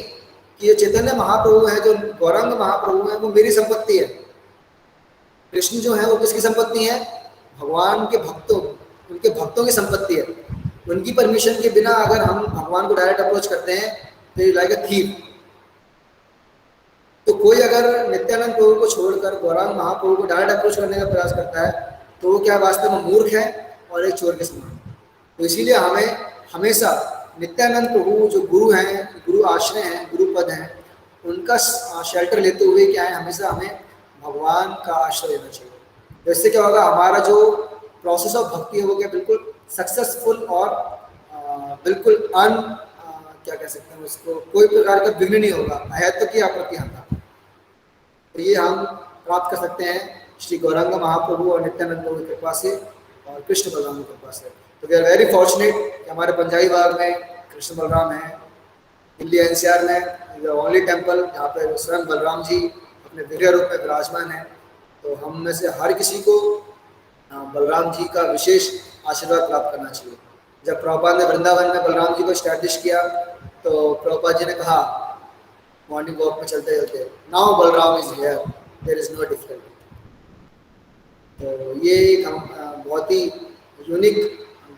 कि ये चैतन्य महाप्रभु है, जो गौरांग महाप्रभु है, वो मेरी संपत्ति है। कृष्ण जो है वो किसकी संपत्ति है, भगवान के भक्तों, उनके भक्तों की संपत्ति है। उनकी परमिशन के बिना अगर हम भगवान को डायरेक्ट अप्रोच करते हैं तो लाइक अ थीफ। तो कोई अगर नित्यानंद प्रभु को छोड़कर गौरांग महाप्रभु को डायरेक्ट अप्रोच करने का प्रयास करता है तो वो क्या वास्तव में मूर्ख है और एक चोर के समान। तो इसीलिए हमें हमेशा नित्यानंद प्रभु जो गुरु हैं, गुरु आश्रय हैं, गुरु पद हैं, उनका शेल्टर लेते हुए क्या है हमेशा हमें भगवान का आश्रय लेना चाहिए। तो इससे क्या होगा, हमारा जो प्रोसेस ऑफ भक्ति है वो क्या बिल्कुल सक्सेसफुल और बिल्कुल क्या कह सकते हैं उसको, कोई प्रकार का विघ्न नहीं होगा, अहत्व की अप्रतिहंता। तो ये हम प्राप्त कर सकते हैं श्री गौरांग महाप्रभु और नित्यानंद प्रभु की कृपा से और कृष्ण बलराम की कृपा से। तो वी आर वेरी फॉर्चुनेट कि हमारे पंजाबी बाग में कृष्ण बलराम है। दिल्ली एनसीआर में ओनली टेम्पल जहाँ पर स्वयं बलराम जी अपने विग्रह रूप में विराजमान है। तो हम में से हर किसी को बलराम जी का विशेष आशीर्वाद प्राप्त करना चाहिए। जब प्रभुपाद ने वृंदावन में बलराम जी को स्टैब्लिश किया तो प्रभुपाद जी ने कहा, मॉर्निंग वॉक में चलते चलते, now Balarama is here, there is no difficulty. तो ये एक बहुत ही यूनिक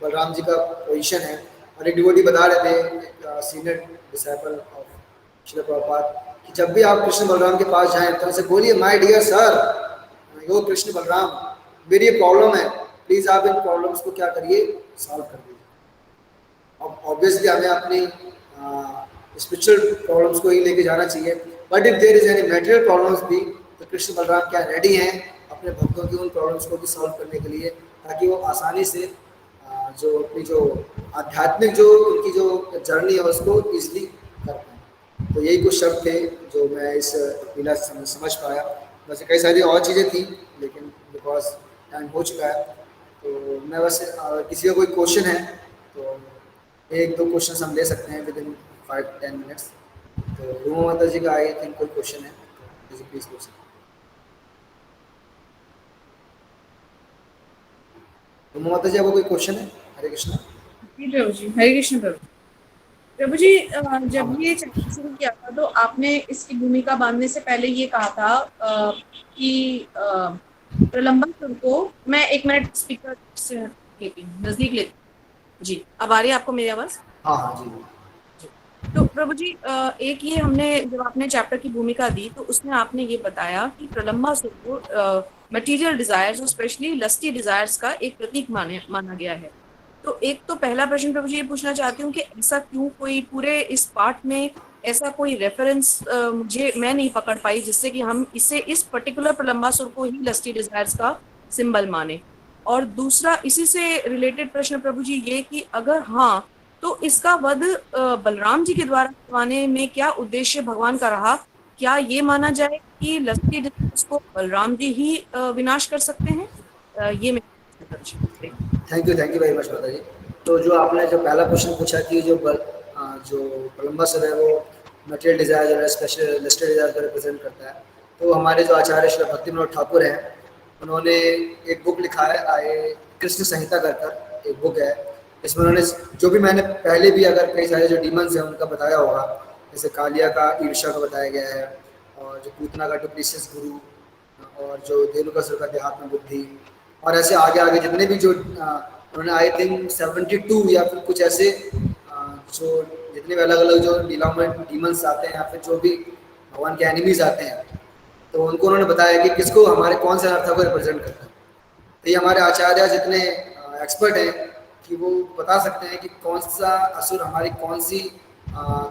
बलराम जी का पोजीशन है। और एक डिवोटी बता रहे थे, एक senior disciple of Srila Prabhupada, कि जब भी आप कृष्ण बलराम के पास जाएं तो उनसे बोलिए माय डियर सर, यो कृष्ण बलराम, मेरी ये प्रॉब्लम है, प्लीज़ आप इन प्रॉब्लम्स को क्या करिए, सॉल्व कर दीजिए। अब ऑब्वियसली हमें अपनी स्पिरिचुअल प्रॉब्लम्स को ही लेके जाना चाहिए, but if there is any material problems भी, तो कृष्ण बलराम क्या रेडी हैं अपने भक्तों की उन प्रॉब्लम्स को भी सॉल्व करने के लिए, ताकि वो आसानी से जो अपनी जो आध्यात्मिक जो उनकी जो जर्नी है उसको ईजिली कर पाएँ। तो यही कुछ शब्द थे जो मैं इस लीला से समझ पाया। वैसे कई सारी और चीज़ें थी, लेकिन बिकॉज टाइम हो चुका है, तो मैं बस किसी का कोई क्वेश्चन है तो एक दो क्वेश्चन हम ले सकते हैं विद इन 5-10 मिनट्स। तो रूमा माता जी का आई थिंक कोई क्वेश्चन है, तो प्लीज क्वेश्चन। रूमा माता जी, आपको कोई क्वेश्चन है? हरे कृष्णा। जी प्रभु जी, हरे कृष्ण प्रभु। प्रभु जी, जब ये चैप्टर शुरू किया था तो आपने इसकी भूमिका बांधने से पहले ये कहा था कि प्रलंबन को, मैं 1 मिनट स्पीकर से लेती हूँ, नजदीक लेती हूँ जी। अब आ रही है आपको मेरी आवाज? हाँ हाँ जी। तो प्रभु जी, एक ये हमने जब आपने चैप्टर की भूमिका दी तो उसमें आपने ये बताया कि प्रलंबासुर को मटेरियल डिजायर्स और स्पेशली लस्टी डिजायर्स का एक प्रतीक माना गया है। तो एक तो पहला प्रश्न प्रभु जी ये पूछना चाहती हूँ कि ऐसा क्यों, कोई पूरे इस पार्ट में ऐसा कोई रेफरेंस मैं नहीं पकड़ पाई जिससे कि हम इसे इस पर्टिकुलर प्रलंबासुर को ही लस्टी डिजायर्स का सिंबल माने। और दूसरा इसी से रिलेटेड प्रश्न प्रभु जी ये कि अगर हाँ, तो इसका वध बलराम जी के द्वारा करवाने में क्या उद्देश्य भगवान का रहा? क्या ये माना जाए कि लस्टी डिजायर्स को बलराम जी ही विनाश कर सकते हैं? ये मेरा थैंक यू वेरी मच माता जी। तो जो आपने जो पहला क्वेश्चन पूछा कि जो प्रलंबासुर है वो मटेरियल डिजायर और स्पेशल लिस्टेड डिजायर को रिप्रेजेंट करता है, तो हमारे जो आचार्य श्री भक्ति विनोद ठाकुर हैं, उन्होंने एक बुक लिखा है, आए कृष्ण संहिता कर एक बुक है। इसमें उन्होंने जो भी मैंने पहले भी अगर कई सारे जो डीमंस हैं उनका बताया होगा, जैसे कालिया का ईर्ष्या का बताया गया है, और जो पूतना का डुप्लीसियस गुरु, और जो धेनुकासुर का देहात्म बुद्धि, और ऐसे आगे आगे जितने भी जो उन्होंने आई थिंक 72 या फिर कुछ ऐसे जो जितने भी अलग अलग जो लीलाओं में डीमंस आते हैं या फिर जो भी भगवान के एनिमीज आते हैं, तो उनको उन्होंने बताया कि किसको हमारे कौन से अनर्थ को रिप्रेजेंट करता है। तो ये हमारे आचार्य जितने एक्सपर्ट हैं कि वो बता सकते हैं कि कौन सा असुर हमारी कौन सी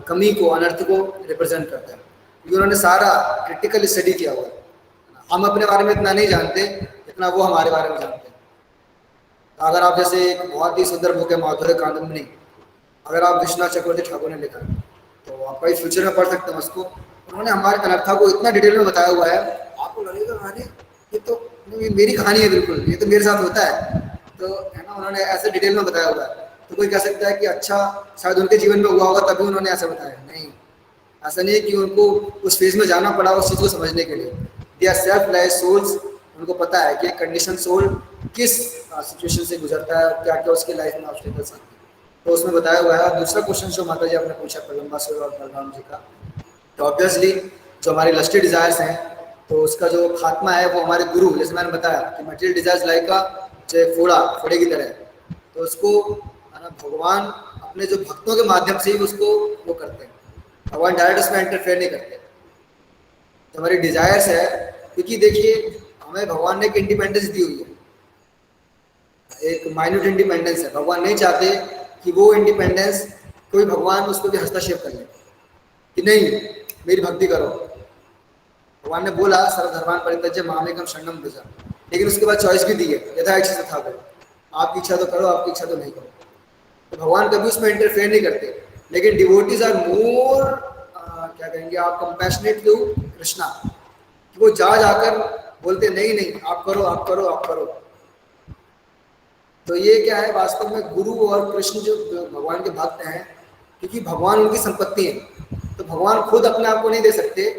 कमी को, अनर्थ को रिप्रेजेंट करता है, क्योंकि उन्होंने सारा क्रिटिकल स्टडी किया हुआ है। हम अपने बारे में इतना नहीं जानते जितना वो हमारे बारे में जानते हैं। तो अगर आप जैसे एक बहुत ही सुंदर बुक है माधुर्य कादम्बिनी, अगर आप विश्वनाथ चक्रवर्ती ठाकुर ने लिखा है तो आप कई फ्यूचर में पढ़ सकते हैं उसको। उन्होंने हमारे अनर्था को इतना डिटेल में बताया हुआ है, आपको लगेगा अरे ये तो मेरी कहानी है, बिल्कुल ये तो मेरे साथ होता है, तो है ना। उन्होंने ऐसे डिटेल में बताया हुआ है, तो कोई कह सकता है कि अच्छा शायद उनके जीवन में हुआ होगा तभी उन्होंने ऐसा बताया। नहीं, ऐसा नहीं है कि उनको उस फेज में जाना पड़ा उस चीज़ को समझने के लिए। They are self life souls, उनको पता है कि कंडीशन सोल किस सिचुएशन से गुजरता है, क्या क्या उसकी लाइफ में ऑब्स्टेकल्स आते हैं, तो उसमें बताया हुआ है। दूसरा क्वेश्चन जो माता जी आपने पूछा प्रलंबासुर और बलराम जी का, तो ऑब्वियसली जो हमारी लस्टी डिजायर्स हैं, तो उसका जो खात्मा है वो हमारे गुरु, जैसे मैंने बताया कि मटेरियल डिजायर्स लाइक का फोड़े की तरह, तो उसको भगवान अपने जो भक्तों के माध्यम से ही उसको वो करते हैं, भगवान डायरेक्ट उसमें इंटरफेयर नहीं करते। तो हमारी डिजायर्स है, क्योंकि देखिए हमें भगवान ने एक इंडिपेंडेंस दी हुई है, एक माइन्यूट इंडिपेंडेंस है। भगवान नहीं चाहते कि वो इंडिपेंडेंस कोई भगवान उसको भी हस्तक्षेप कर ले कि नहीं मेरी भक्ति करो। भगवान ने बोला सर्वधर्मान् परित्यज्य मामेकं शरणं व्रज, लेकिन उसके बाद चॉइस भी दी है, यथा इच्छा तथा भव, आपकी इच्छा तो करो, आपकी इच्छा तो नहीं करो। तो भगवान कभी उसमें इंटरफेयर नहीं करते। लेकिन डिवोटीज आर मोर क्या कहेंगे आप, कंपैशनेट टू कृष्णा, कि वो जाकर बोलते नहीं नहीं आप करो आप करो आप करो। तो ये क्या है वास्तव में, गुरु और कृष्ण जो भगवान के भक्त हैं, क्योंकि भगवान उनकी संपत्ति है, तो भगवान खुद अपने आप को नहीं दे सकते,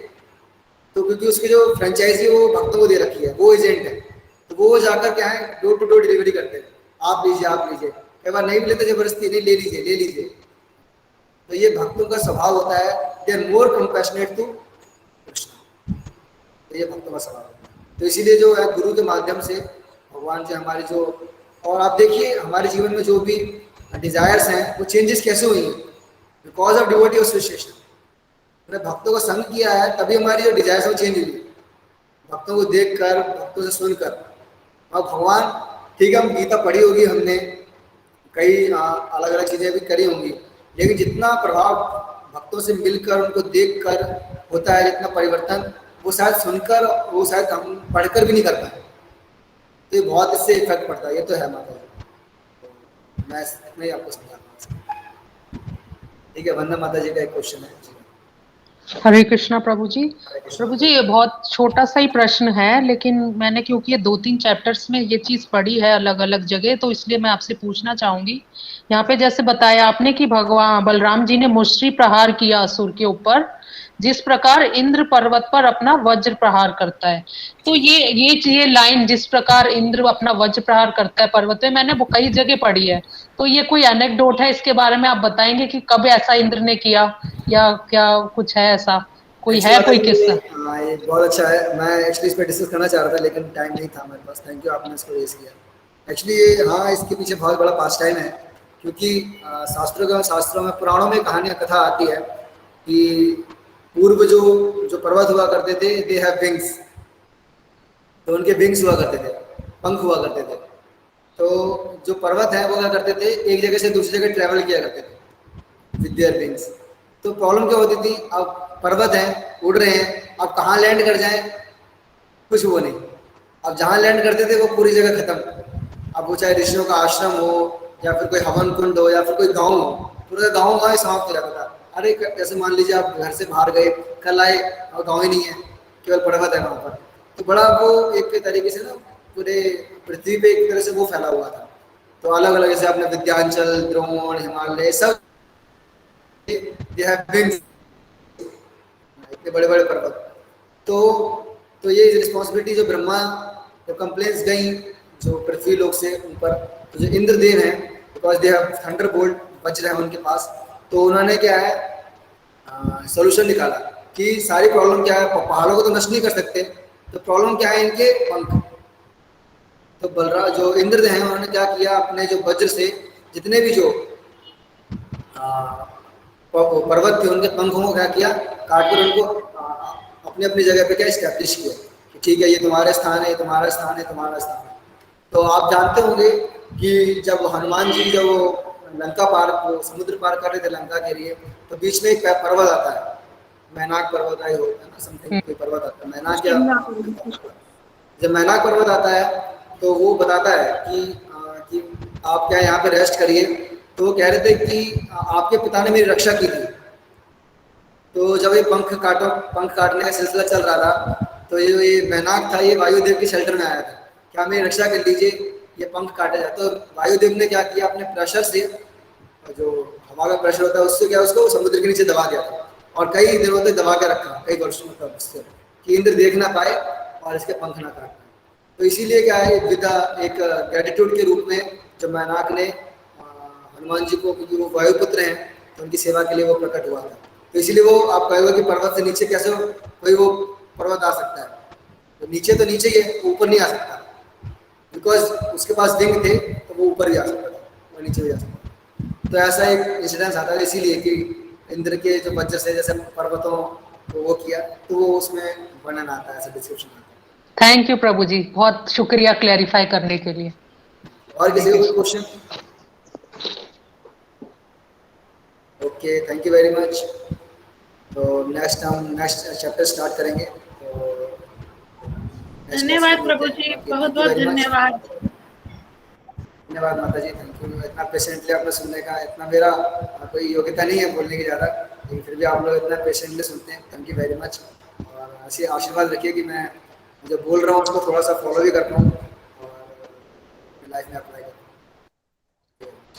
तो क्योंकि उसकी जो फ्रेंचाइजी वो भक्तों को दे रखी है, वो एजेंट है, तो वो जाकर क्या है डोर टू डोर डिलीवरी करते हैं, आप लीजिए आप लीजिए। कई बार नहीं मिले तो जबरदस्ती नहीं, ले लीजिए ले लीजिए। तो ये भक्तों का स्वभाव होता है, they are more compassionate to Krishna. तो ये भक्तों का स्वभाव है। तो इसीलिए जो है गुरु के माध्यम से भगवान जी हमारी जो, और आप देखिए हमारे जीवन में जो भी डिजायर्स हैं वो चेंजेस कैसे हुई हैं, बिकॉज ऑफ डिवोटी एसोसिएशन। हमने भक्तों को संग किया है तभी हमारी जो डिजायर्स वो चेंज हुई, भक्तों को देख कर, भक्तों से सुनकर। और भगवान, ठीक है हम गीता पढ़ी होगी हमने, कई अलग अलग चीजें भी करी होंगी, लेकिन जितना प्रभाव भक्तों से मिलकर उनको देखकर होता है, जितना परिवर्तन वो शायद सुनकर, वो शायद हम पढ़कर भी नहीं कर पाए। तो ये बहुत इससे इफेक्ट पड़ता है, ये तो है माता जी। तो मैं इतना ही आपको समझा पाऊँ। ठीक है, वंदना माता जी का एक क्वेश्चन है। हरे कृष्णा प्रभु जी। प्रभु जी ये बहुत छोटा सा ही प्रश्न है, लेकिन मैंने क्योंकि ये 2-3 चैप्टर्स में ये चीज पढ़ी है अलग अलग जगह, तो इसलिए मैं आपसे पूछना चाहूंगी। यहाँ पे जैसे बताया आपने कि भगवान बलराम जी ने मुष्टि प्रहार किया असुर के ऊपर, जिस प्रकार इंद्र पर्वत पर अपना वज्र प्रहार करता है, तो ये लाइन जिस प्रकार इंद्र अपना वज्र प्रहार करता है पर्वत पे, मैंने वो कई जगह पढ़ी है। तो ये कोई एनेक्डोट है, इसके बारे में आप बताएंगे कि कब ऐसा इंद्र ने किया, या क्या कुछ है ऐसा, कोई है कोई किस्सा? हाँ ये बहुत अच्छा है, मैं एक्चुअली इस पर डिस्कस करना चाह रहा था लेकिन टाइम नहीं था मेरे पास। थैंक यू, आपने इसको रेज किया। एक्चुअली ये, हाँ इसके पीछे बहुत बड़ा पास टाइम है, क्योंकि शास्त्रों में पुराणों में कहानियाँ कथा आती है कि पूर्व जो पर्वत हुआ करते थे, दे हैव विंग्स, तो उनके विंग्स हुआ करते थे, पंख हुआ करते थे। तो जो पर्वत है वो क्या करते थे, एक जगह से दूसरी जगह ट्रैवल किया करते थे विद देयर विंग्स। तो प्रॉब्लम क्या होती थी, अब पर्वत है, उड़ रहे हैं, अब कहाँ लैंड कर जाए कुछ वो नहीं। अब जहाँ लैंड करते थे वो पूरी जगह खत्म। अब वो चाहे ऋषियों का आश्रम हो, या फिर कोई हवन कुंड हो, या फिर कोई गाँव हो, पूरा गाँव ही समाप्त हो जाता था। अरे जैसे मान लीजिए आप घर से बाहर गए, कल आए और गाँव ही नहीं है, केवल पर्वत है वहाँ पर। तो बड़ा वो एक तरीके से ना पूरे पृथ्वी पे एक तरह से वो फैला हुआ था। तो अलग अलग जैसे आपने विंध्याचल, द्रोण, हिमालय, सब इतने बड़े बड़े पर्वत। तो ये रिस्पॉन्सिबिलिटी जो ब्रह्मा, जो कंप्लेंट्स गई जो पृथ्वी लोक से उन पर, तो जो इंद्रदेव हैं, बिकॉज दे हैव थंडरबोल्ट, वज्र है उनके पास, तो उन्होंने क्या है सोल्यूशन निकाला कि सारी प्रॉब्लम क्या है, पहाड़ों को तो नष्ट नहीं कर सकते, तो प्रॉब्लम क्या है, इनके पंख। तो बलराम जो इंद्रदेव हैं उन्होंने क्या किया, अपने जो वज्र से जितने भी जो पर्वत थे उनके पंखों को क्या किया, काट कर उनको अपनी अपनी जगह पे क्या स्टैब्लिश किया कि ठीक है ये तुम्हारे स्थान है, ये तुम्हारा स्थान है, तुम्हारा स्थान है। तो आप जानते होंगे कि जब हनुमान जी जब लंका पार, समुद्र पार कर रहे थे लंका के लिए, तो बीच में एक पर्वत आता है, मैनाक पर्वत आई होता है ना, समथिंग कोई पर्वत आता है, मैनाक या जब मैनाक पर्वत आता है तो वो बताता है कि आप क्या यहाँ पे रेस्ट करिए। तो वो कह रहे थे कि आपके पिता ने मेरी रक्षा की थी। तो जब ये पंख काटने का सिलसिला चल रहा था, तो ये मैनाक था, ये वायुदेव के शेल्टर में आया था, क्या मेरी रक्षा कर लीजिए, ये पंख काटे जाए। तो वायुदेव ने क्या किया, अपने प्रेशर से, जो हवा का प्रेशर होता है उससे क्या, उसको समुद्र के नीचे दबा दिया था, और कई दिनों तक दबा के रखा, कई वर्षों तक, उससे कि इंद्र देख ना पाए और इसके पंख ना काट पाए। तो इसीलिए क्या है, एक ग्रेटिट्यूड के रूप में जब मैनाक ने हनुमान जी को, क्योंकि वो वायुपुत्र हैं, तो उनकी सेवा के लिए वो प्रकट हुआ था। तो इसीलिए वो आप कहोगे कि पर्वत से नीचे कैसे कोई वो पर्वत आ सकता है, तो नीचे ही है, ऊपर नहीं आ सकता, बिकॉज उसके पास विंग थे, तो वो ऊपर ही आ सकता था, वो नीचे भी आ सकता था। तो ऐसा एक इंसिडेंस आता है, इसीलिए कि इंद्र के जो वज्र से जैसे पर्वतों को वो किया, तो वो उसमें वर्णन आता है, ऐसा डिस्क्रिप्शन आता है। थैंक यू प्रभु जी, बहुत शुक्रिया क्लैरिफाई करने के लिए। और किसी को कोई question? Okay, thank you very much. तो हम नेक्स्ट चैप्टर स्टार्ट करेंगे। तो धन्यवाद प्रभु जी, बहुत बहुत धन्यवाद। धन्यवाद माता जी, थैंक यू। इतना पेशेंटली आपने सुनने का, इतना मेरा कोई योग्यता नहीं है बोलने की ज़्यादा, लेकिन फिर भी आप लोग इतना पेशेंटली सुनते हैं, थैंक यू वेरी मच। और ऐसे आशीर्वाद रखिए कि मैं जो बोल रहा हूँ उसको थोड़ा सा फॉलो भी कर पाऊँ और लाइफ में अप्लाई करूँ।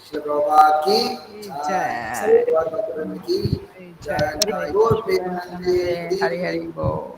श्री प्रभुपाद की जय, की जय, हरि हरि बोल।